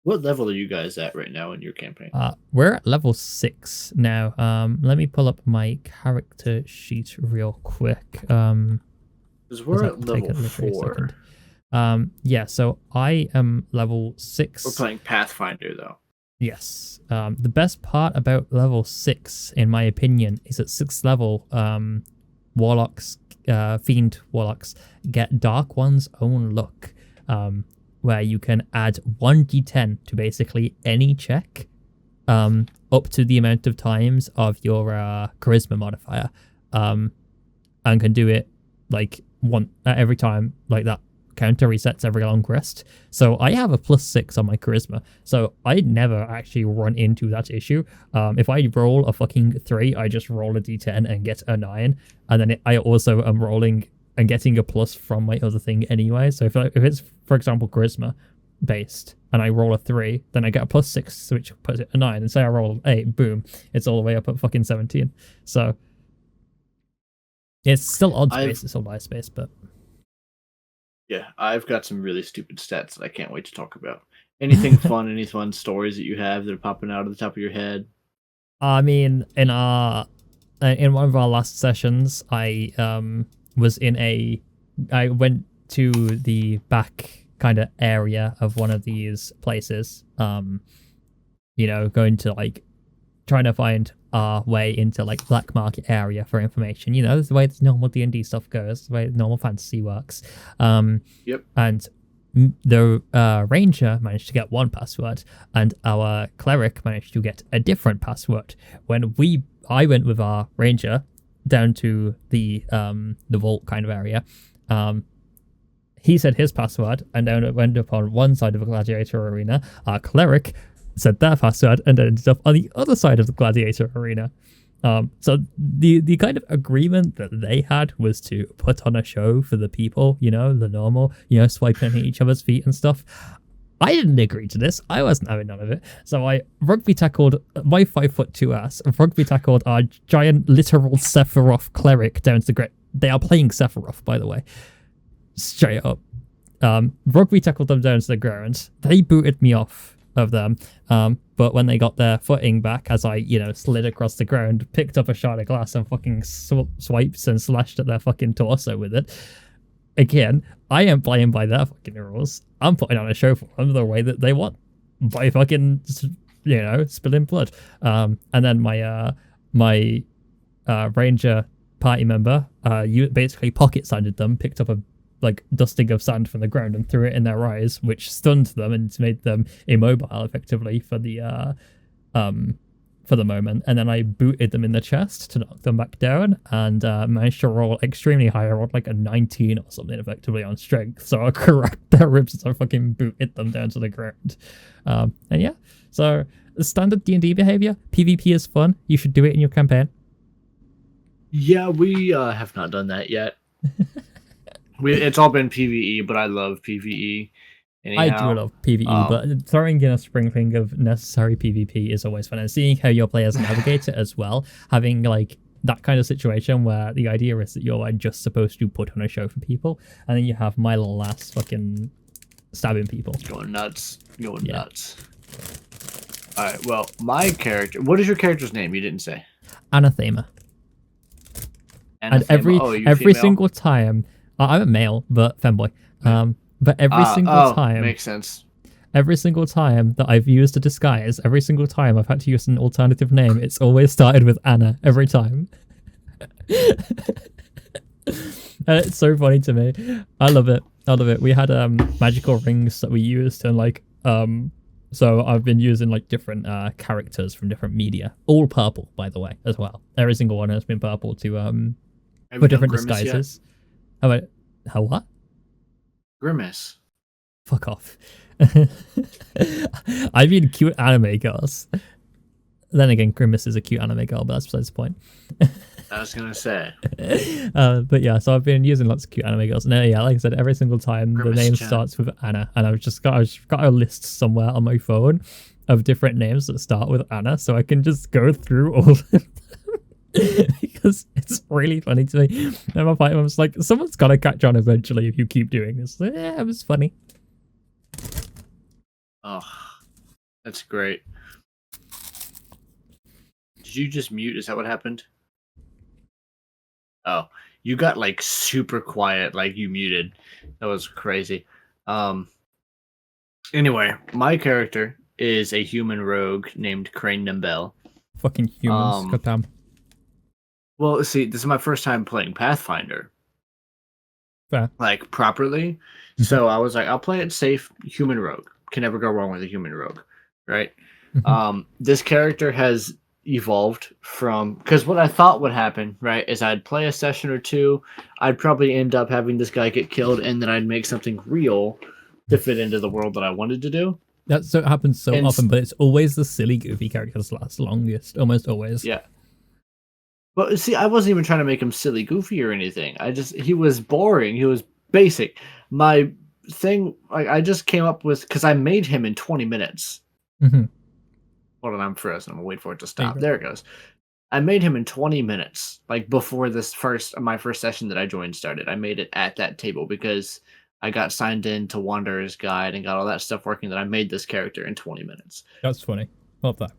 Speaker 2: What level are you guys at right now in your campaign?
Speaker 1: We're at level 6 now. Let me pull up my character sheet real quick.
Speaker 2: Because we're at level 4.
Speaker 1: Yeah, so I am level 6.
Speaker 2: We're playing Pathfinder, though.
Speaker 1: Yes. The best part about level 6, in my opinion, is at 6th level, warlocks, fiend warlocks, get Dark One's own look, where you can add 1d10 to basically any check, up to the amount of times of your charisma modifier, and can do it like every time, like that counter resets every long rest. So I have a +6 on my charisma, so I never actually run into that issue. If I roll a fucking 3, I just roll a d10 and get a 9, and then I also am rolling and getting a plus from my other thing anyway. So if it's, for example, charisma based, and I roll a 3, then I get a +6, which puts it a 9, and say I roll 8, boom, it's all the way up at fucking 17. So it's still odds based, it's all dice based, but
Speaker 2: yeah, I've got some really stupid stats that I can't wait to talk about. Anything fun? Any fun stories that you have that are popping out of the top of your head?
Speaker 1: I mean, in one of our last sessions, I went to the back kind of area of one of these places, going to like trying to find our way into like black market area for information. That's the way the normal D&D stuff goes, the way normal fantasy works.
Speaker 2: Yep.
Speaker 1: And the ranger managed to get one password, and our cleric managed to get a different password. When I went with our ranger down to the vault kind of area, he said his password, and then it went up on one side of the gladiator arena. Our cleric said their password, and then ended up on the other side of the gladiator arena. So the kind of agreement that they had was to put on a show for the people, the normal, swiping at each other's feet and stuff. I didn't agree to this. I wasn't having none of it. So I rugby tackled my 5'2" ass, rugby tackled our giant literal Sephiroth cleric down to the ground. They are playing Sephiroth, by the way. Straight up. Rugby tackled them down to the ground. They booted me off of them. But when they got their footing back, as I, slid across the ground, picked up a shard of glass and fucking swipes and slashed at their fucking torso with it. Again, I am playing by their fucking rules. I'm putting on a show for them the way that they want. By fucking, spilling blood. And then my ranger party member, you basically pocket sanded them, picked up a dusting of sand from the ground and threw it in their eyes, which stunned them and made them immobile effectively for the moment. And then I booted them in the chest to knock them back down, and managed to roll extremely high. I rolled a 19 or something effectively on strength, so I cracked their ribs as I fucking booted them down to the ground. And yeah, so the standard D&D behavior. PvP is fun. You should do it in your campaign.
Speaker 2: Yeah, we have not done that yet. It's all been PvE, but I love PvE. Anyhow,
Speaker 1: I do love PvE, but throwing in a sprinkling of necessary PvP is always fun. And seeing how your players navigate it as well, having that kind of situation where the idea is that you're just supposed to put on a show for people, and then you have my last fucking stabbing people.
Speaker 2: Going nuts. Nuts. Alright, well, my character... What is your character's name? You didn't say.
Speaker 1: Anathema. And every single time... I'm a male, but femboy. But every single time...
Speaker 2: Makes sense.
Speaker 1: Every single time that I've used a disguise, every single time I've had to use an alternative name, it's always started with Anna, every time. And it's so funny to me. I love it. We had magical rings that we used, and so I've been using different characters from different media. All purple, by the way, as well. Every single one has been purple to for different disguises. How what?
Speaker 2: Grimace.
Speaker 1: Fuck off. I mean cute anime girls. Then again, Grimace is a cute anime girl, but that's besides the point.
Speaker 2: I was gonna say.
Speaker 1: But yeah, so I've been using lots of cute anime girls. And yeah, like I said, every single time Grimace the name starts with Anna, and I've got a list somewhere on my phone of different names that start with Anna, so I can just go through all of them. Because it's really funny to me. And my fight was like, someone's gotta catch on eventually if you keep doing this. Yeah, it was funny.
Speaker 2: Oh, that's great. Did you just mute? Is that what happened? Oh, you got super quiet, you muted. That was crazy. Anyway, my character is a human rogue named Crane Nimbel.
Speaker 1: Fucking humans, goddamn.
Speaker 2: Well, see, this is my first time playing Pathfinder.
Speaker 1: Fair.
Speaker 2: Properly. So I was like, I'll play it safe, human rogue. Can never go wrong with a human rogue, right? This character has evolved from... Because what I thought would happen, right, is I'd play a session or two, I'd probably end up having this guy get killed, and then I'd make something real to fit into the world that I wanted to do.
Speaker 1: That happens so often, but it's always the silly, goofy characters that last longest. Almost always.
Speaker 2: Yeah. But see, I wasn't even trying to make him silly, goofy, or anything. He was boring. He was basic. My thing, I just came up with, because I made him in 20 minutes.
Speaker 1: Mm-hmm.
Speaker 2: Hold on, I'm frozen. I'm gonna wait for it to stop. There it goes. I made him in 20 minutes, before my first session that I joined started. I made it at that table because I got signed in to Wanderer's Guide and got all that stuff working. That I made this character in 20 minutes.
Speaker 1: That's funny. Love that.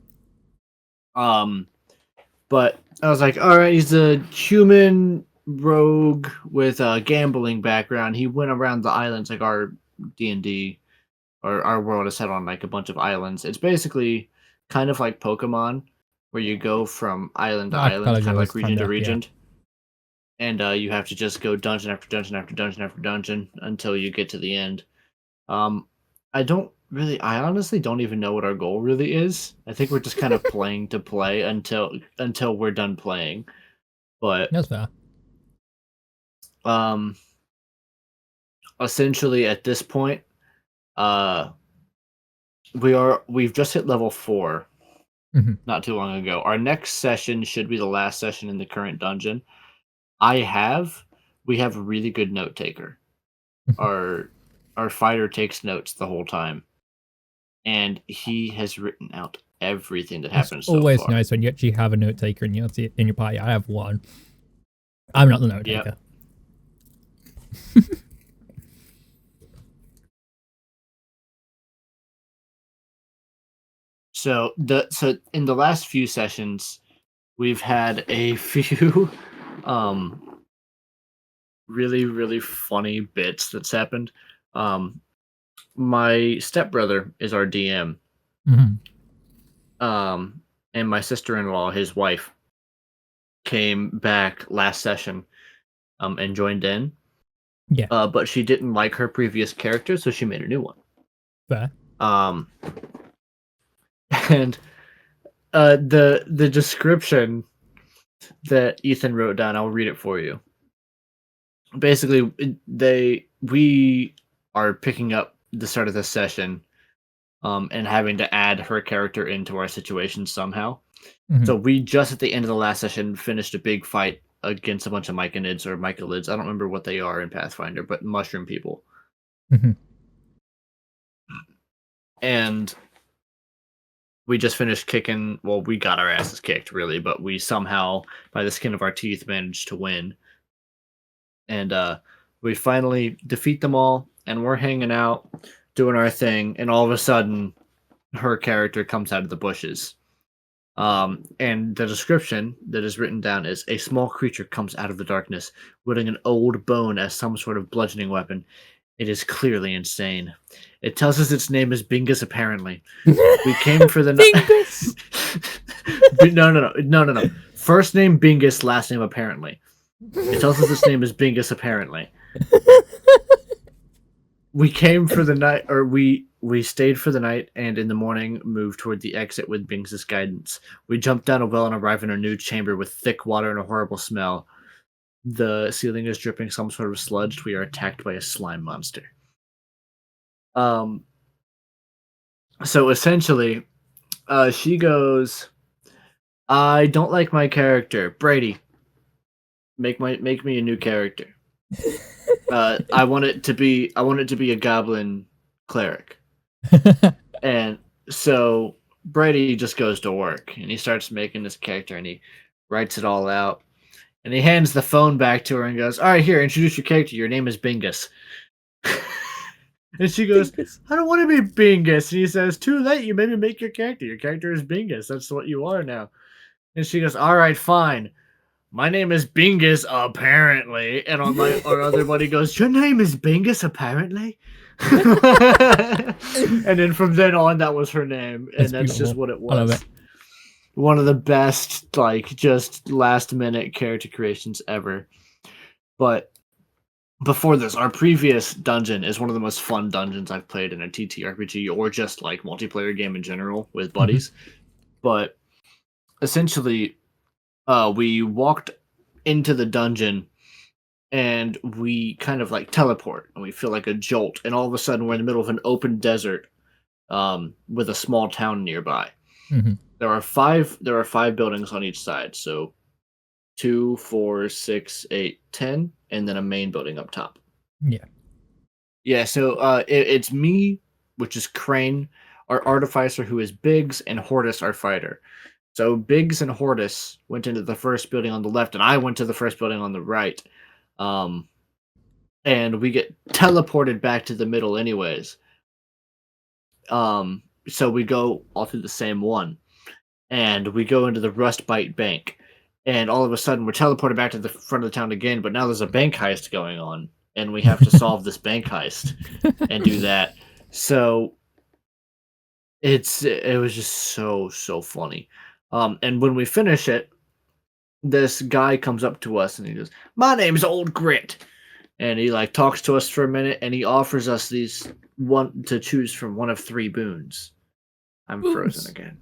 Speaker 2: But I was like, all right, he's a human rogue with a gambling background. He went around the islands our D&D, or our world is set on a bunch of islands. It's basically kind of like Pokemon, where you go from island to island, kind of region to region. Yeah. And you have to just go dungeon after dungeon after dungeon after dungeon until you get to the end. I honestly don't even know what our goal really is. I think we're just kind of playing to play until we're done playing. But
Speaker 1: that's fair.
Speaker 2: Essentially at this point, we've just hit level 4 not too long ago. Our next session should be the last session in the current dungeon. We have a really good note taker. Our fighter takes notes the whole time, and he has written out everything that happens. It's
Speaker 1: always nice when you actually have a note taker in your party. I have one. I'm not the note taker.
Speaker 2: So in the last few sessions, we've had a few really, really funny bits that's happened. My stepbrother is our DM. And my sister-in-law, his wife, came back last session and joined in.
Speaker 1: Yeah.
Speaker 2: But she didn't like her previous character, so she made a new one.
Speaker 1: Fair.
Speaker 2: And the description that Ethan wrote down, I'll read it for you. Basically, we are picking up the start of this session and having to add her character into our situation somehow. So we just at the end of the last session finished a big fight against a bunch of myconids or mycolids. I don't remember what they are in Pathfinder, but mushroom people. And we just finished kicking. Well, we got our asses kicked, really, but we somehow, by the skin of our teeth, managed to win. And we finally defeat them all, and we're hanging out, doing our thing, and all of a sudden, her character comes out of the bushes. And the description that is written down is: a small creature comes out of the darkness, wielding an old bone as some sort of bludgeoning weapon. It is clearly insane. It tells us its name is Bingus, apparently. We came for the
Speaker 1: Bingus!
Speaker 2: No. First name Bingus, last name apparently. It tells us its name is Bingus, apparently. We came for the night, or we stayed for the night, and in the morning moved toward the exit with Bingus' guidance. We jumped down a well and arrived in a new chamber with thick water and a horrible smell. The ceiling is dripping some sort of sludge. We are attacked by a slime monster. So essentially, she goes, I don't like my character. Brady, make me a new character. I want it to be a goblin cleric. And so Brady just goes to work and he starts making this character and he writes it all out. And he hands the phone back to her and goes, all right, here, introduce your character. Your name is Bingus. And she goes, Bingus. I don't want to be Bingus. And he says, too late. You made me make your character. Your character is Bingus. That's what you are now. And she goes, all right, fine. My name is Bingus, apparently. And our other buddy goes, your name is Bingus, apparently? And then from then on, that was her name. And that's just what it was. I love it. One of the best, just last-minute character creations ever. But before this, our previous dungeon is one of the most fun dungeons I've played in a TTRPG or just, multiplayer game in general with buddies. But essentially, we walked into the dungeon, and we kind of, teleport, and we feel like a jolt, and all of a sudden, we're in the middle of an open desert with a small town nearby. There are five buildings on each side, so 2, 4, 6, 8, 10, and then a main building up top. Yeah. So it's me, which is Crane, our artificer, who is Biggs, and Hortus, our fighter. So Biggs and Hortus went into the first building on the left, and I went to the first building on the right. And we get teleported back to the middle, anyways. So we go all through the same one. And we go into the Rustbite Bank. And all of a sudden, we're teleported back to the front of the town again, but now there's a bank heist going on. And we have to solve this bank heist and do that. So it was just so funny. And when we finish it, this guy comes up to us and he goes, my name's Old Grit. And he like talks to us for a minute, and he offers us these one to choose from one of 3 boons. I'm frozen again.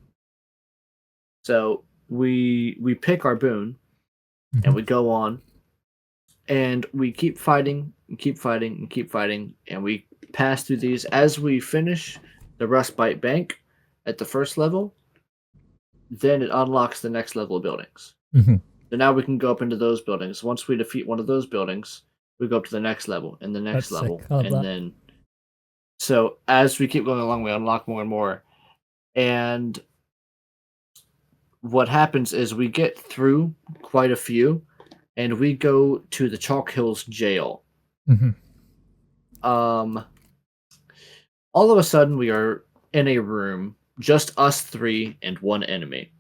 Speaker 2: So we pick our boon, and we go on, and we keep fighting, and keep fighting, and keep fighting, and we pass through these. As we finish the Rustbite Bank at the first level, then it unlocks the next level of buildings. So now we can go up into those buildings. Once we defeat one of those buildings, we go up to the next level, and the next level, and then... So as we keep going along, we unlock more and more. And what happens is we get through quite a few, and we go to the Chalk Hills jail. All of a sudden, we are in a room, just us 3 and one enemy.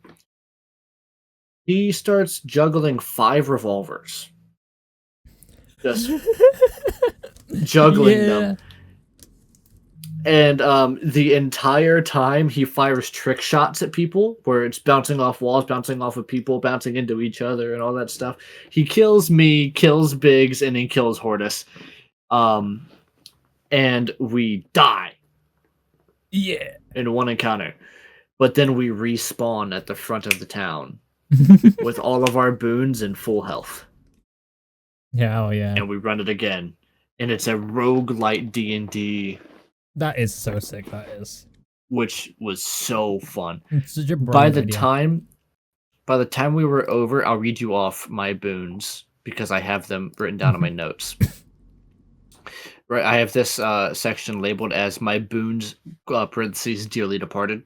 Speaker 2: He starts juggling 5 revolvers. Just juggling them. And the entire time he fires trick shots at people where it's bouncing off walls, bouncing off of people, bouncing into each other and all that stuff. He kills me, kills Biggs, and he kills Hortus. And we die.
Speaker 1: Yeah.
Speaker 2: In one encounter. But then we respawn at the front of the town with all of our boons and full health.
Speaker 1: Yeah, oh yeah.
Speaker 2: And we run it again. And it's a roguelite D&D. That
Speaker 1: is so sick, that is.
Speaker 2: Which was so fun.
Speaker 1: It's such a
Speaker 2: by the time we were over, I'll read you off my boons because I have them written down in my notes. Right, I have this section labeled as my boons parentheses dearly departed.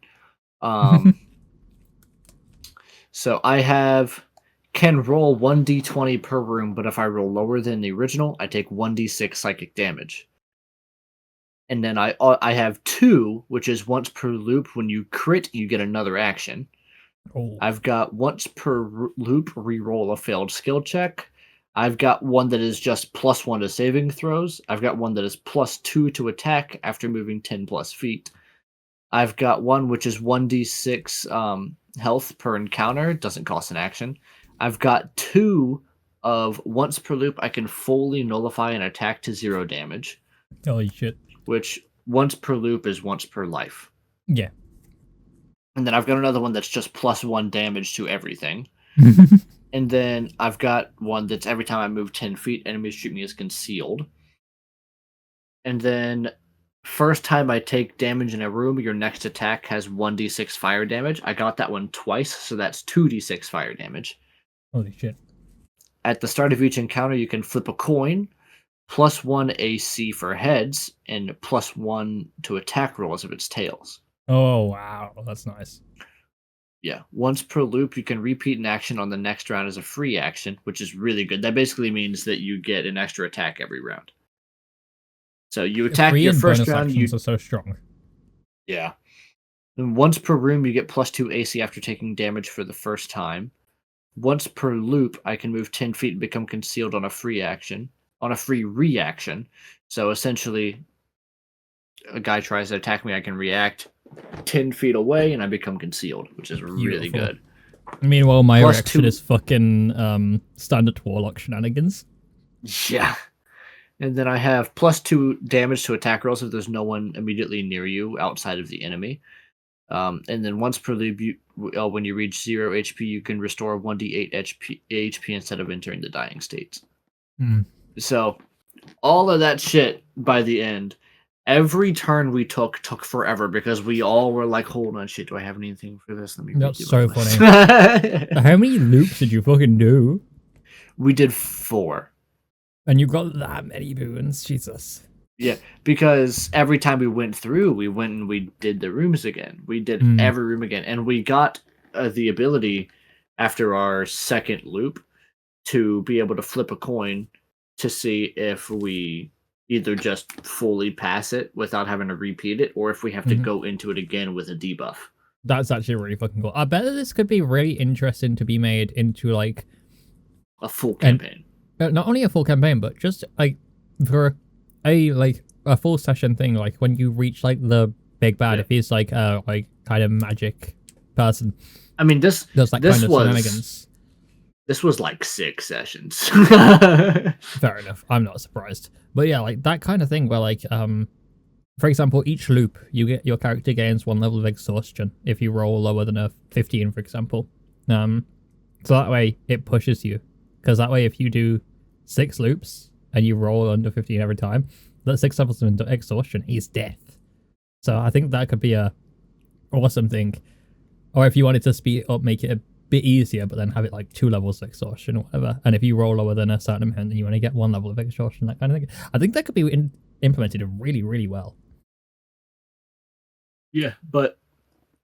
Speaker 2: So I have can roll 1d20 per room, but if I roll lower than the original, I take 1d6 psychic damage. And then I have 2, which is once per loop. When you crit, you get another action.
Speaker 1: Oh.
Speaker 2: I've got once per loop, reroll a failed skill check. I've got one that is just +1 to saving throws. I've got one that is +2 to attack after moving 10 plus feet. I've got one which is 1d6 health per encounter. It doesn't cost an action. I've got 2 of once per loop, I can fully nullify an attack to 0 damage.
Speaker 1: Holy shit.
Speaker 2: Which once per loop is once per life.
Speaker 1: Yeah.
Speaker 2: And then I've got another one that's just +1 damage to everything. And then I've got one that's every time I move 10 feet, enemies shoot me as concealed. And then first time I take damage in a room, your next attack has 1d6 fire damage. I got that one twice, so that's 2d6 fire damage.
Speaker 1: Holy shit.
Speaker 2: At the start of each encounter, you can flip a coin, +1 AC for heads, and +1 to attack rolls if it's tails.
Speaker 1: Oh, wow. That's nice.
Speaker 2: Yeah. Once per loop, you can repeat an action on the next round as a free action, which is really good. That basically means that you get an extra attack every round. So you attack your first round.
Speaker 1: You are so strong.
Speaker 2: Yeah. And once per room, you get +2 AC after taking damage for the first time. Once per loop, I can move 10 feet and become concealed on a free action. On a free reaction. So essentially, a guy tries to attack me, I can react 10 feet away and I become concealed, which is really good.
Speaker 1: Meanwhile, my reaction is fucking standard warlock shenanigans.
Speaker 2: Yeah. And then I have +2 damage to attack rolls if there's no one immediately near you outside of the enemy. And then once per loop, when you reach 0 HP, you can restore 1d8 HP instead of entering the dying state. So, all of that shit by the end, every turn we took forever because we all were like, hold on, shit, do I have anything for this? Let me
Speaker 1: That's so funny. How many loops did you fucking do?
Speaker 2: We did 4.
Speaker 1: And you got that many boons? Jesus.
Speaker 2: Yeah, because every time we went through, we went and we did the rooms again. We did every room again. And we got the ability, after our second loop, to be able to flip a coin to see if we either just fully pass it without having to repeat it, or if we have to go into it again with a debuff.
Speaker 1: That's actually really fucking cool. I bet this could be really interesting to be made into like
Speaker 2: a full campaign.
Speaker 1: Not only a full campaign, but just like for a full session thing. Like when you reach like the big bad, if he's like kind of magic person.
Speaker 2: I mean, this
Speaker 1: does that
Speaker 2: this
Speaker 1: kind of
Speaker 2: was
Speaker 1: shenanigans.
Speaker 2: This was like 6 sessions.
Speaker 1: Fair enough. I'm not surprised. But yeah, like that kind of thing where like, for example, each loop, your character gains 1 level of exhaustion if you roll lower than a 15, for example. So that way it pushes you. Because that way if you do 6 loops and you roll under 15 every time, that 6 levels of exhaustion is death. So I think that could be a awesome thing. Or if you wanted to speed it up, make it a bit easier, but then have it like 2 levels of exhaustion or whatever. And if you roll lower than a certain amount, then you only get 1 level of exhaustion, that kind of thing. I think that could be implemented really, really well.
Speaker 2: Yeah, but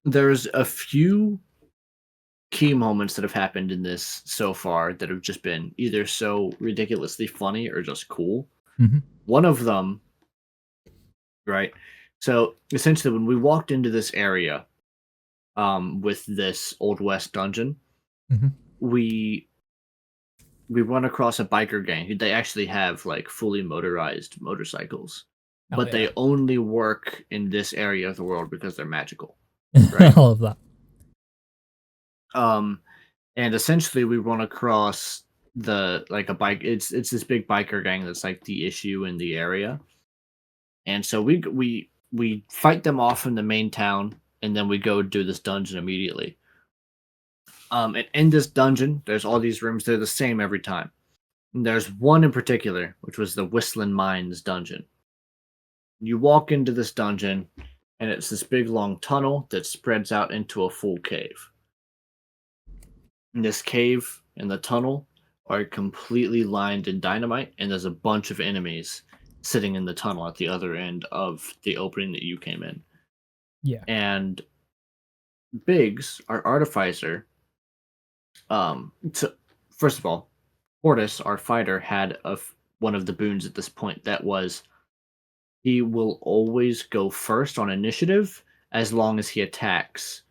Speaker 2: there's a few key moments that have happened in this so far that have just been either so ridiculously funny or just cool.
Speaker 1: Mm-hmm.
Speaker 2: One of them, right? So essentially, when we walked into this area, with this Old West dungeon,
Speaker 1: mm-hmm.
Speaker 2: we run across a biker gang. They actually have like fully motorized motorcycles, but they only work in this area of the world because they're magical. Right?
Speaker 1: All of that.
Speaker 2: And essentially we run across a bike. It's this big biker gang that's like the issue in the area, and so we fight them off in the main town, and then we go do this dungeon immediately. And in this dungeon, there's all these rooms. They're the same every time. And there's one in particular, which was the Whistling Mines dungeon. You walk into this dungeon, and it's this big long tunnel that spreads out into a full cave. And this cave and the tunnel are completely lined in dynamite, and there's a bunch of enemies sitting in the tunnel at the other end of the opening that you came in.
Speaker 1: Yeah.
Speaker 2: And Biggs, our artificer, first of all, Hortus, our fighter, had one of the boons at this point that was he will always go first on initiative as long as he attacks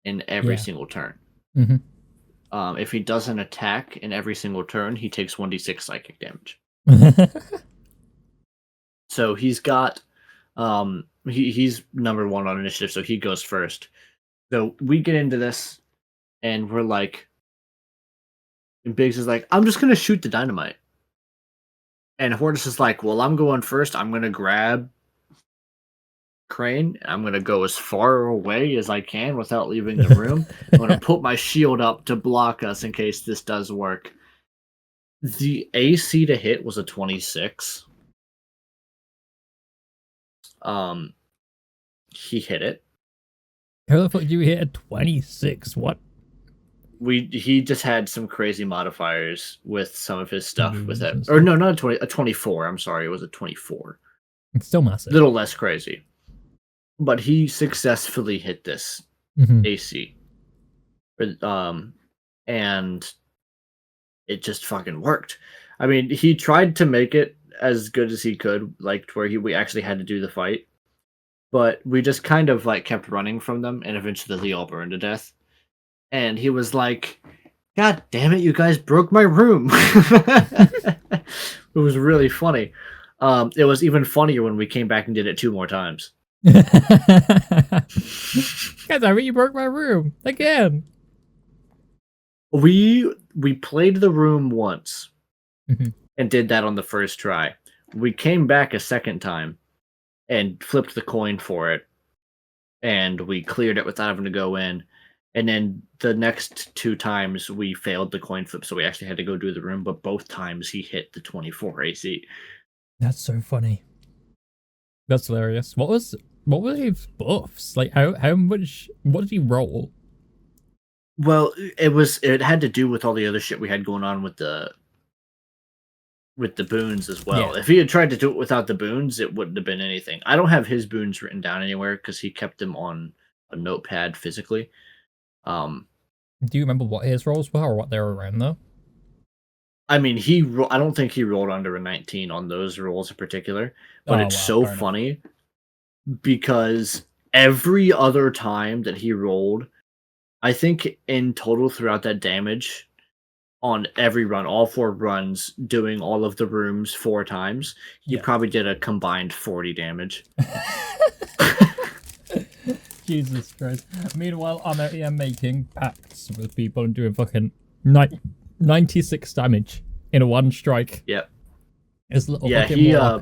Speaker 2: in every single turn.
Speaker 1: Mm-hmm.
Speaker 2: If he doesn't attack in every single turn, he takes 1d6 psychic damage. So he's got he's number 1 on initiative, so he goes first. So we get into this, and we're like, and Biggs is like, I'm just gonna shoot the dynamite. And Hortus is like, well, I'm going first. I'm gonna grab Crane. I'm gonna go as far away as I can without leaving the room. I'm gonna put my shield up to block us in case this does work. The AC to hit was a 26. He hit it.
Speaker 1: How the fuck did you hit a 26? What?
Speaker 2: He just had some crazy modifiers with some of his stuff with it. Or no, not a 24. I'm sorry, it was a 24.
Speaker 1: It's still massive.
Speaker 2: A little less crazy. But he successfully hit this AC. And it just fucking worked. I mean, he tried to make it as good as he could, like to where we actually had to do the fight. But we just kind of like kept running from them, and eventually they all burned to death. And he was like, God damn it, you guys broke my room. It was really funny. It was even funnier when we came back and did it 2 more times.
Speaker 1: God damn it, you broke my room again.
Speaker 2: We played the room once and did that on the first try. We came back a second time and flipped the coin for it, and we cleared it without having to go in. And then the next 2 times we failed the coin flip, so we actually had to go do the room, but both times he hit the 24 AC.
Speaker 1: That's so funny. That's hilarious. What were his buffs? Like how much, what did he roll?
Speaker 2: Well, it had to do with all the other shit we had going on with the boons as well. Yeah. If he had tried to do it without the boons, it wouldn't have been anything. I don't have his boons written down anywhere because he kept them on a notepad physically.
Speaker 1: Do you remember what his rolls were or what they were around though?
Speaker 2: I mean, I don't think he rolled under a 19 on those rolls in particular, but it's so funny because every other time that he rolled, I think in total throughout that damage on every run, all 4 runs, doing all of the rooms 4 times, he probably did a combined 40 damage.
Speaker 1: Jesus Christ. Meanwhile, I'm out here making pacts with people and doing fucking night 96 damage in a one strike.
Speaker 2: Yep.
Speaker 1: Yeah,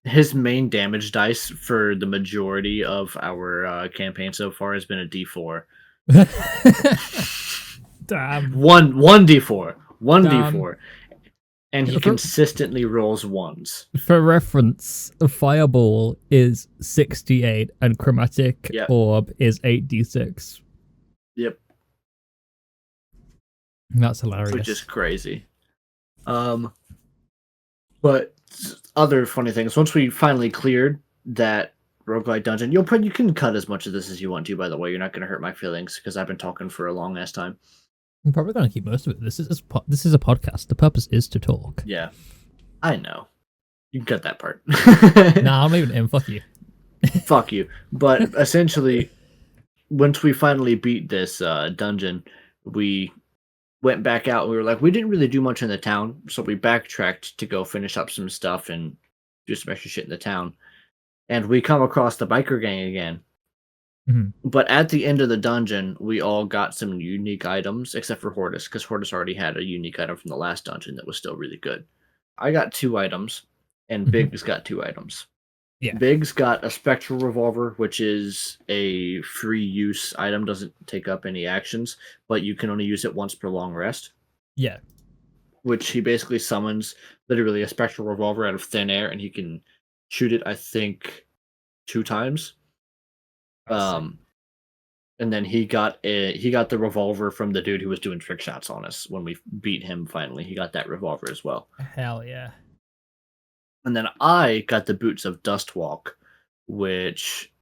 Speaker 2: his main damage dice for the majority of our campaign so far has been a D4.
Speaker 1: Damn.
Speaker 2: One D4. One D4. And he consistently rolls ones.
Speaker 1: For reference, Fireball is 68 and Chromatic Orb is 8d6.
Speaker 2: Yep.
Speaker 1: That's hilarious.
Speaker 2: Which is crazy. But other funny things, once we finally cleared that roguelike dungeon, you can cut as much of this as you want to, by the way. You're not going to hurt my feelings, because I've been talking for a long ass time.
Speaker 1: I'm probably going to keep most of it. This is a podcast. The purpose is to talk.
Speaker 2: Yeah. I know. You can cut that part.
Speaker 1: Nah, I'm leaving it in. Fuck you.
Speaker 2: Fuck you. But essentially, once we finally beat this dungeon, we went back out. We were like, we didn't really do much in the town, so we backtracked to go finish up some stuff and do some extra shit in the town. And we come across the biker gang again. Mm-hmm. But at the end of the dungeon, we all got some unique items, except for Hortus, because Hortus already had a unique item from the last dungeon that was still really good. I got 2 items, and Biggs got 2 items. Yeah. Biggs got a Spectral Revolver, which is a free use item, doesn't take up any actions, but you can only use it once per long rest.
Speaker 1: Yeah.
Speaker 2: Which he basically summons literally a Spectral Revolver out of thin air, and he can shoot it, I think, 2 times. And then he got the revolver from the dude who was doing trick shots on us when we beat him finally. He got that revolver as well.
Speaker 1: Hell yeah.
Speaker 2: And then I got the Boots of Dustwalk, which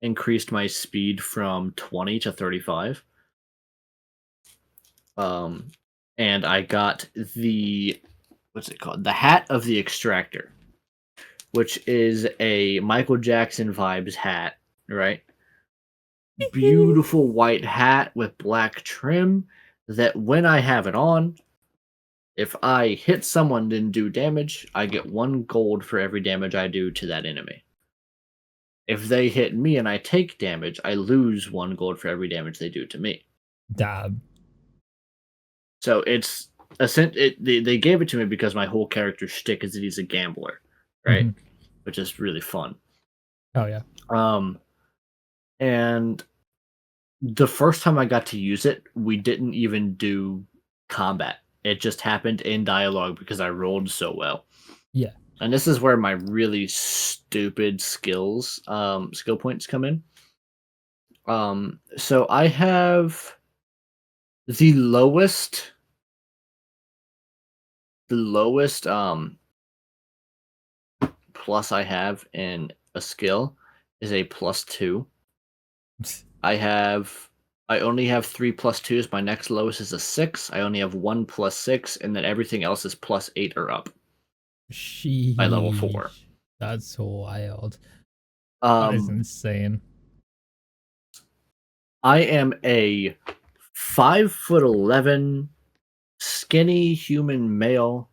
Speaker 2: increased my speed from 20 to 35. And I got the Hat of the Extractor, which is a Michael Jackson vibes hat, right? Beautiful white hat with black trim that when I have it on, if I hit someone and do damage, I get 1 gold for every damage I do to that enemy. If they hit me and I take damage, I lose 1 gold for every damage they do to me.
Speaker 1: Damn.
Speaker 2: So they gave it to me because my whole character shtick is that he's a gambler, right? Mm-hmm. Which is really fun.
Speaker 1: Oh yeah.
Speaker 2: And the first time I got to use it, we didn't even do combat. It just happened in dialogue because I rolled so well.
Speaker 1: Yeah.
Speaker 2: And this is where my really stupid skill points come in. So I have the lowest plus I have in a skill is a +2. I only have 3 +2s. My next lowest is a 6. I only have 1 +6, and then everything else is +8 or up.
Speaker 1: Sheesh.
Speaker 2: By level 4.
Speaker 1: That's wild. That is insane.
Speaker 2: I am a 5'11" skinny human male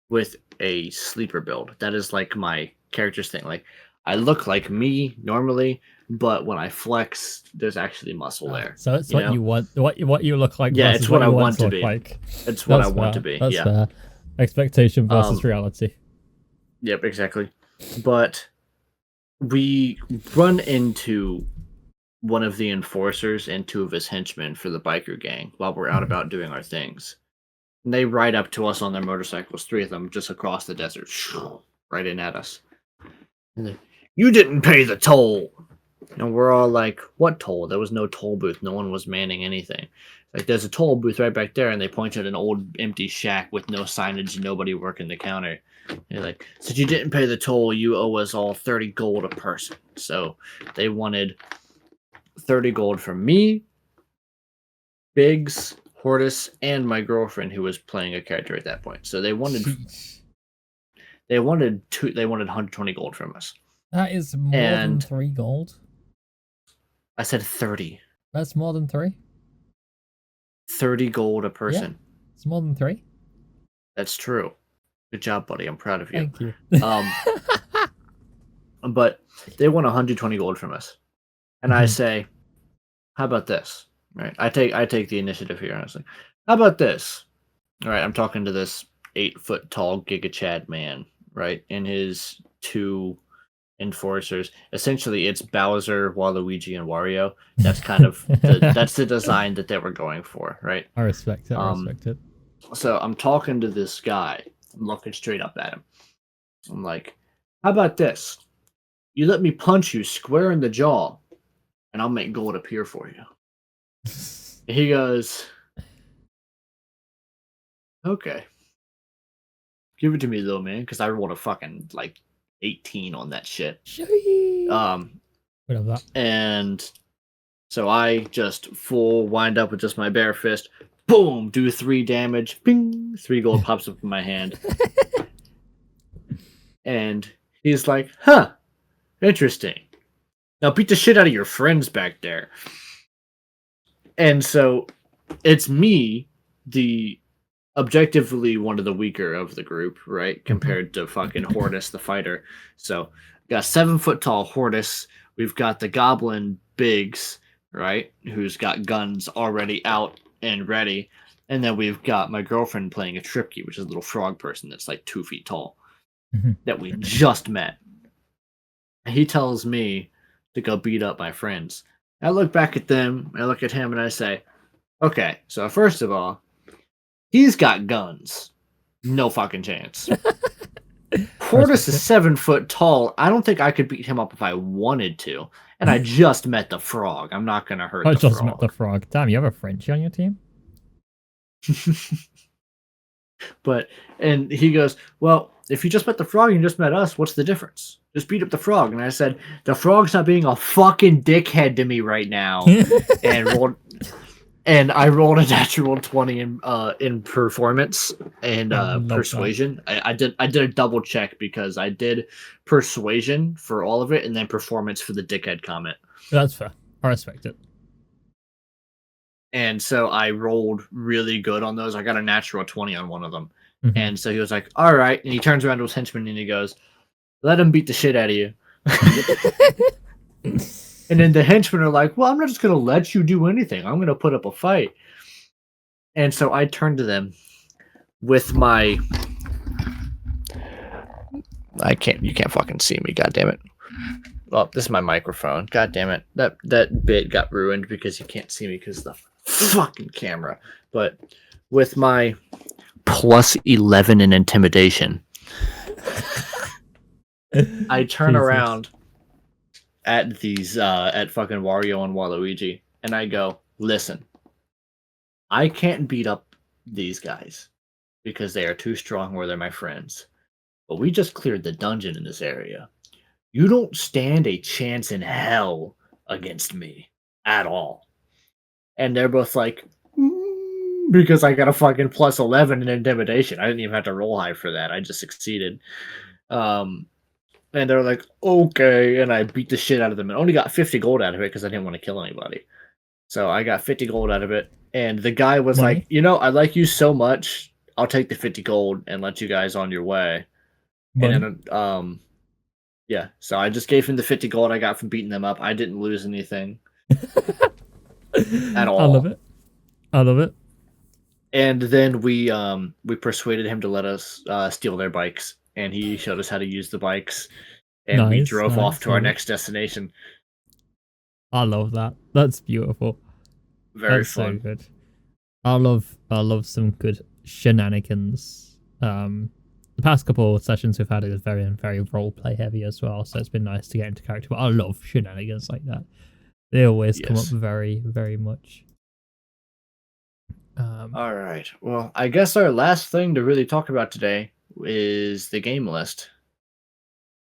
Speaker 2: with a sleeper build. That is like my character's thing. Like, I look like me normally, but when I flex, there's actually muscle there.
Speaker 1: So it's what you want, what you look like.
Speaker 2: Yeah, it's what I want to be.
Speaker 1: Like.
Speaker 2: It's what I want to be.
Speaker 1: That's fair. Expectation versus reality.
Speaker 2: Yep, exactly. But we run into one of the enforcers and 2 of his henchmen for the biker gang while we're out about doing our things. And they ride up to us on their motorcycles, 3 of them, just across the desert, right in at us. And they, "You didn't pay the toll." And we're all like, "What toll? There was no toll booth. No one was manning anything." Like, "There's a toll booth right back there," and they point at an old empty shack with no signage and nobody working the counter. And they're like, "Since you didn't pay the toll, you owe us all 30 gold a person." So they wanted 30 gold from me, Biggs, Hortus, and my girlfriend, who was playing a character at that point. So they wanted 120 gold from us.
Speaker 1: That is more than 3 gold.
Speaker 2: I said 30.
Speaker 1: That's more than 3.
Speaker 2: 30 gold a person.
Speaker 1: Yeah, it's more than 3.
Speaker 2: That's true. Good job, buddy. I'm proud of you.
Speaker 1: Thank you.
Speaker 2: But they want 120 gold from us, and I say, "How about this?" Right? I take the initiative here. And I was like, "How about this? All right, I'm talking to this 8-foot tall Giga Chad man, right? And his 2 enforcers. Essentially, it's Bowser, Waluigi, and Wario. That's kind of that's the design that they were going for, right?
Speaker 1: I respect it. I respect it.
Speaker 2: So I'm talking to this guy. I'm looking straight up at him. I'm like, how about this? You let me punch you square in the jaw, and I'll make gold appear for you. He goes, okay. Give it to me, though, man, because I rolled a fucking, 18 on that shit.
Speaker 1: Whatever that.
Speaker 2: And so I just full wind up with just my bare fist. Boom! Do 3 damage. Bing! 3 gold pops up in my hand. And he's like, huh. Interesting. Now beat the shit out of your friends back there. And so it's me, the objectively one of the weaker of the group, right? Compared to fucking Hortus the fighter. So got 7-foot tall Hortus. We've got the goblin Biggs, right? Who's got guns already out and ready. And then we've got my girlfriend playing a Tripkey, which is a little frog person that's like 2 feet tall. That we just met. He tells me to go beat up my friends. I look back at them, I look at him, and I say, okay, so first of all, he's got guns. No fucking chance. Hortus is 7 foot tall. I don't think I could beat him up if I wanted to. And I just met the frog. I'm not going to hurt the frog. I just met
Speaker 1: the frog. Damn, you have a Frenchie on your team?
Speaker 2: And he goes, well, if you just met the frog and you just met us, what's the difference? Just beat up the frog. And I said, the frog's not being a fucking dickhead to me right now. And I rolled a natural 20 in performance and persuasion. I did a double check because I did persuasion for all of it and then performance for the dickhead comment.
Speaker 1: That's fair. I respect it.
Speaker 2: And so I rolled really good on those. I got a natural 20 on one of them. Mm-hmm. And so he was like, all right. And he turns around to his henchman and he goes, let him beat the shit out of you. And then the henchmen are like, well, I'm not just going to let you do anything. I'm going to put up a fight. And so I turned to them with my... You can't fucking see me, goddammit. Oh, this is my microphone. God damn it. That bit got ruined because you can't see me because of the fucking camera. But with my plus 11 in intimidation, I turn around at these at fucking Wario and Waluigi, and I go, listen, I can't beat up these guys because they are too strong or they're my friends. But we just cleared the dungeon in this area. You don't stand a chance in hell against me at all. And they're both like, because I got a fucking plus 11 in intimidation. I didn't even have to roll high for that. I just succeeded. And they're like, okay. And I beat the shit out of them and only got 50 gold out of it because I didn't want to kill anybody. So I got 50 gold out of it. And the guy was like, I like you so much. I'll take the 50 gold and let you guys on your way. And then, yeah, so I just gave him the 50 gold I got from beating them up. I didn't lose anything at all.
Speaker 1: I love it.
Speaker 2: And then we persuaded him to let us steal their bikes, and he showed us how to use the bikes, and we drove off to our next destination.
Speaker 1: I love that. That's beautiful.
Speaker 2: Very fun.
Speaker 1: So good. I love some good shenanigans. The past couple of sessions we've had is very, very role-play heavy as well, so it's been nice to get into character. But I love shenanigans like that. They always come up very, very much.
Speaker 2: All right. Well, I guess our last thing to really talk about today is the game list.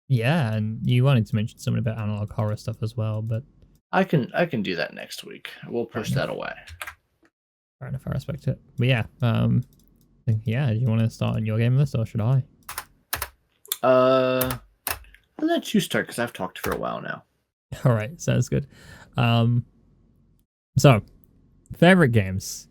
Speaker 1: Yeah, and you wanted to mention something about analog horror stuff as well, but...
Speaker 2: I can do that next week. We'll push that away.
Speaker 1: Fair enough, I respect it. But yeah, do you want to start on your game list, or should I?
Speaker 2: I'll let you start, because I've talked for a while now.
Speaker 1: All right, sounds good. So, favorite games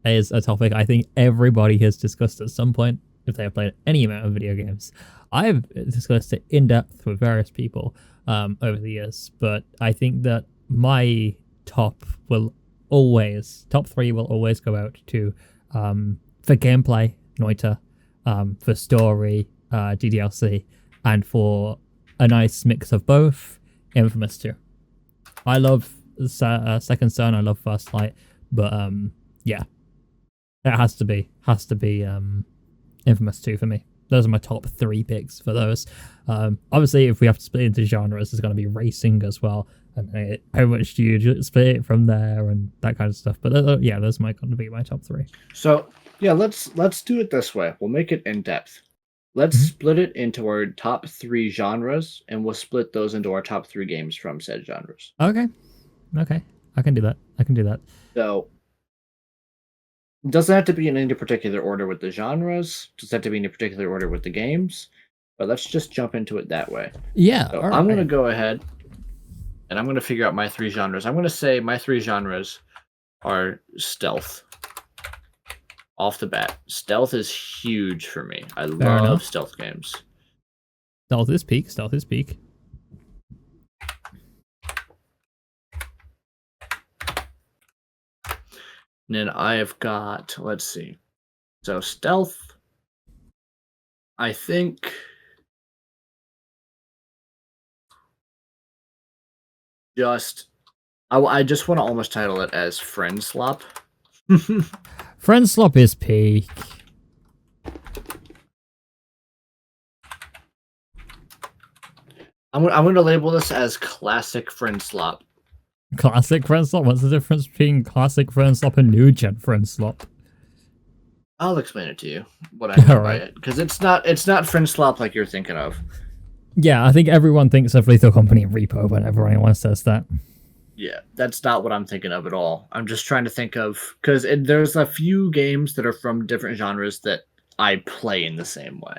Speaker 1: is a topic I think everybody has discussed at some point if they have played any amount of video games. I've discussed it in depth with various people over the years, but I think that my top 3 will always go out to for gameplay, Noita, for story, DDLC, and for a nice mix of both, Infamous 2. I love Second Son, I love First Light, but yeah, it has to be Infamous 2 for me. Those are my top 3 picks for those. Obviously, if we have to split into genres, there's going to be racing as well, and how much do you split it from there and that kind of stuff. But yeah, those might going to be my top 3.
Speaker 2: So yeah, let's do it this way. We'll make it in depth. Let's split it into our top 3 genres, and we'll split those into our top 3 games from said genres.
Speaker 1: Okay, I can do that.
Speaker 2: So it doesn't have to be in any particular order with the genres. It doesn't have to be in any particular order with the games. But let's just jump into it that way.
Speaker 1: Yeah.
Speaker 2: So I'm going to go ahead and I'm going to figure out my 3 genres. I'm going to say my 3 genres are stealth. Off the bat, stealth is huge for me. I love stealth games.
Speaker 1: Stealth is peak.
Speaker 2: And then I have got, let's see. So stealth, I think I just want to almost title it as Friend Slop.
Speaker 1: Friend Slop is peak.
Speaker 2: I'm going to label this as classic Friend Slop.
Speaker 1: Classic Friend Slop? What's the difference between classic Friend Slop and new gen Friend Slop?
Speaker 2: I'll explain it to you, what I mean by it. Because it's not Friend Slop like you're thinking of.
Speaker 1: Yeah, I think everyone thinks of Lethal Company and Repo whenever anyone says that.
Speaker 2: Yeah, that's not what I'm thinking of at all. I'm just trying to think of... Because there's a few games that are from different genres that I play in the same way.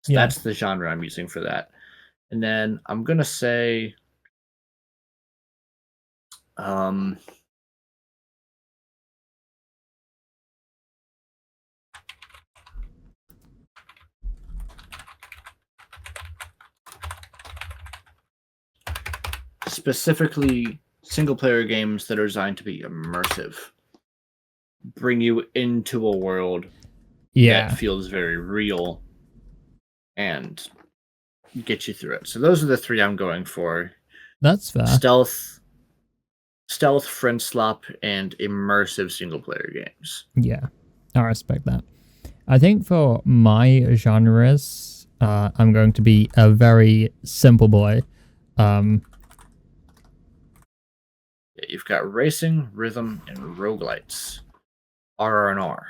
Speaker 2: So that's the genre I'm using for that. And then I'm going to say... specifically single-player games that are designed to be immersive. Bring you into a world that feels very real and get you through it. So those are the 3 I'm going for.
Speaker 1: That's fair.
Speaker 2: Stealth, Friend Slop, and immersive single-player games.
Speaker 1: Yeah, I respect that. I think for my genres, I'm going to be a very simple boy.
Speaker 2: You've got racing, rhythm, and roguelites. R&R.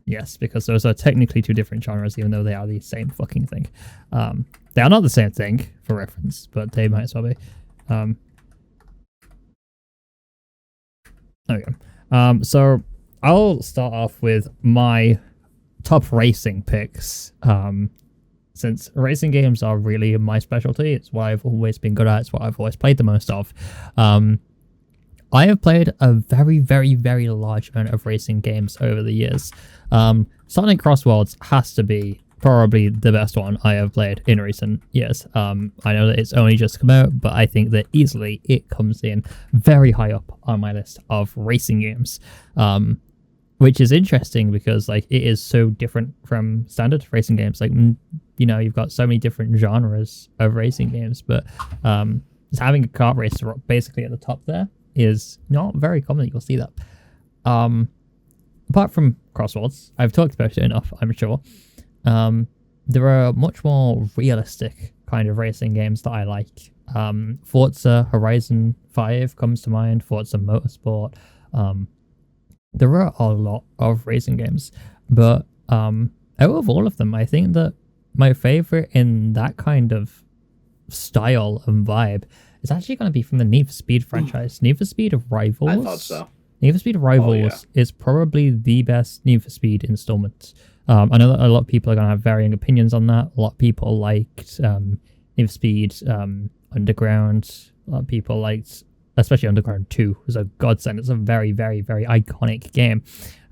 Speaker 1: Yes, because those are technically 2 different genres, even though they are the same fucking thing. They are not the same thing, for reference, but they might as well be. There we go. So I'll start off with my top racing picks. Since racing games are really my specialty, it's what I've always been good at, it's what I've always played the most of. I have played a very, very, very large amount of racing games over the years. Sonic Crossworlds has to be probably the best one I have played in recent years. I know that it's only just come out, but I think that easily it comes in very high up on my list of racing games. Which is interesting because like it is so different from standard racing games. Like, you know, you've got so many different genres of racing games, but just having a kart race basically at the top there is not very common that you'll see that. Apart from Crossworlds, I've talked about it enough, I'm sure. There are much more realistic kind of racing games that I like. Forza Horizon 5 comes to mind, Forza Motorsport. There are a lot of racing games, but out of all of them, I think that my favorite in that kind of style and vibe is actually going to be from the Need for Speed franchise. Need for Speed Rivals.
Speaker 2: I thought so.
Speaker 1: Need for Speed Rivals is probably the best Need for Speed installment. I know that a lot of people are going to have varying opinions on that. A lot of people liked Need for Speed Underground. A lot of people liked, especially Underground 2, was a godsend. It's a very, very, very iconic game.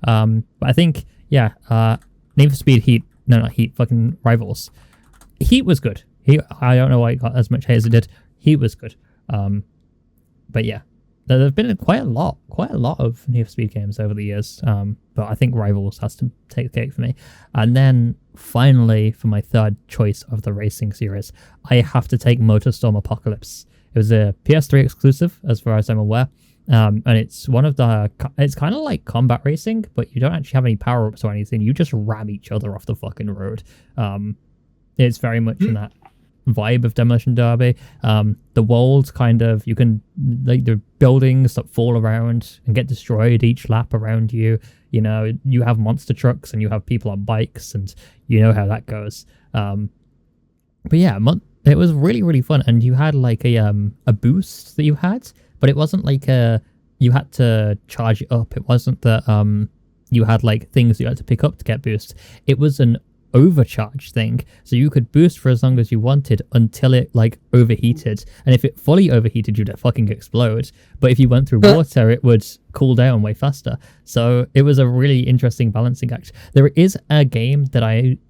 Speaker 1: But I think, Need for Speed Heat, not Heat, fucking Rivals. Heat was good. I don't know why it got as much hate as it did. Heat was good. But yeah, there have been quite a lot of Need for Speed games over the years. But I think Rivals has to take the cake for me. And then finally, for my third choice of the racing series, I have to take MotorStorm Apocalypse. It was a PS3 exclusive, as far as I'm aware. And it's it's kind of like combat racing, but you don't actually have any power-ups or anything. You just ram each other off the fucking road. It's very much in that vibe of Demolition Derby. The world's kind of, you can, like, the buildings that fall around and get destroyed each lap around you. You know, you have monster trucks and you have people on bikes, and you know how that goes. But yeah, it was really, really fun. And you had like a boost that you had, but it wasn't like you had to charge it up. It wasn't that you had like things you had to pick up to get boost. It was an overcharge thing, so you could boost for as long as you wanted until it like overheated, and if it fully overheated, you'd fucking explode. But if you went through water, it would cool down way faster. So it was a really interesting balancing act. There is a game that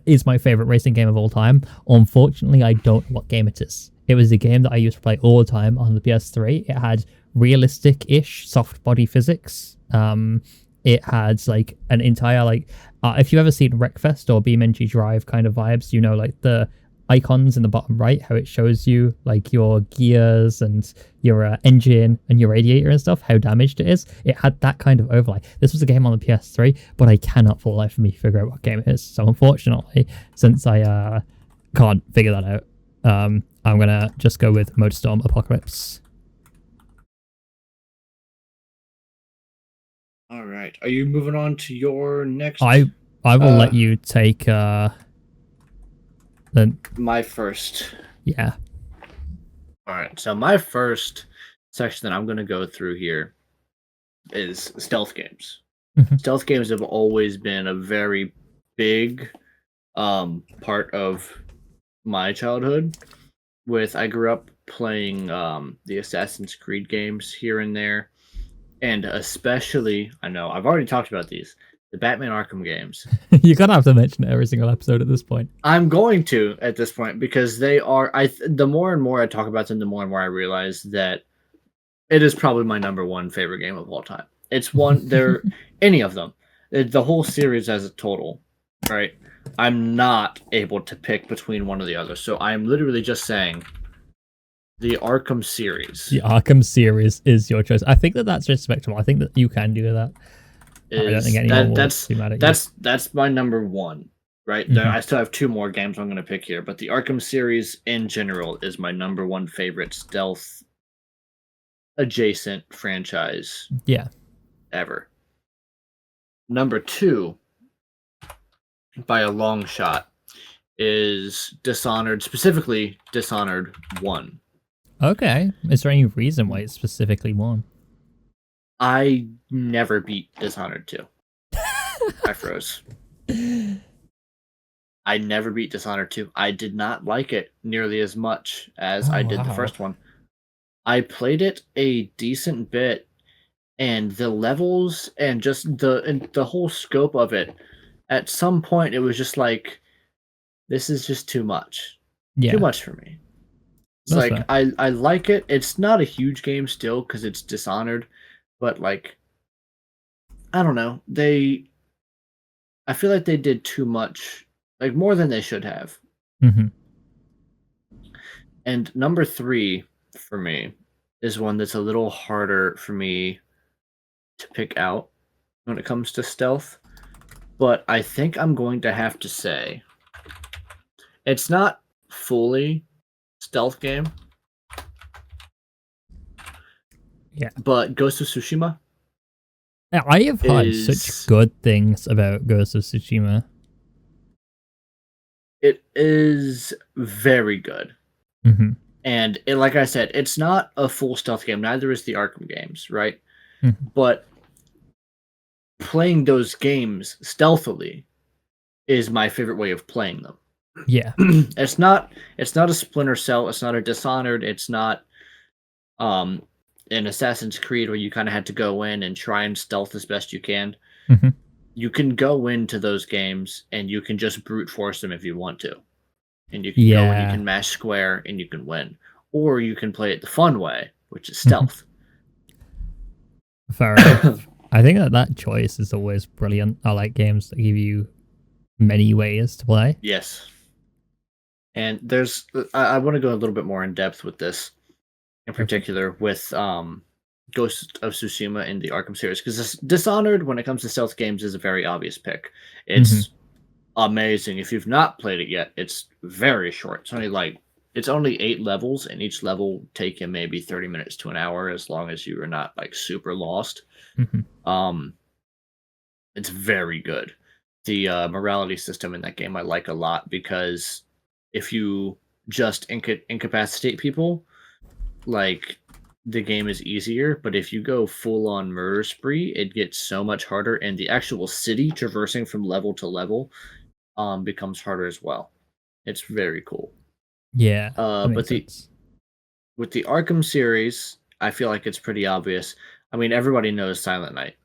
Speaker 1: is my favorite racing game of all time. Unfortunately, I don't know what game it is. It was a game that I used to play all the time on the PS3. It had realistic-ish soft body physics. It had like an entire like if you've ever seen Wreckfest or BeamNG Drive kind of vibes, you know, like the icons in the bottom right, how it shows you like your gears and your engine and your radiator and stuff, how damaged it is. It had that kind of overlay. This was a game on the PS3, but I cannot for the life of me figure out what game it is. So unfortunately, since I can't figure that out, I'm gonna just go with MotorStorm Apocalypse.
Speaker 2: All right. Are you moving on to your next?
Speaker 1: I will let you take
Speaker 2: my first.
Speaker 1: Yeah.
Speaker 2: All right. So my first section that I'm going to go through here is stealth games.
Speaker 1: Mm-hmm.
Speaker 2: Stealth games have always been a very big part of my childhood. I grew up playing the Assassin's Creed games here and there. And especially, I know, I've already talked about these, the Batman Arkham games.
Speaker 1: You're going to have to mention it every single episode at this point.
Speaker 2: I'm going to at this point, because they are, the more and more I talk about them, the more and more I realize that it is probably my number one favorite game of all time. It's one, any of them, the whole series as a total, right? I'm not able to pick between one or the other. So I'm literally just saying the Arkham series.
Speaker 1: The Arkham series is your choice. I think that's respectable. I think that you can do that. I don't think anyone will be mad at you.
Speaker 2: That's my number one, right?
Speaker 1: Mm-hmm.
Speaker 2: I still have two more games I'm going to pick here, but the Arkham series in general is my number one favorite stealth adjacent franchise.
Speaker 1: Yeah.
Speaker 2: Ever. Number two, by a long shot, is Dishonored, specifically Dishonored 1.
Speaker 1: Okay. Is there any reason why it's specifically 1?
Speaker 2: I never beat Dishonored 2. I froze. I never beat Dishonored 2. I did not like it nearly as much as I did the first one. I played it a decent bit, and the levels and just the whole scope of it, at some point it was just like, this is just too much.
Speaker 1: Yeah.
Speaker 2: Too much for me. It's
Speaker 1: That's
Speaker 2: like,
Speaker 1: fair.
Speaker 2: I like it. It's not a huge game still because it's Dishonored, but like, I don't know. I feel like they did too much, like more than they should have.
Speaker 1: Mm-hmm.
Speaker 2: And number 3 for me is one that's a little harder for me to pick out when it comes to stealth. But I think I'm going to have to say it's not fully stealth game.
Speaker 1: Yeah.
Speaker 2: But Ghost of Tsushima.
Speaker 1: I have heard such good things about Ghost of Tsushima.
Speaker 2: It is very good.
Speaker 1: Mm-hmm.
Speaker 2: And like I said, it's not a full stealth game. Neither is the Arkham games, right?
Speaker 1: Mm-hmm.
Speaker 2: But playing those games stealthily is my favorite way of playing them.
Speaker 1: Yeah.
Speaker 2: It's not a Splinter Cell, it's not a Dishonored, it's not an Assassin's Creed where you kind of had to go in and try and stealth as best you can.
Speaker 1: Mm-hmm.
Speaker 2: You can go into those games and you can just brute force them if you want to. And you can go and you can mash square and you can win. Or you can play it the fun way, which is stealth.
Speaker 1: Fair enough. I think that choice is always brilliant. I like games that give you many ways to play.
Speaker 2: Yes. And I want to go a little bit more in depth with this, in particular with Ghost of Tsushima in the Arkham series, because Dishonored, when it comes to stealth games, is a very obvious pick. It's amazing. If you've not played it yet, it's very short. It's only 8 levels, and each level take you maybe 30 minutes to an hour, as long as you are not like super lost. It's very good. The morality system in that game I like a lot, because if you just incapacitate people, like, the game is easier, but if you go full on murder spree, it gets so much harder, and the actual city traversing from level to level becomes harder as well. It's very cool.
Speaker 1: Yeah.
Speaker 2: But with the Arkham series, I feel like it's pretty obvious. I mean, everybody knows Silent Night.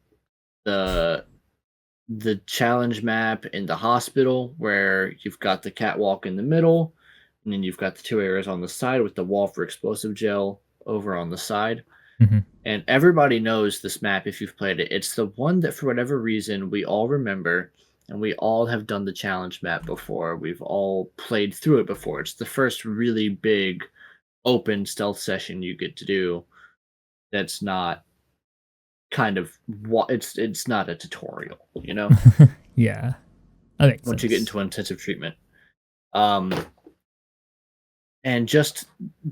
Speaker 2: The challenge map in the hospital, where you've got the catwalk in the middle, and then you've got the 2 areas on the side with the wall for explosive gel over on the side. And everybody knows this map if you've played it. It's the one that, for whatever reason, we all remember, and we all have done the challenge map before. We've all played through it before. It's the first really big open stealth session you get to do that's not kind of it's not a tutorial, you know?
Speaker 1: Yeah.
Speaker 2: Once you get into intensive treatment. And just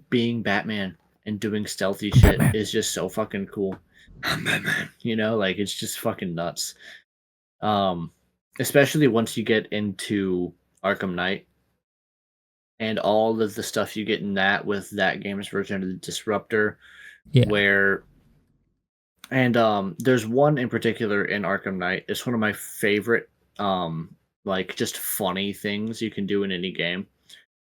Speaker 2: being Batman and doing stealthy shit is just so fucking cool. I'm Batman. You know, like, it's just fucking nuts. Especially once you get into Arkham Knight and all of the stuff you get in that with that game's version of the Disruptor, where there's one in particular in Arkham Knight. It's one of my favorite like, just funny things you can do in any game.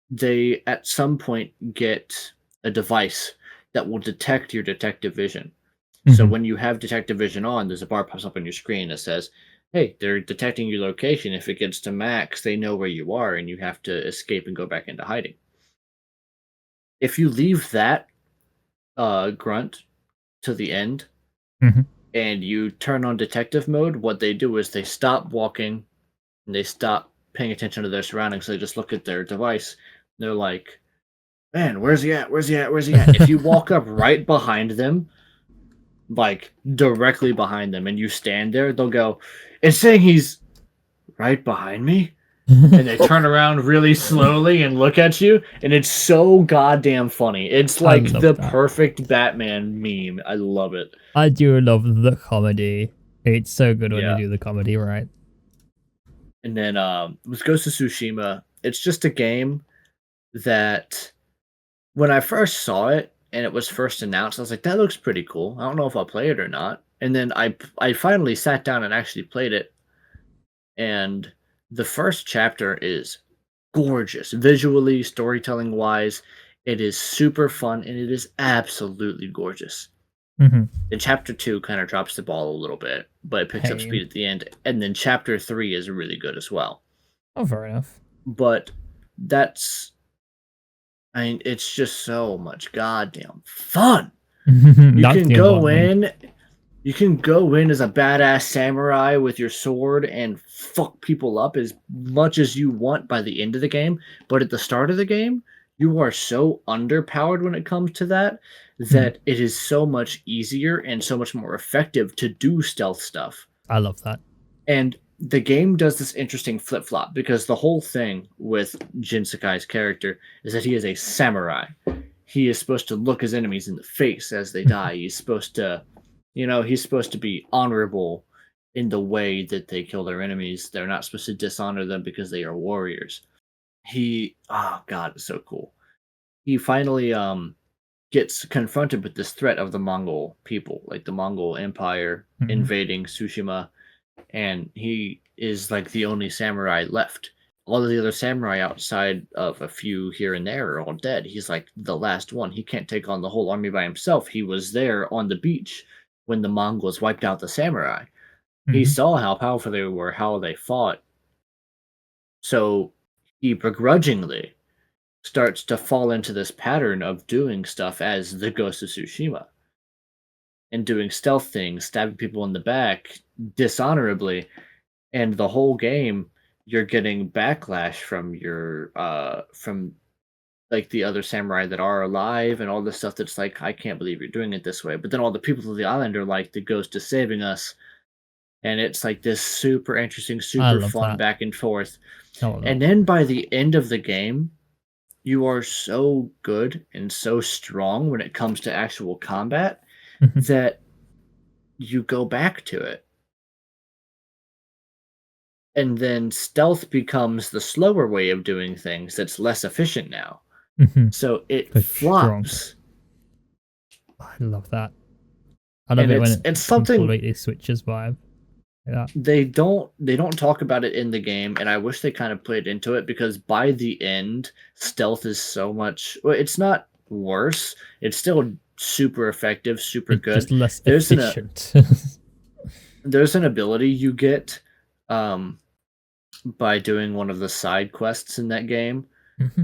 Speaker 2: They at some point get a device that will detect your detective vision. So when you have detective vision on, there's a bar pops up on your screen that says, hey, they're detecting your location. If it gets to max, they know where you are, and you have to escape and go back into hiding. If you leave that grunt to the end, and you turn on detective mode, what they do is they stop walking, and they stop paying attention to their surroundings. So they just look at their device. They're like, man, where's he at? Where's he at? Where's he at? If you walk up right behind them, like directly behind them, and you stand there, they'll go, it's saying he's right behind me. And they turn around really slowly and look at you, and it's so goddamn funny. It's like the perfect Batman meme. I love it.
Speaker 1: I do love the comedy. It's so good when they do the comedy right.
Speaker 2: And then with Ghost of Tsushima, it's just a game that, when I first saw it and it was first announced, I was like, that looks pretty cool. I don't know if I'll play it or not. And then I finally sat down and actually played it. And the first chapter is gorgeous. Visually, storytelling wise, it is super fun, and it is absolutely gorgeous. Then chapter 2 kind of drops the ball a little bit, but it picks up speed at the end. And then chapter 3 is really good as well.
Speaker 1: Oh, fair enough.
Speaker 2: But it's just so much goddamn fun. You can go in as a badass samurai with your sword and fuck people up as much as you want by the end of the game. But at the start of the game, you are so underpowered when it comes to that it is so much easier and so much more effective to do stealth stuff.
Speaker 1: I love that.
Speaker 2: And the game does this interesting flip-flop, because the whole thing with Jin Sakai's character is that he is a samurai. He is supposed to look his enemies in the face as they die. He's supposed to, he's supposed to be honorable in the way that they kill their enemies. They're not supposed to dishonor them because they are warriors. God, it's so cool. He finally gets confronted with this threat of the Mongol people, like the Mongol Empire invading Tsushima. And he is like the only samurai left. All of the other samurai outside of a few here and there are all dead. He's like the last one. He can't take on the whole army by himself. He was there on the beach when the Mongols wiped out the samurai. He saw how powerful they were, how they fought. So he begrudgingly starts to fall into this pattern of doing stuff as the Ghost of Tsushima. and doing stealth things, stabbing people in the back dishonorably, and the whole game you're getting backlash from your from like the other samurai that are alive and all this stuff that's like, I can't believe you're doing it this way. But then all the people of the island are like, the ghost is saving us. And it's like this super interesting, super fun back and forth. And then by the end of the game, you are so good and so strong when it comes to actual combat that you go back to it. And then stealth becomes the slower way of doing things that's less efficient now. So it flops.
Speaker 1: I love that. I love it when it's something completely switches vibe. Yeah.
Speaker 2: They don't talk about it in the game, and I wish they kind of played into it, because by the end, stealth is so much. Well, it's not worse. It's still super effective, super good.
Speaker 1: Just less efficient.
Speaker 2: There's an ability you get by doing one of the side quests in that game,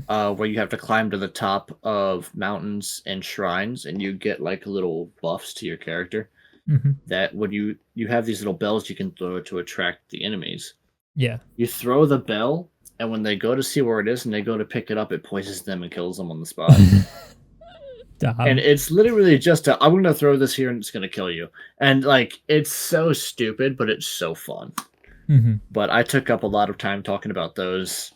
Speaker 2: where you have to climb to the top of mountains and shrines, and you get like little buffs to your character. That when you have these little bells you can throw to attract the enemies.
Speaker 1: Yeah.
Speaker 2: You throw the bell, and when they go to see where it is and they go to pick it up, it poisons them and kills them on the spot. And it's literally just I'm going to throw this here and it's going to kill you. And like, it's so stupid, but it's so fun. But I took up a lot of time talking about those.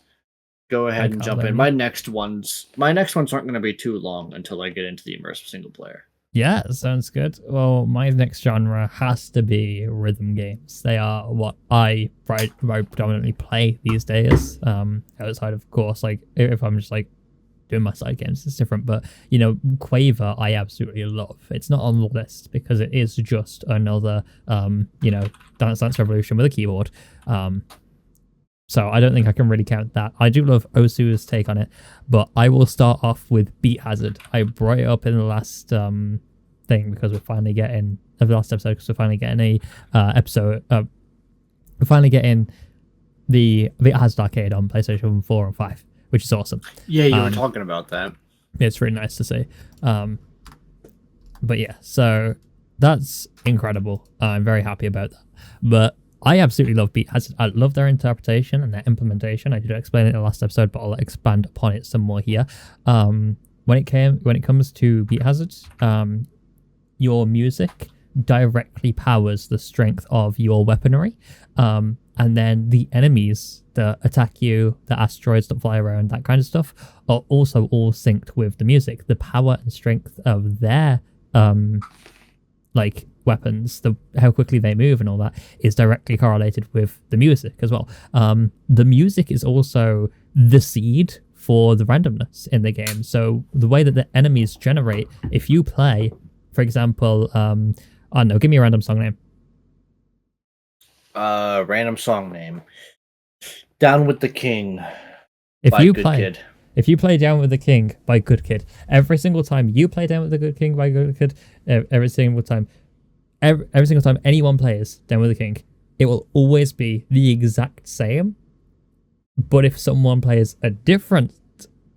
Speaker 2: Go ahead and jump in. My next ones aren't going to be too long until I get into the immersive single player.
Speaker 1: Yeah, sounds good. Well, my next genre has to be rhythm games. They are what I predominantly play these days. Outside, of course, like if I'm just like doing my side games, it's different. But you know, Quaver, I absolutely love. It's not on the list because it is just another, Dance Dance Revolution with a keyboard. So I don't think I can really count that. I do love Osu's take on it, but I will start off with Beat Hazard. I brought it up in the last thing because we're finally getting a episode. We're finally getting the Beat Hazard arcade on PlayStation 4 and 5, which is awesome.
Speaker 2: Yeah, you were talking about that.
Speaker 1: It's really nice to see. But yeah, so that's incredible. I'm very happy about that. But I absolutely love Beat Hazard. I love their interpretation and their implementation. I did explain it in the last episode, but I'll expand upon it some more here. When it comes to Beat Hazard, your music directly powers the strength of your weaponry, and then the enemies that attack you, the asteroids that fly around, that kind of stuff, are also all synced with the music. The power and strength of their weapons, how quickly they move and all that, is directly correlated with the music as well. The music is also the seed for the randomness in the game. So the way that the enemies generate, if you play, for example, I don't know, give me a random song name.
Speaker 2: Random song name. Down with the King.
Speaker 1: If you play Down with the King by Good Kid, every single time you play Down with the Good King by Good Kid, every single time anyone plays Down with the King, it will always be the exact same. But if someone plays a different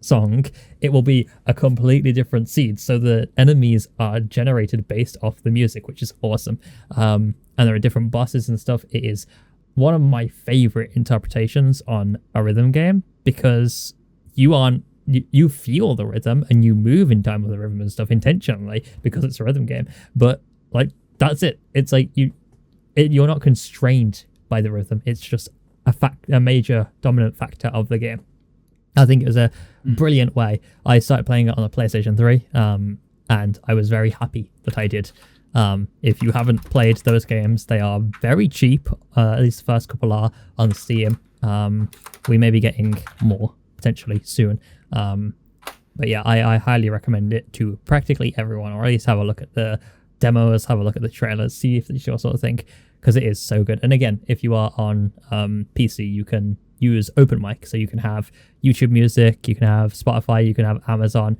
Speaker 1: song, it will be a completely different seed. So the enemies are generated based off the music, which is awesome. And there are different bosses and stuff. It is one of my favorite interpretations on a rhythm game, because you feel the rhythm and you move in time with the rhythm and stuff intentionally because it's a rhythm game. But like, that's it. It's like you're not constrained by the rhythm. It's just a major dominant factor of the game. I think it was a brilliant way. I started playing it on the PlayStation 3, and I was very happy that I did. If you haven't played those games, they are very cheap. At least the first couple are on Steam. We may be getting more potentially soon. But yeah, I highly recommend it to practically everyone, or at least have a look at the demos, have a look at the trailers, see if it's your sort of thing, because it is so good. And again, if you are on PC, you can use Open Mic, so you can have YouTube Music, you can have Spotify, you can have Amazon,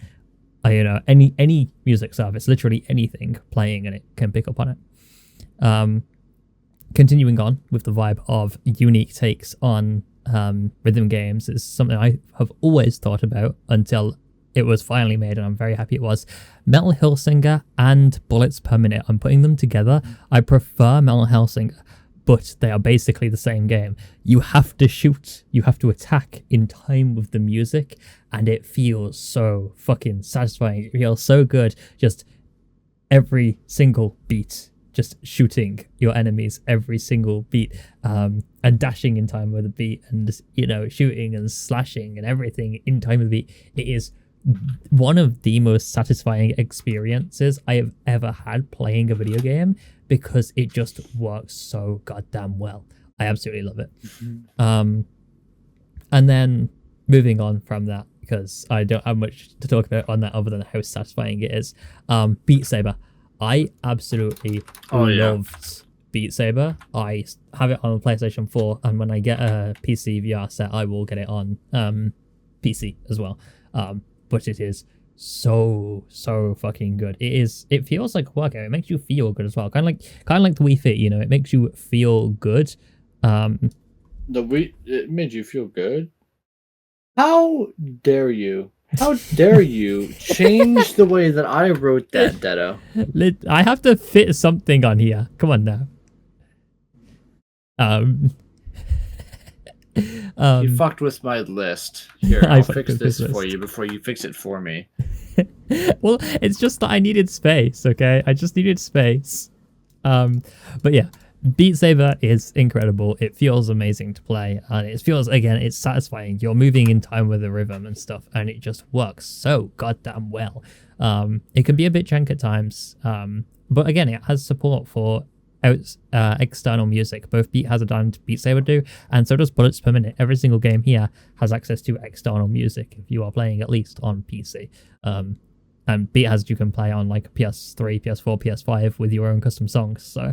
Speaker 1: any music service, literally anything playing, and it can pick up on it. Continuing on with the vibe of unique takes on rhythm games is something I have always thought about until it was finally made, and I'm very happy it was. Metal Hellsinger and Bullets Per Minute. I'm putting them together. I prefer Metal Hellsinger, but they are basically the same game. You have to shoot, you have to attack in time with the music, and it feels so fucking satisfying. It feels so good. Just every single beat, just shooting your enemies every single beat, and dashing in time with the beat, and just, shooting and slashing and everything in time with the beat. It is one of the most satisfying experiences I have ever had playing a video game, because it just works so goddamn well. I absolutely love it. And then moving on from that, because I don't have much to talk about on that other than how satisfying it is. Beat Saber. I absolutely loved Beat Saber. I have it on PlayStation 4, and when I get a PC VR set, I will get it on PC as well. But it is so fucking good. It feels like a workout. It makes you feel good as well. Kind of like the Wii Fit, it makes you feel good.
Speaker 2: It made you feel good? How dare you? How dare you change the way that I wrote that, Deado?
Speaker 1: I have to fit something on here. Come on now.
Speaker 2: You fucked with my list. Here, I'll fix this for you before you fix it for me.
Speaker 1: Well, it's just that I needed space, okay? I just needed space. But yeah, Beat Saber is incredible. It feels amazing to play, and it feels, again, it's satisfying. You're moving in time with the rhythm and stuff, and it just works so goddamn well. It can be a bit jank at times, but again, it has support for external music. Both Beat Hazard and Beat Saber do, and so does Bullets Per Minute. Every single game here has access to external music if you are playing at least on PC. And Beat Hazard you can play on like PS3, PS4, PS5 with your own custom songs. So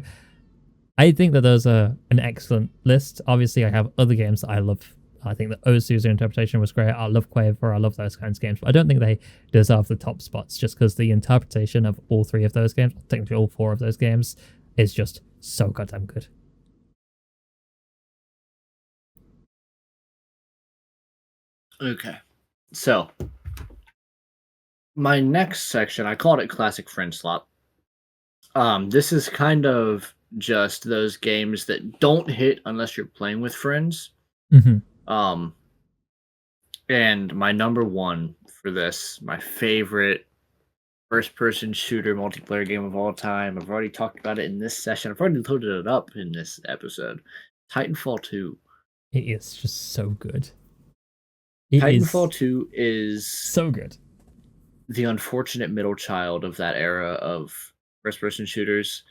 Speaker 1: I think that those are an excellent list. Obviously, I have other games that I love. I think that Osu's interpretation was great. I love Quaver. I love those kinds of games. But I don't think they deserve the top spots, just because the interpretation of all three of those games, technically all four of those games, is just so goddamn good.
Speaker 2: Okay. So, my next section, I called it Classic Friend Slot. This is kind of just those games that don't hit unless you're playing with friends.
Speaker 1: Mm-hmm.
Speaker 2: And my number one for this, my favorite first-person shooter multiplayer game of all time. I've already talked about it in this session. I've already loaded it up in this episode. Titanfall 2.
Speaker 1: It is just so good.
Speaker 2: Titanfall 2 is
Speaker 1: so good.
Speaker 2: The unfortunate middle child of that era of first-person shooters.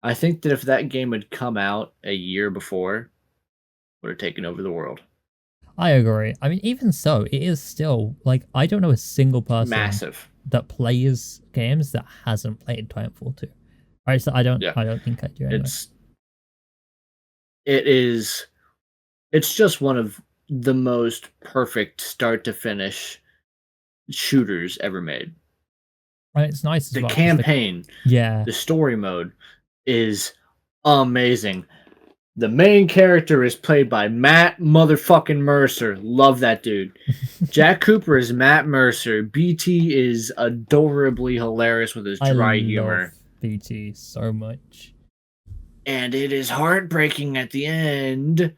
Speaker 2: I think that if that game had come out a year before, it would have taken over the world.
Speaker 1: I agree. I mean, even so, it is still, like, I don't know a single person that plays games that hasn't played Titanfall 2. Alright, so I don't think I do anyway.
Speaker 2: It's just one of the most perfect start to finish shooters ever made.
Speaker 1: And it's nice
Speaker 2: as well. The campaign, the story mode is amazing. The main character is played by Matt motherfucking Mercer. Love that dude. Jack Cooper is Matt Mercer. BT is adorably hilarious with his dry humor.
Speaker 1: Love BT so much.
Speaker 2: And it is heartbreaking at the end.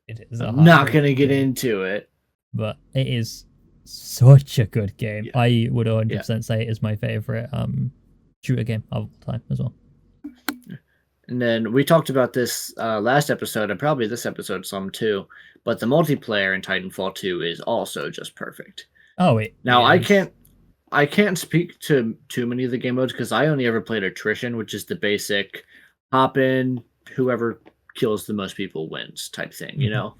Speaker 1: It is.
Speaker 2: I'm not going to get into it.
Speaker 1: But it is such a good game. Yeah. I would 100% say it is my favorite shooter game of all time as well.
Speaker 2: And then we talked about this last episode, and probably this episode some too, but the multiplayer in Titanfall 2 is also just perfect.
Speaker 1: Oh, wait.
Speaker 2: Now, I can't speak to too many of the game modes, because I only ever played Attrition, which is the basic hop in, whoever kills the most people wins type thing, you know?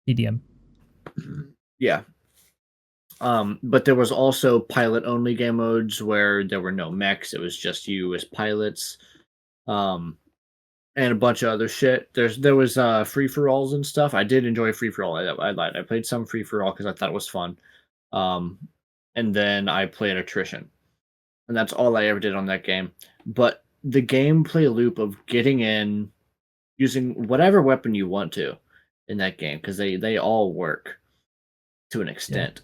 Speaker 1: EDM.
Speaker 2: Yeah. But there was also pilot-only game modes where there were no mechs, it was just you as pilots. And a bunch of other shit. There was free-for-alls and stuff. I did enjoy free-for-all. I lied. I played some free-for-all because I thought it was fun. And then I played Attrition. And that's all I ever did on that game. But the gameplay loop of getting in, using whatever weapon you want to in that game, because they all work to an extent.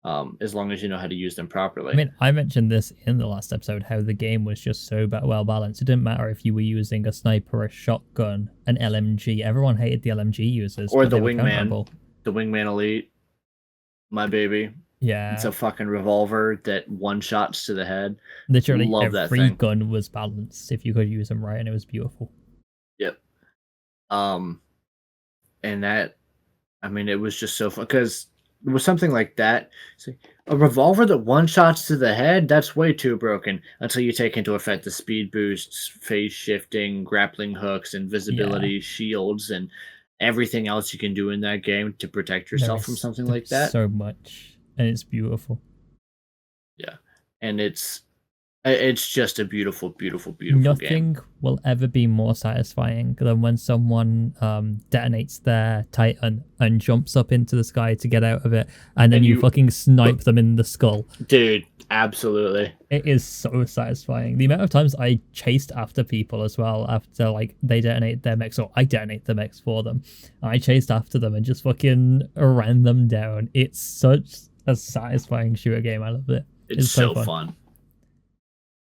Speaker 2: as long as you know how to use them properly.
Speaker 1: I mean, I mentioned this in the last episode, how the game was just so well balanced. It didn't matter if you were using a sniper, a shotgun, an LMG. Everyone hated the LMG users.
Speaker 2: Or the wingman. The wingman elite. My baby.
Speaker 1: Yeah.
Speaker 2: It's a fucking revolver that one-shots to the head.
Speaker 1: Literally every gun was balanced if you could use them right, and it was beautiful.
Speaker 2: Yep. And that, I mean, it was just so fun, because it was something like that. So, a revolver that one-shots to the head, that's way too broken, until you take into effect the speed boosts, phase shifting, grappling hooks, invisibility, shields, and everything else you can do in that game to protect yourself from something like that.
Speaker 1: So much, and it's beautiful.
Speaker 2: Yeah, and it's just a beautiful game.
Speaker 1: Nothing will ever be more satisfying than when someone detonates their Titan and jumps up into the sky to get out of it, and then you fucking snipe them in the skull.
Speaker 2: Dude, absolutely.
Speaker 1: It is so satisfying. The amount of times I chased after people as well after like they detonate their mechs, or I detonate the mechs for them. I chased after them and just fucking ran them down. It's such a satisfying shooter game. I love it.
Speaker 2: It's so fun.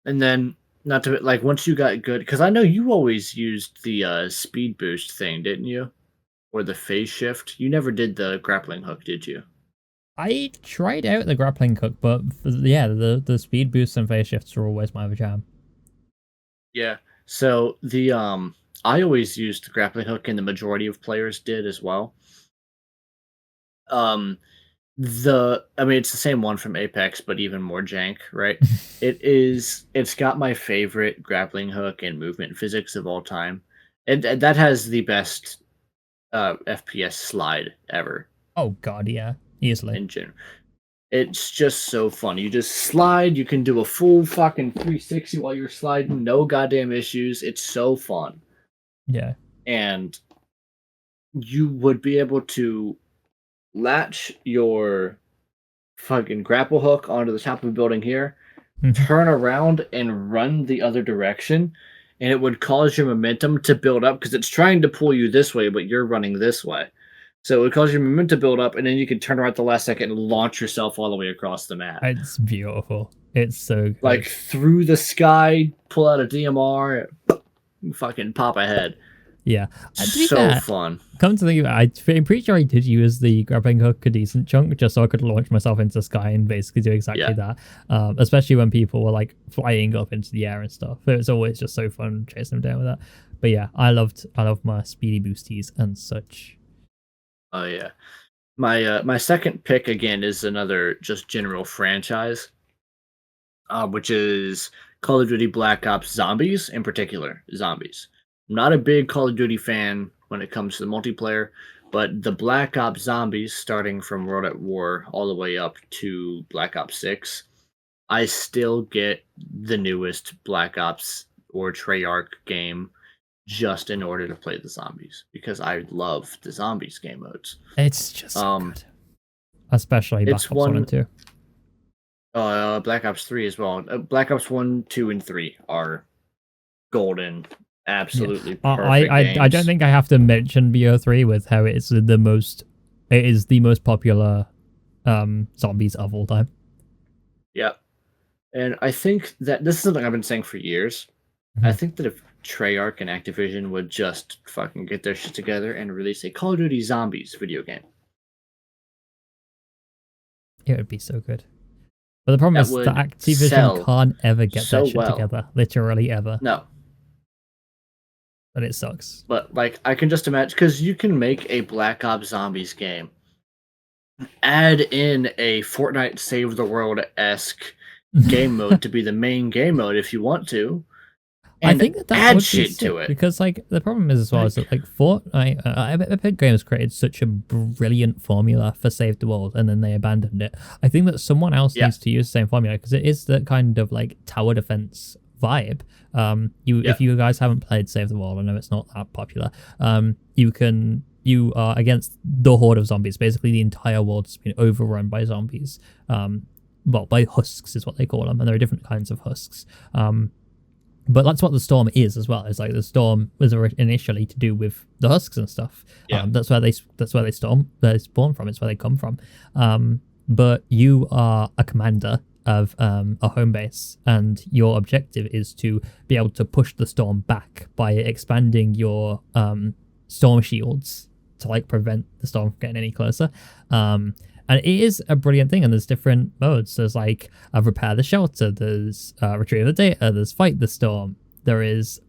Speaker 2: And then, not to like, once you got good, because I know you always used the speed boost thing, didn't you? Or the phase shift. You never did the grappling hook, did you?
Speaker 1: I tried out the grappling hook, but yeah, the speed boosts and phase shifts are always my jam.
Speaker 2: Yeah. So the I always used the grappling hook, and the majority of players did as well. It's the same one from Apex, but even more jank, right? It's got my favorite grappling hook and movement physics of all time. And that has the best FPS slide ever.
Speaker 1: Oh god, yeah. Easily.
Speaker 2: In general. It's just so fun. You just slide, you can do a full fucking 360 while you're sliding, no goddamn issues. It's so fun.
Speaker 1: Yeah.
Speaker 2: And you would be able to latch your fucking grapple hook onto the top of a building here, turn around and run the other direction, and it would cause your momentum to build up, because it's trying to pull you this way, but you're running this way. So it would cause your momentum to build up, and then you can turn around at the last second and launch yourself all the way across the map.
Speaker 1: It's beautiful. It's so good.
Speaker 2: Like, through the sky, pull out a DMR, fucking pop ahead.
Speaker 1: Yeah.
Speaker 2: So fun.
Speaker 1: Come to think of it, I'm pretty sure I did use the grappling hook a decent chunk, just so I could launch myself into the sky and basically do exactly that. Especially when people were like flying up into the air and stuff. It was always just so fun chasing them down with that. But yeah, I love my speedy boosties and such.
Speaker 2: Oh yeah. My second pick again is another just general franchise, which is Call of Duty Black Ops Zombies, in particular, Zombies. I'm not a big Call of Duty fan when it comes to the multiplayer, but the Black Ops Zombies, starting from World at War all the way up to Black Ops 6, I still get the newest Black Ops or Treyarch game just in order to play the zombies, because I love the zombies game modes.
Speaker 1: It's just so good. Especially Black Ops 1 and 2.
Speaker 2: Black Ops 3 as well. Black Ops 1, 2, and 3 are golden. Absolutely perfect games.
Speaker 1: I don't think I have to mention BO3 with how it is the most popular zombies of all time.
Speaker 2: Yep. And I think that this is something I've been saying for years. Mm-hmm. I think that if Treyarch and Activision would just fucking get their shit together and release a Call of Duty Zombies video game,
Speaker 1: it would be so good. But the problem is that Activision can't ever get that shit together. Literally ever.
Speaker 2: No.
Speaker 1: But it sucks.
Speaker 2: But, like, I can just imagine, because you can make a Black Ops Zombies game, add in a Fortnite Save the World-esque game mode to be the main game mode if you want to, and I think that add shit to it.
Speaker 1: Because, like, the problem is as well is that, like, Fortnite, Epic Games created such a brilliant formula for Save the World, and then they abandoned it. I think that someone else needs to use the same formula, because it is the kind of, like, tower defense vibe. If you guys haven't played Save the World, I know it's not that popular. You are against the horde of zombies. Basically, the entire world's been overrun by zombies. Well, by husks is what they call them, and there are different kinds of husks. But that's what the storm is as well. It's like the storm was initially to do with the husks and stuff. That's where they spawn from. It's where they come from. but you are a commander of a home base, and your objective is to be able to push the storm back by expanding your storm shields to like prevent the storm from getting any closer. And it is a brilliant thing, and there's different modes. There's like repair the shelter, there's retrieve the data, there's fight the storm, there is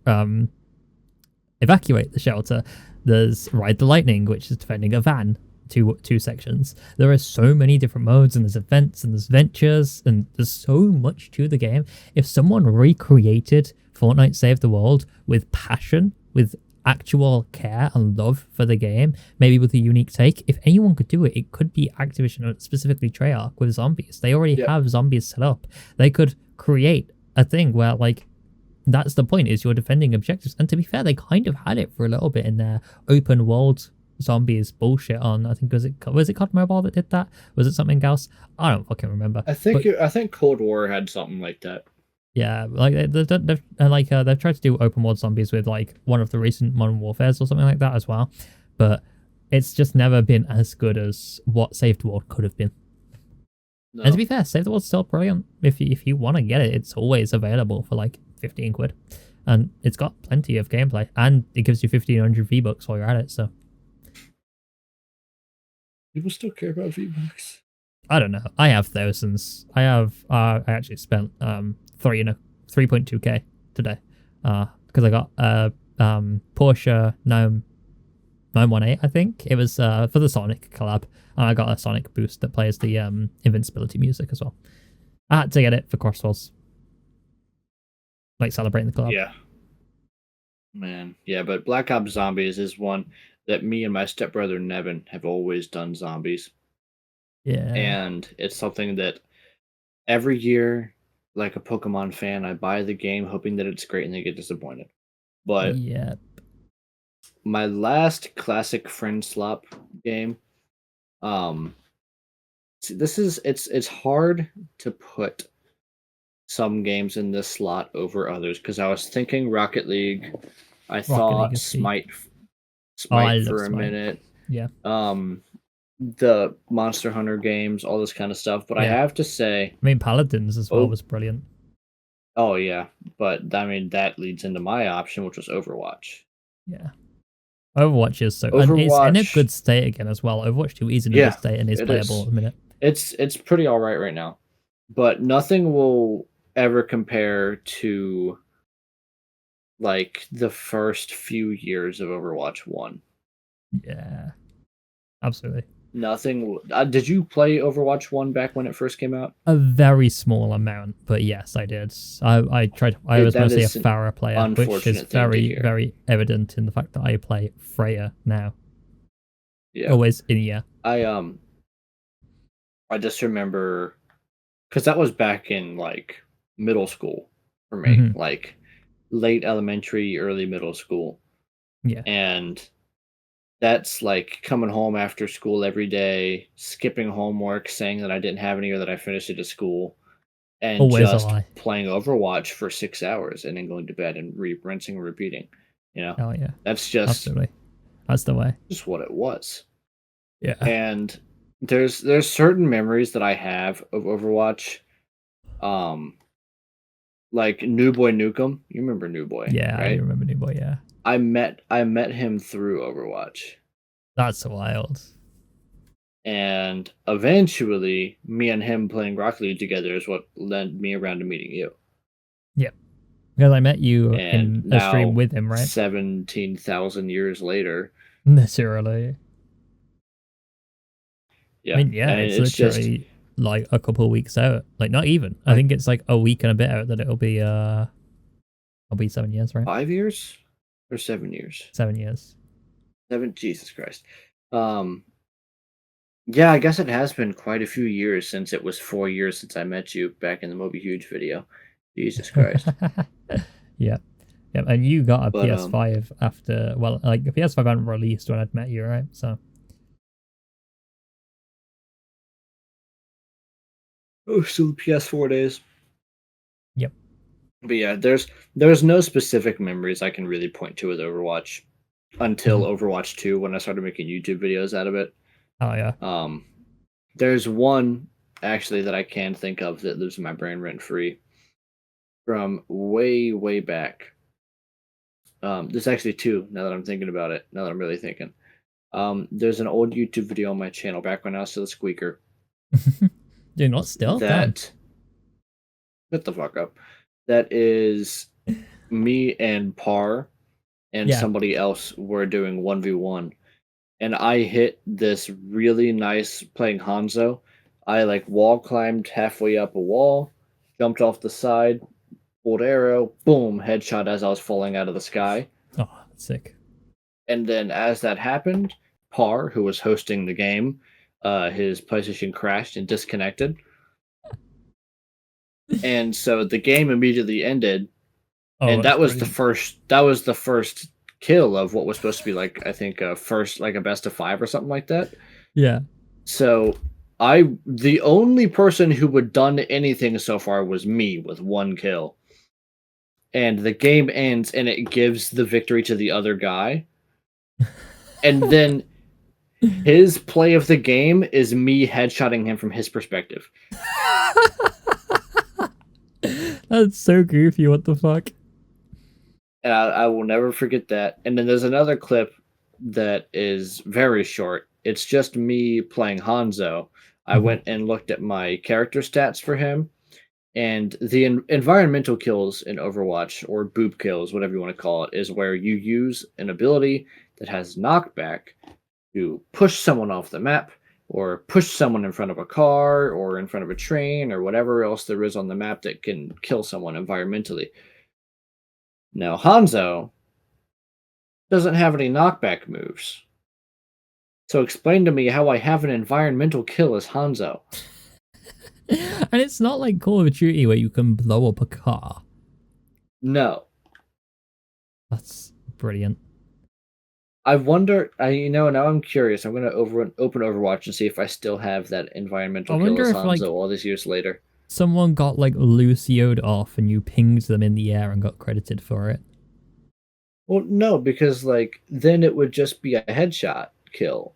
Speaker 1: evacuate the shelter, there's ride the lightning, which is defending a van. Two sections. There are so many different modes, and there's events, and there's ventures, and there's so much to the game. If someone recreated Fortnite Save the World with passion, with actual care and love for the game, maybe with a unique take, if anyone could do it, it could be Activision, specifically Treyarch with zombies. They already have zombies set up. They could create a thing where like that's the point, is you're defending objectives. And to be fair, they kind of had it for a little bit in their open world zombies bullshit on, I think, was it COD Mobile that did that? Was it something else? I don't fucking remember.
Speaker 2: I think Cold War had something like that.
Speaker 1: Yeah, like they've tried to do open world zombies with like one of the recent Modern Warfares or something like that as well, but it's just never been as good as what Save the World could have been. No. And to be fair, Save the World's still brilliant. If you want to get it, it's always available for like 15 quid, and it's got plenty of gameplay, and it gives you 1,500 V-Bucks while you're at it. So.
Speaker 2: People still care about V-Bucks.
Speaker 1: I don't know. I have thousands. I actually spent 3.2k today because I got a Porsche 918. I think it was for the Sonic collab, and I got a Sonic boost that plays the invincibility music as well. I had to get it for Crossworlds, like celebrating the collab.
Speaker 2: Yeah, man. Yeah, but Black Ops Zombies is one that me and my stepbrother Nevin have always done zombies.
Speaker 1: Yeah.
Speaker 2: And it's something that every year, like a Pokemon fan, I buy the game hoping that it's great and they get disappointed. But my last classic friend slop game, it's hard to put some games in this slot over others, because I was thinking Rocket League. I thought Smite for a minute.
Speaker 1: Yeah.
Speaker 2: The Monster Hunter games, all this kind of stuff. But I have to say,
Speaker 1: I mean, Paladins as well was brilliant.
Speaker 2: Oh yeah, but I mean that leads into my option, which was Overwatch.
Speaker 1: Yeah. Overwatch is so, and it's in a good state again as well. Overwatch 2 is in a good state and is playable at the minute.
Speaker 2: It's pretty all right now, but nothing will ever compare to like the first few years of Overwatch 1.
Speaker 1: Yeah, absolutely.
Speaker 2: Nothing. Did you play Overwatch 1 back when it first came out?
Speaker 1: A very small amount, but yes, I did. I tried. I was mostly a Pharah player, which is very, very evident in the fact that I play Freya now.
Speaker 2: Yeah,
Speaker 1: always in year.
Speaker 2: I just remember, because that was back in like middle school for me, like late elementary, early middle school.
Speaker 1: Yeah,
Speaker 2: and that's like coming home after school every day, skipping homework, saying that I didn't have any or that I finished it at school, and always just playing Overwatch for 6 hours and then going to bed and rinsing and repeating. You know?
Speaker 1: Oh yeah.
Speaker 2: That's just
Speaker 1: absolutely. That's the way.
Speaker 2: Just what it was.
Speaker 1: Yeah.
Speaker 2: And there's certain memories that I have of Overwatch. Like New Boy Nukem. You remember New Boy?
Speaker 1: Yeah,
Speaker 2: right?
Speaker 1: I remember New Boy, yeah.
Speaker 2: I met him through Overwatch.
Speaker 1: That's wild.
Speaker 2: And eventually, me and him playing Rocket League together is what led me around to meeting you.
Speaker 1: Yep. Because I met you in a stream with him, right?
Speaker 2: 17,000 years later.
Speaker 1: Necessarily.
Speaker 2: Yeah.
Speaker 1: I mean, yeah, it's literally just like a couple of weeks out. Like, not even. I think it's like a week and a bit out that it'll be 7 years, right?
Speaker 2: 5 years? Or 7 years?
Speaker 1: 7 years.
Speaker 2: Jesus Christ. Yeah, I guess it has been quite a few years since it was 4 years since I met you back in the Moby Huge video. Jesus Christ.
Speaker 1: Yeah. Yeah, and you got a PS5 after, well, like the PS5 hadn't released when I'd met you, right? So.
Speaker 2: Oh, still the PS4 days.
Speaker 1: Yep.
Speaker 2: But yeah, there's no specific memories I can really point to with Overwatch until Overwatch 2 when I started making YouTube videos out of it.
Speaker 1: Oh yeah.
Speaker 2: There's one actually that I can think of that lives in my brain rent free from way back. There's actually two now that I'm thinking about it. Now that I'm really thinking, there's an old YouTube video on my channel back when I was still a squeaker.
Speaker 1: You're not still
Speaker 2: that. Shut the fuck up. That is me and Par and somebody else were doing 1v1. And I hit this really nice playing Hanzo. I like wall climbed halfway up a wall, jumped off the side, pulled arrow, boom, headshot as I was falling out of the sky.
Speaker 1: Oh, sick.
Speaker 2: And then as that happened, Par, who was hosting the game, his PlayStation crashed and disconnected. And so the game immediately ended. And that was the first kill of what was supposed to be like, I think, first like a best of 5 or something like that.
Speaker 1: Yeah.
Speaker 2: So the only person who had done anything so far was me with 1 kill. And the game ends and it gives the victory to the other guy. And then his play of the game is me headshotting him from his perspective.
Speaker 1: That's so goofy, what the fuck?
Speaker 2: And I will never forget that. And then there's another clip that is very short. It's just me playing Hanzo. I went and looked at my character stats for him. And the environmental kills in Overwatch, or boop kills, whatever you want to call it, is where you use an ability that has knockback to push someone off the map, or push someone in front of a car, or in front of a train, or whatever else there is on the map that can kill someone environmentally. Now, Hanzo doesn't have any knockback moves. So explain to me how I have an environmental kill as Hanzo.
Speaker 1: And it's not like Call of Duty where you can blow up a car.
Speaker 2: No.
Speaker 1: That's brilliant.
Speaker 2: I wonder, now I'm curious. I'm going to open Overwatch and see if I still have that environmental kill as Hanzo all these years later.
Speaker 1: Someone got like Lucio'd off and you pinged them in the air and got credited for it.
Speaker 2: Well, no, because like then it would just be a headshot kill.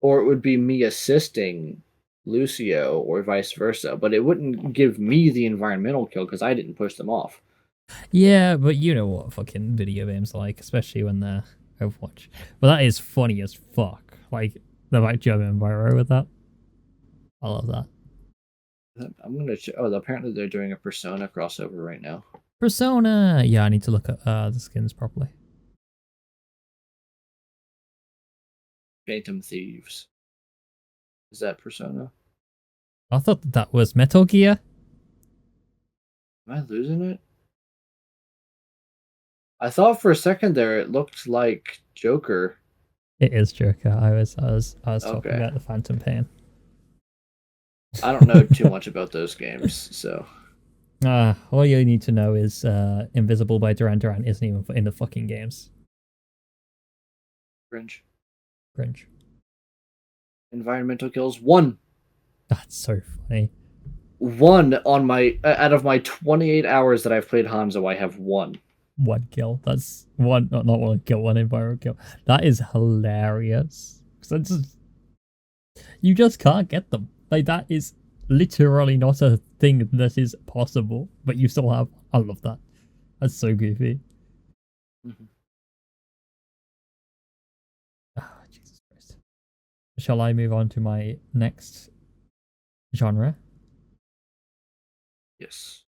Speaker 2: Or it would be me assisting Lucio or vice versa, but it wouldn't give me the environmental kill because I didn't push them off.
Speaker 1: Yeah, but you know what fucking video games are like, especially when they're Overwatch. But that is funny as fuck. Like the fact you have Enviro with that. I love that.
Speaker 2: I'm gonna check. Oh, apparently they're doing a Persona crossover right now.
Speaker 1: Persona! Yeah, I need to look at the skins properly.
Speaker 2: Phantom Thieves. Is that Persona?
Speaker 1: I thought that was Metal Gear.
Speaker 2: Am I losing it? I thought for a second there it looked like Joker.
Speaker 1: It is Joker. I was talking about the Phantom Pain.
Speaker 2: I don't know too much about those games, so.
Speaker 1: All you need to know is Invisible by Duran Duran isn't even in the fucking games.
Speaker 2: Cringe. Environmental kills 1.
Speaker 1: That's so funny.
Speaker 2: 1 on my out of my 28 hours that I've played Hanzo, I have 1.
Speaker 1: 1 kill. That's one, not 1 kill, 1 environmental kill. That is hilarious. You just can't get them. Like that is literally not a thing that is possible, but you still have. I love that. That's so goofy.
Speaker 2: Mm-hmm.
Speaker 1: Oh, Jesus Christ. Shall I move on to my next genre?
Speaker 2: Yes.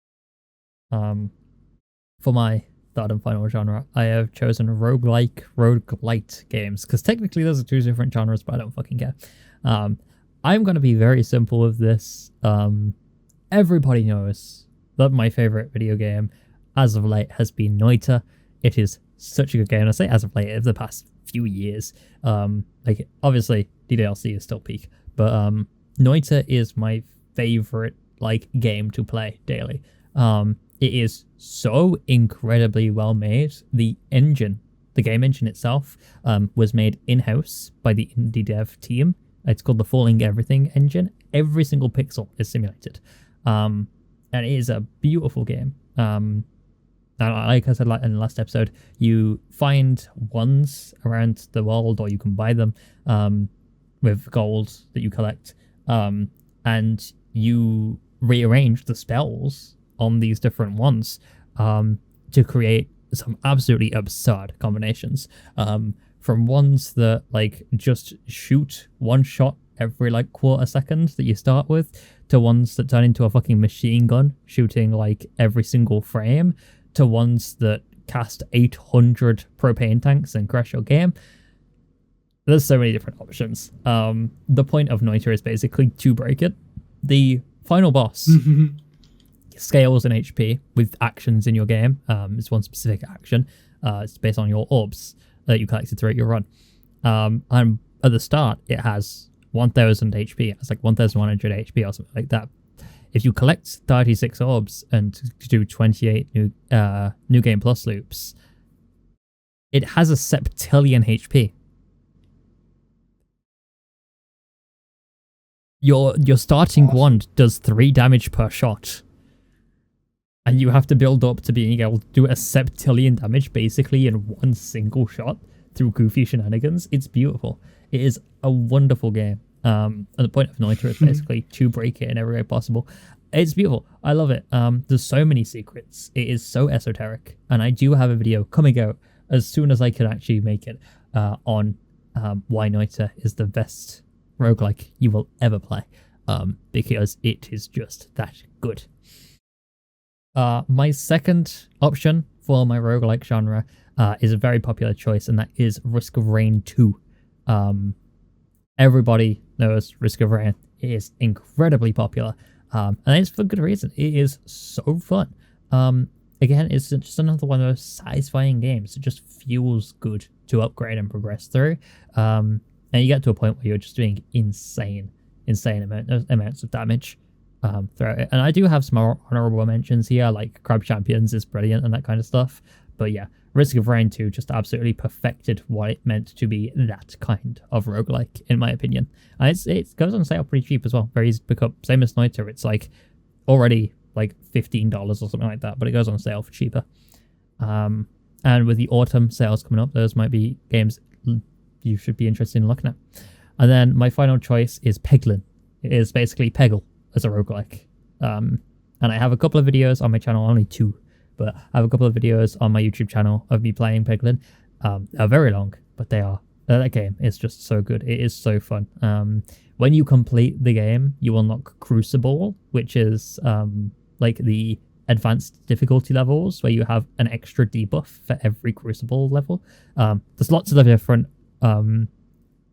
Speaker 1: For my third and final genre, I have chosen roguelite games, because technically those are 2 different genres, but I don't fucking care. I'm going to be very simple with this. Everybody knows that my favorite video game as of late has been Noita. It is such a good game. I say as of late, of the past few years. Like obviously DDLC is still peak, but Noita is my favorite like game to play daily. It is so incredibly well made. The engine, the game engine itself, was made in-house by the indie dev team. It's called the Falling Everything engine. Every single pixel is simulated. And it is a beautiful game. And like I said in the last episode, you find ones around the world or you can buy them. with gold that you collect, and you rearrange the spells on these different ones to create some absolutely absurd combinations. From ones that like just shoot one shot every like quarter second that you start with, to ones that turn into a fucking machine gun shooting like every single frame, to ones that cast 800 propane tanks and crash your game. There's so many different options. The point of Noita is basically to break it. The final boss scales in HP with actions in your game. It's one specific action. It's based on your orbs that you collected throughout your run. And at the start, it has 1000 HP. It's like 1100 HP or something like that. If you collect 36 orbs and do 28 new game plus loops, it has a septillion HP. Your starting wand does 3 damage per shot. And you have to build up to being able to do a septillion damage basically in one single shot through goofy shenanigans. It's beautiful. It is a wonderful game. And the point of Noita is basically to break it in every way possible. It's beautiful. I love it. There's so many secrets. It is so esoteric. And I do have a video coming out as soon as I can actually make it on why Noita is the best roguelike you will ever play. Because it is just that good. My second option for my roguelike genre is a very popular choice, and that is Risk of Rain 2. Everybody knows Risk of Rain. It is incredibly popular, and it's for good reason. It is so fun. Again, it's just another one of those satisfying games. It just feels good to upgrade and progress through, and you get to a point where you're just doing insane amounts of damage throughout it. And I do have some more honorable mentions here, like Crab Champions is brilliant and that kind of stuff. But yeah, Risk of Rain 2 just absolutely perfected what it meant to be that kind of roguelike, in my opinion. And it goes on sale pretty cheap as well. Very easy to pick up. Same as Noita, it's like already like $15 or something like that, but it goes on sale for cheaper. And with the autumn sales coming up, those might be games you should be interested in looking at. And then my final choice is Peglin. It is basically Peggle as a roguelike. And I have a couple of videos on my channel, only 2, but I have a couple of videos on my YouTube channel of me playing Peglin. They're very long, but that game is just so good. It is so fun. When you complete the game, you unlock Crucible, which is like the advanced difficulty levels where you have an extra debuff for every Crucible level. There's lots of different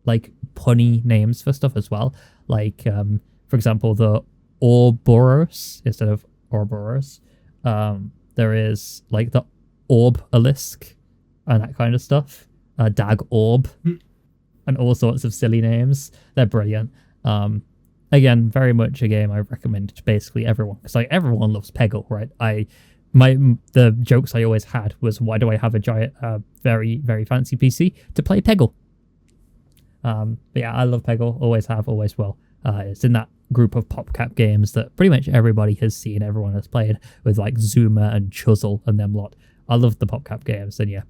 Speaker 1: like punny names for stuff as well. Like, for example, the Ouroboros instead of Ouroboros. There is like the Orbalisk and that kind of stuff. Dag Orb and all sorts of silly names. They're brilliant. Again, very much a game I recommend to basically everyone, because like everyone loves Peggle, right? The jokes I always had was, why do I have a giant, very, very fancy PC to play Peggle? But yeah, I love Peggle. Always have, always will. It's in that group of PopCap games that pretty much everybody has seen, everyone has played, with like Zuma and Chuzzle and them lot. I love the PopCap games, and yeah,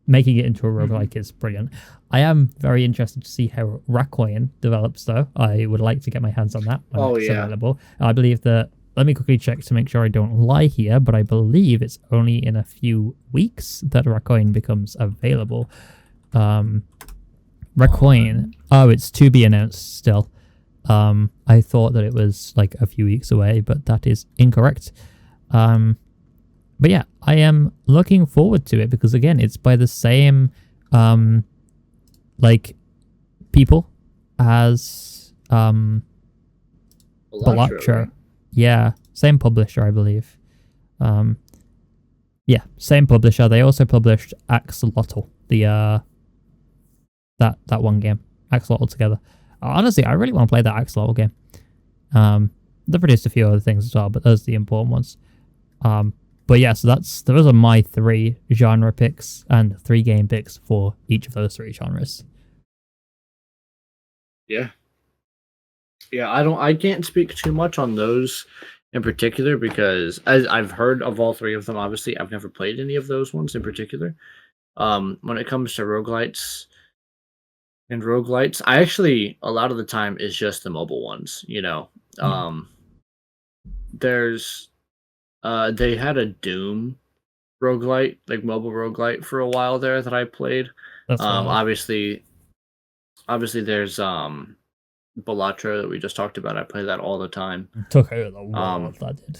Speaker 1: making it into a roguelike is brilliant. I am very interested to see how Racoin develops, though. I would like to get my hands on that when it's available. I believe that, let me quickly check to make sure I don't lie here, but I believe it's only in a few weeks that Racoin becomes available. Racoin, it's to be announced still. I thought that it was like a few weeks away, but that is incorrect. But yeah, I am looking forward to it because, again, it's by the same like people as Balatro. Right? Yeah, same publisher, I believe. Yeah, same publisher. They also published Axolotl, the that one game, Axolotl together. Honestly, I really want to play that Axolotl game. They produced a few other things as well, but those are the important ones. But yeah, so those are my 3 genre picks and 3 game picks for each of those 3 genres.
Speaker 2: Yeah. Yeah, I can't speak too much on those in particular because as I've heard of all 3 of them, obviously I've never played any of those ones in particular. When it comes to roguelites, And roguelites, I actually, a lot of the time, is just the mobile ones, you know. There's, they had a Doom roguelite, like mobile roguelite for a while there that I played.
Speaker 1: That's
Speaker 2: obviously there's Balatro that we just talked about. I play that all the time.
Speaker 1: Took over the world, that did.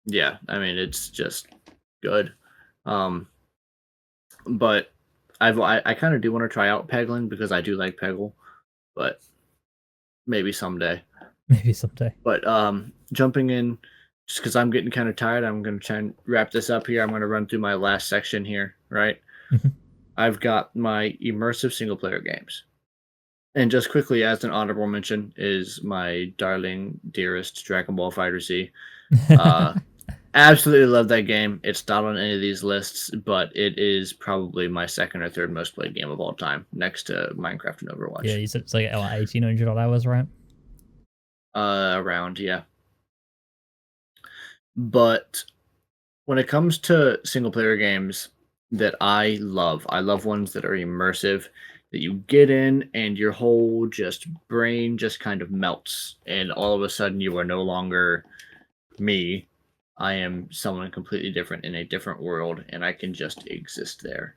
Speaker 2: Yeah, I mean it's just good. But I kind of do want to try out Peglin because I do like Peggle, but maybe someday.
Speaker 1: Maybe someday.
Speaker 2: But jumping in, just because I'm getting kind of tired, I'm going to try and wrap this up here. I'm going to run through my last section here, right? I've got my immersive single-player games. And just quickly, as an honorable mention, is my darling, dearest Dragon Ball FighterZ. Absolutely love that game. It's not on any of these lists, but it is probably my second or third most played game of all time, next to Minecraft and Overwatch.
Speaker 1: Yeah, you said it's like 1,800 hours, right?
Speaker 2: Around, yeah. But when it comes to single player games that I love ones that are immersive, that you get in and your whole just brain just kind of melts, and all of a sudden you are no longer me. I am someone completely different in a different world, and I can just exist there,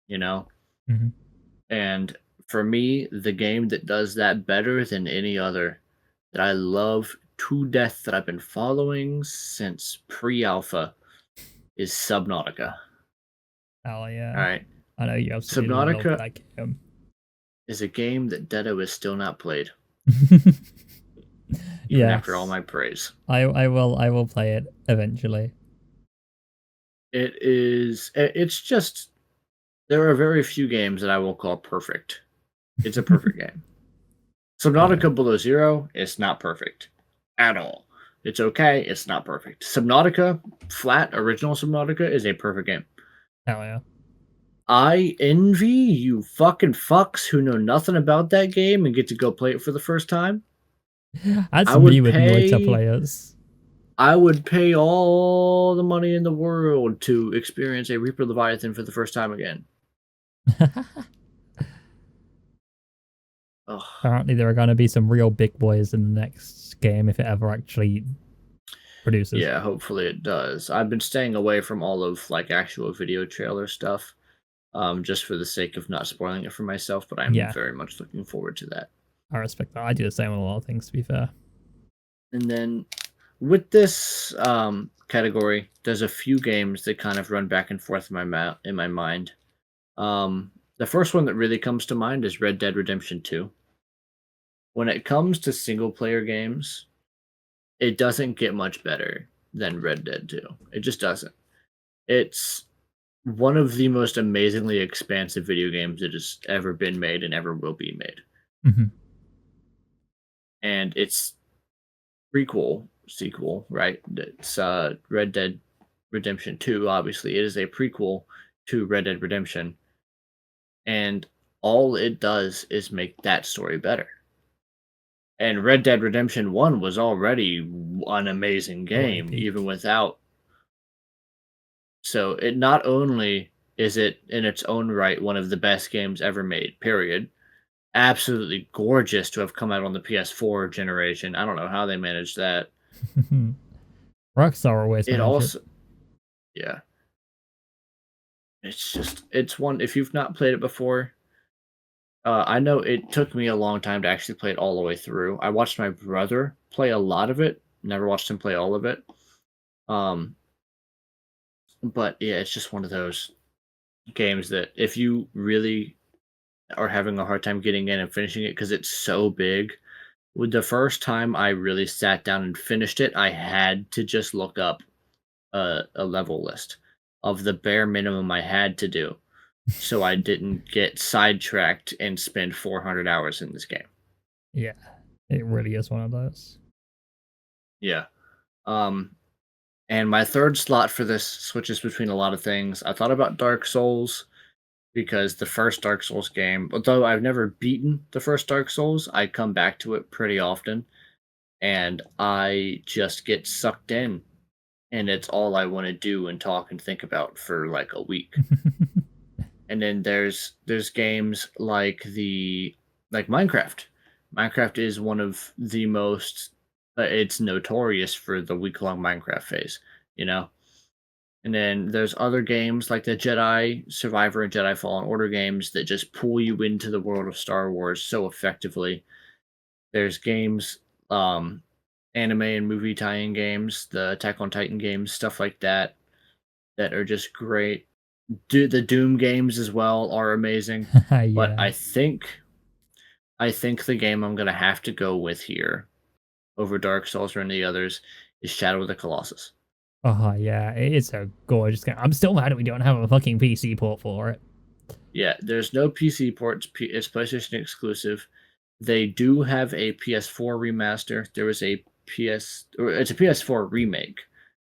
Speaker 2: you know? And for me, the game that does that better than any other, that I love to death, that I've been following since pre-alpha, is Subnautica.
Speaker 1: Oh yeah.
Speaker 2: All right.
Speaker 1: I know you absolutely love that game.
Speaker 2: Is a game that Deado has still not played.
Speaker 1: Yeah.
Speaker 2: After all my praise.
Speaker 1: I will play it eventually.
Speaker 2: It's just, there are very few games that I will call perfect. It's a perfect game. Subnautica Below Zero is not perfect at all. It's okay, it's not perfect. Subnautica, flat, original Subnautica, is a perfect game.
Speaker 1: Hell yeah.
Speaker 2: I envy you fucking fucks who know nothing about that game and get to go play it for the first time.
Speaker 1: That's me with multiplayers.
Speaker 2: I would pay all the money in the world to experience a Reaper Leviathan for the first time again.
Speaker 1: Apparently there are going to be some real big boys in the next game if it ever actually produces.
Speaker 2: Yeah, hopefully it does. I've been staying away from all of like actual video trailer stuff, just for the sake of not spoiling it for myself, but I'm very much looking forward to that.
Speaker 1: I respect that. I do the same with a lot of things, to be fair.
Speaker 2: And then with this category, there's a few games that kind of run back and forth in my mind. The first one that really comes to mind is Red Dead Redemption 2. When it comes to single-player games, it doesn't get much better than Red Dead 2. It just doesn't. It's one of the most amazingly expansive video games that has ever been made and ever will be made. And it's sequel, right? It's Red Dead Redemption 2, obviously. It is a prequel to Red Dead Redemption. And all it does is make that story better. And Red Dead Redemption 1 was already an amazing game, even without. So it not only is it in its own right one of the best games ever made, period. Absolutely gorgeous to have come out on the PS4 generation. I don't know how they managed that.
Speaker 1: Rockstar always managed
Speaker 2: it also, yeah. It's one, if you've not played it before, I know it took me a long time to actually play it all the way through. I watched my brother play a lot of it, never watched him play all of it. But yeah, it's just one of those games that if you really are having a hard time getting in and finishing it because it's so big, with the first time I really sat down and finished it, I had to just look up a level list of the bare minimum I had to do, so I didn't get sidetracked and spend 400 hours in this game.
Speaker 1: Yeah, it really is one of those.
Speaker 2: Yeah. And my third slot for this switches between a lot of things. I thought about Dark Souls, because the first Dark Souls game, although I've never beaten the first Dark Souls, I come back to it pretty often, and I just get sucked in, and it's all I want to do and talk and think about for like a week. And then there's games like Minecraft. Minecraft is one of the most it's notorious for the week-long Minecraft phase, you know. And then there's other games like the Jedi Survivor and Jedi Fallen Order games that just pull you into the world of Star Wars so effectively. There's games, anime and movie tie-in games, the Attack on Titan games, stuff like that, that are just great. The Doom games as well are amazing.
Speaker 1: Yeah.
Speaker 2: But I think the game I'm gonna have to go with here over Dark Souls or any of the others is Shadow of the Colossus.
Speaker 1: Yeah, it's a gorgeous game. I'm still mad that we don't have a fucking PC port for it.
Speaker 2: Yeah, there's no PC port. It's PlayStation exclusive. They do have a PS4 remaster. There was it's a PS4 remake,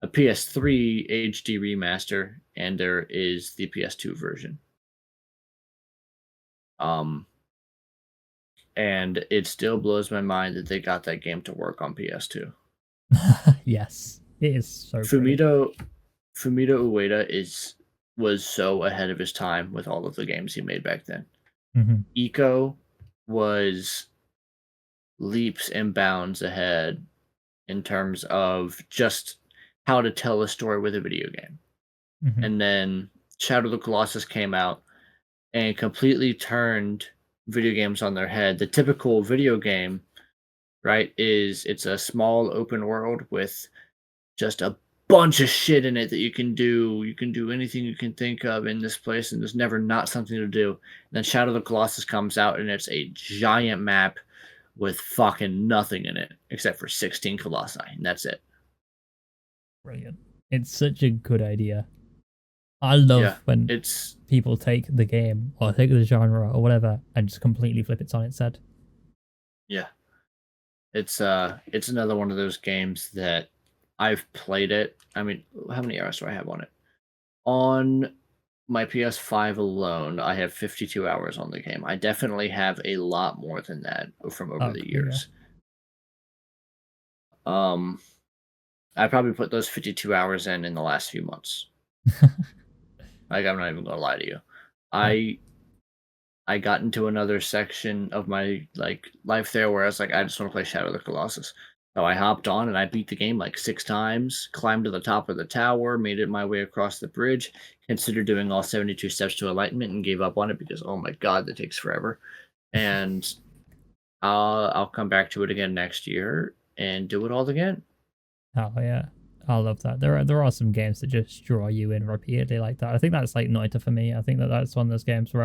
Speaker 2: a PS3 HD remaster, and there is the PS2 version. And it still blows my mind that they got that game to work on PS2.
Speaker 1: Yes, it is so
Speaker 2: Fumito Ueda was so ahead of his time with all of the games he made back then.
Speaker 1: Mm-hmm.
Speaker 2: Ico was leaps and bounds ahead in terms of just how to tell a story with a video game.
Speaker 1: Mm-hmm.
Speaker 2: And then Shadow of the Colossus came out and completely turned video games on their head. The typical video game, right, it's a small open world with just a bunch of shit in it that you can do. You can do anything you can think of in this place, and there's never not something to do. And then Shadow of the Colossus comes out, and it's a giant map with fucking nothing in it except for 16 colossi, and that's it.
Speaker 1: Brilliant. It's such a good idea. I love when people take the game or take the genre or whatever and just completely flip it on its head.
Speaker 2: Yeah. It's another one of those games that I've played it. I mean, how many hours do I have on it? On my PS5 alone, I have 52 hours on the game. I definitely have a lot more than that from over the years. Yeah. I probably put those 52 hours in the last few months. Like, I'm not even gonna lie to you. I got into another section of my life there where I was like, I just want to play Shadow of the Colossus. So I hopped on and I beat the game like 6 times, climbed to the top of the tower, made it my way across the bridge, considered doing all 72 steps to enlightenment, and gave up on it because, oh my god, that takes forever. And I'll come back to it again next year and do it all again.
Speaker 1: Oh yeah, I love that. There are some games that just draw you in repeatedly like that. I think that's like Noita for me. I think that's one of those games where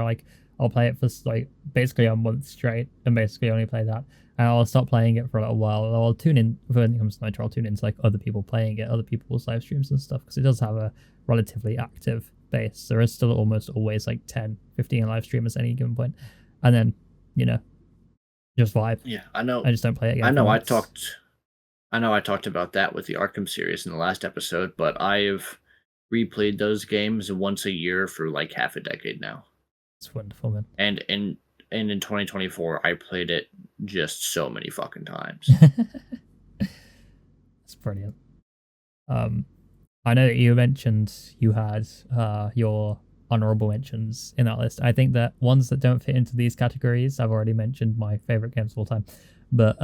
Speaker 1: I'll play it for like basically a month straight and basically only play that. And I'll stop playing it for a little while. I'll tune in when it comes to Noita. I'll tune into like other people playing it, other people's live streams and stuff, because it does have a relatively active base. There is still almost always like 10, 15 live streamers at any given point, and then just vibe.
Speaker 2: Yeah, I know.
Speaker 1: I just don't play it again.
Speaker 2: I know I talked about that with the Arkham series in the last episode, but I have replayed those games once a year for like half a decade now.
Speaker 1: It's wonderful, man.
Speaker 2: And in 2024, I played it just so many fucking times.
Speaker 1: It's brilliant. I know that you mentioned you had your honorable mentions in that list. I think that ones that don't fit into these categories, I've already mentioned my favorite games of all time, but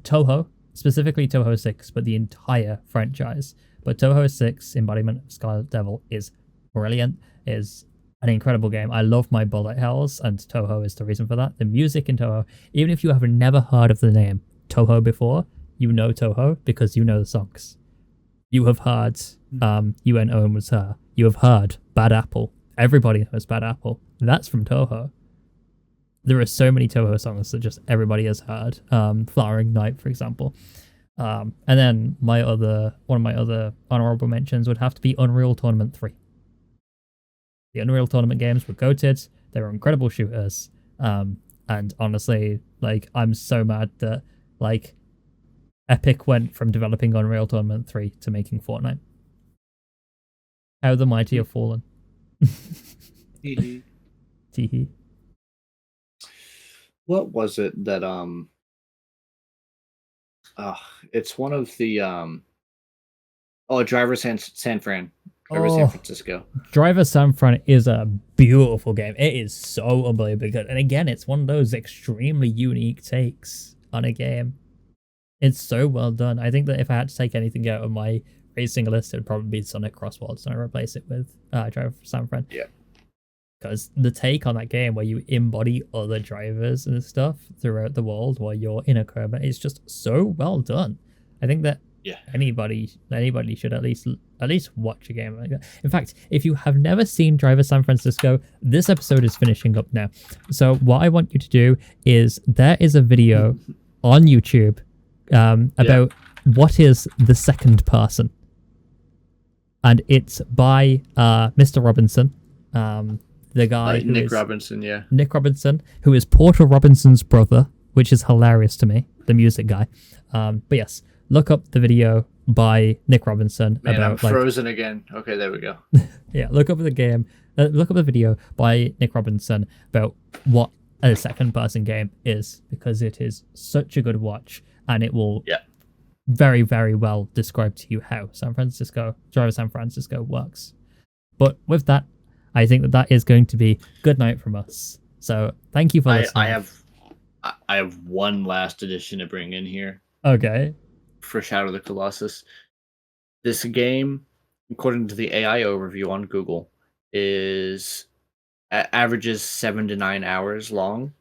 Speaker 1: Touhou, specifically Touhou 6, but the entire franchise. But Touhou 6, Embodiment of Scarlet Devil, is brilliant, is an incredible game. I love my bullet hells, and Touhou is the reason for that. The music in Touhou, even if you have never heard of the name Touhou before, you know Touhou because you know the songs. You have heard You and Owen Was Her. You have heard Bad Apple. Everybody knows Bad Apple. That's from Touhou. There are so many Touhou songs that just everybody has heard. Flowering Night, for example. And then one of my other honorable mentions would have to be Unreal Tournament 3. The Unreal Tournament games were goated. They were incredible shooters. And honestly, like, I'm so mad that like Epic went from developing Unreal Tournament 3 to making Fortnite. How the mighty have fallen. Teehee.
Speaker 2: What was it that it's one of the Driver San Fran. Driver San Francisco.
Speaker 1: Driver San Fran is a beautiful game. It is so unbelievably good. And again, it's one of those extremely unique takes on a game. It's so well done. I think that if I had to take anything out of my racing list, it would probably be Sonic Crossworlds, and I replace it with Driver San Fran.
Speaker 2: Yeah.
Speaker 1: Because the take on that game where you embody other drivers and stuff throughout the world while you're in a coma is just so well done. I think that anybody should at least watch a game like that. In fact, if you have never seen Driver San Francisco, this episode is finishing up now. So what I want you to do is there is a video on YouTube about what is the second person, and it's by Mr. Robinson, the guy
Speaker 2: Nick Robinson,
Speaker 1: Nick Robinson, who is Porter Robinson's brother, which is hilarious to me, the music guy. But yes, look up the video by Nick Robinson.
Speaker 2: Man, about, I'm frozen again. Okay, there we go.
Speaker 1: Yeah, look up the game. Look up the video by Nick Robinson about what a second-person game is, because it is such a good watch, and it will very, very well describe to you how Driver San Francisco works. But with that, I think that is going to be good night from us. So thank you for listening.
Speaker 2: I have one last addition to bring in here.
Speaker 1: Okay.
Speaker 2: For Shadow of the Colossus. This game, according to the AI overview on Google, averages 7 to 9 hours long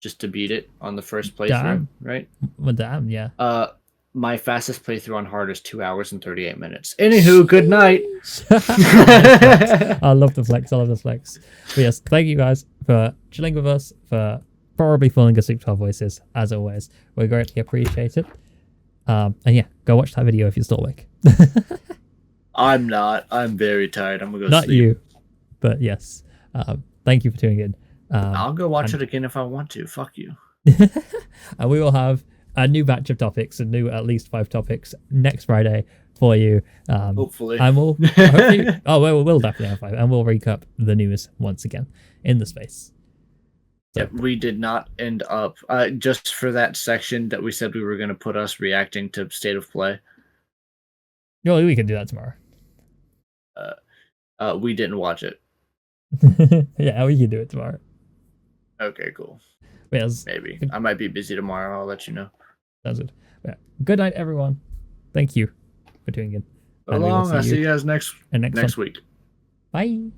Speaker 2: just to beat it on the first playthrough, right?
Speaker 1: Well, damn, yeah.
Speaker 2: My fastest playthrough on hard is 2 hours and 38 minutes. Anywho, good night.
Speaker 1: I love the flex. But yes, thank you guys for chilling with us, for probably falling asleep to our voices, as always. We greatly appreciate it. And yeah, go watch that video if you're still awake.
Speaker 2: I'm not. I'm very tired. I'm going to go
Speaker 1: sleep. Not you, but yes. Thank you for tuning in.
Speaker 2: I'll go watch it again if I want to. Fuck you.
Speaker 1: And we will have a new batch of topics, a new at least 5 topics next Friday for you.
Speaker 2: Hopefully.
Speaker 1: And we'll we'll definitely have 5. And we'll recap the news once again in the space. So.
Speaker 2: Yeah, we did not end up, just for that section that we said we were going to put us reacting to State of Play.
Speaker 1: No, we can do that tomorrow.
Speaker 2: We didn't watch it.
Speaker 1: Yeah, we can do it tomorrow.
Speaker 2: Okay, cool.
Speaker 1: Yes.
Speaker 2: Maybe. I might be busy tomorrow. I'll let you know.
Speaker 1: Sounds good. Yeah. Good night, everyone. Thank you for tuning in.
Speaker 2: So long. I'll see you guys next week.
Speaker 1: Bye.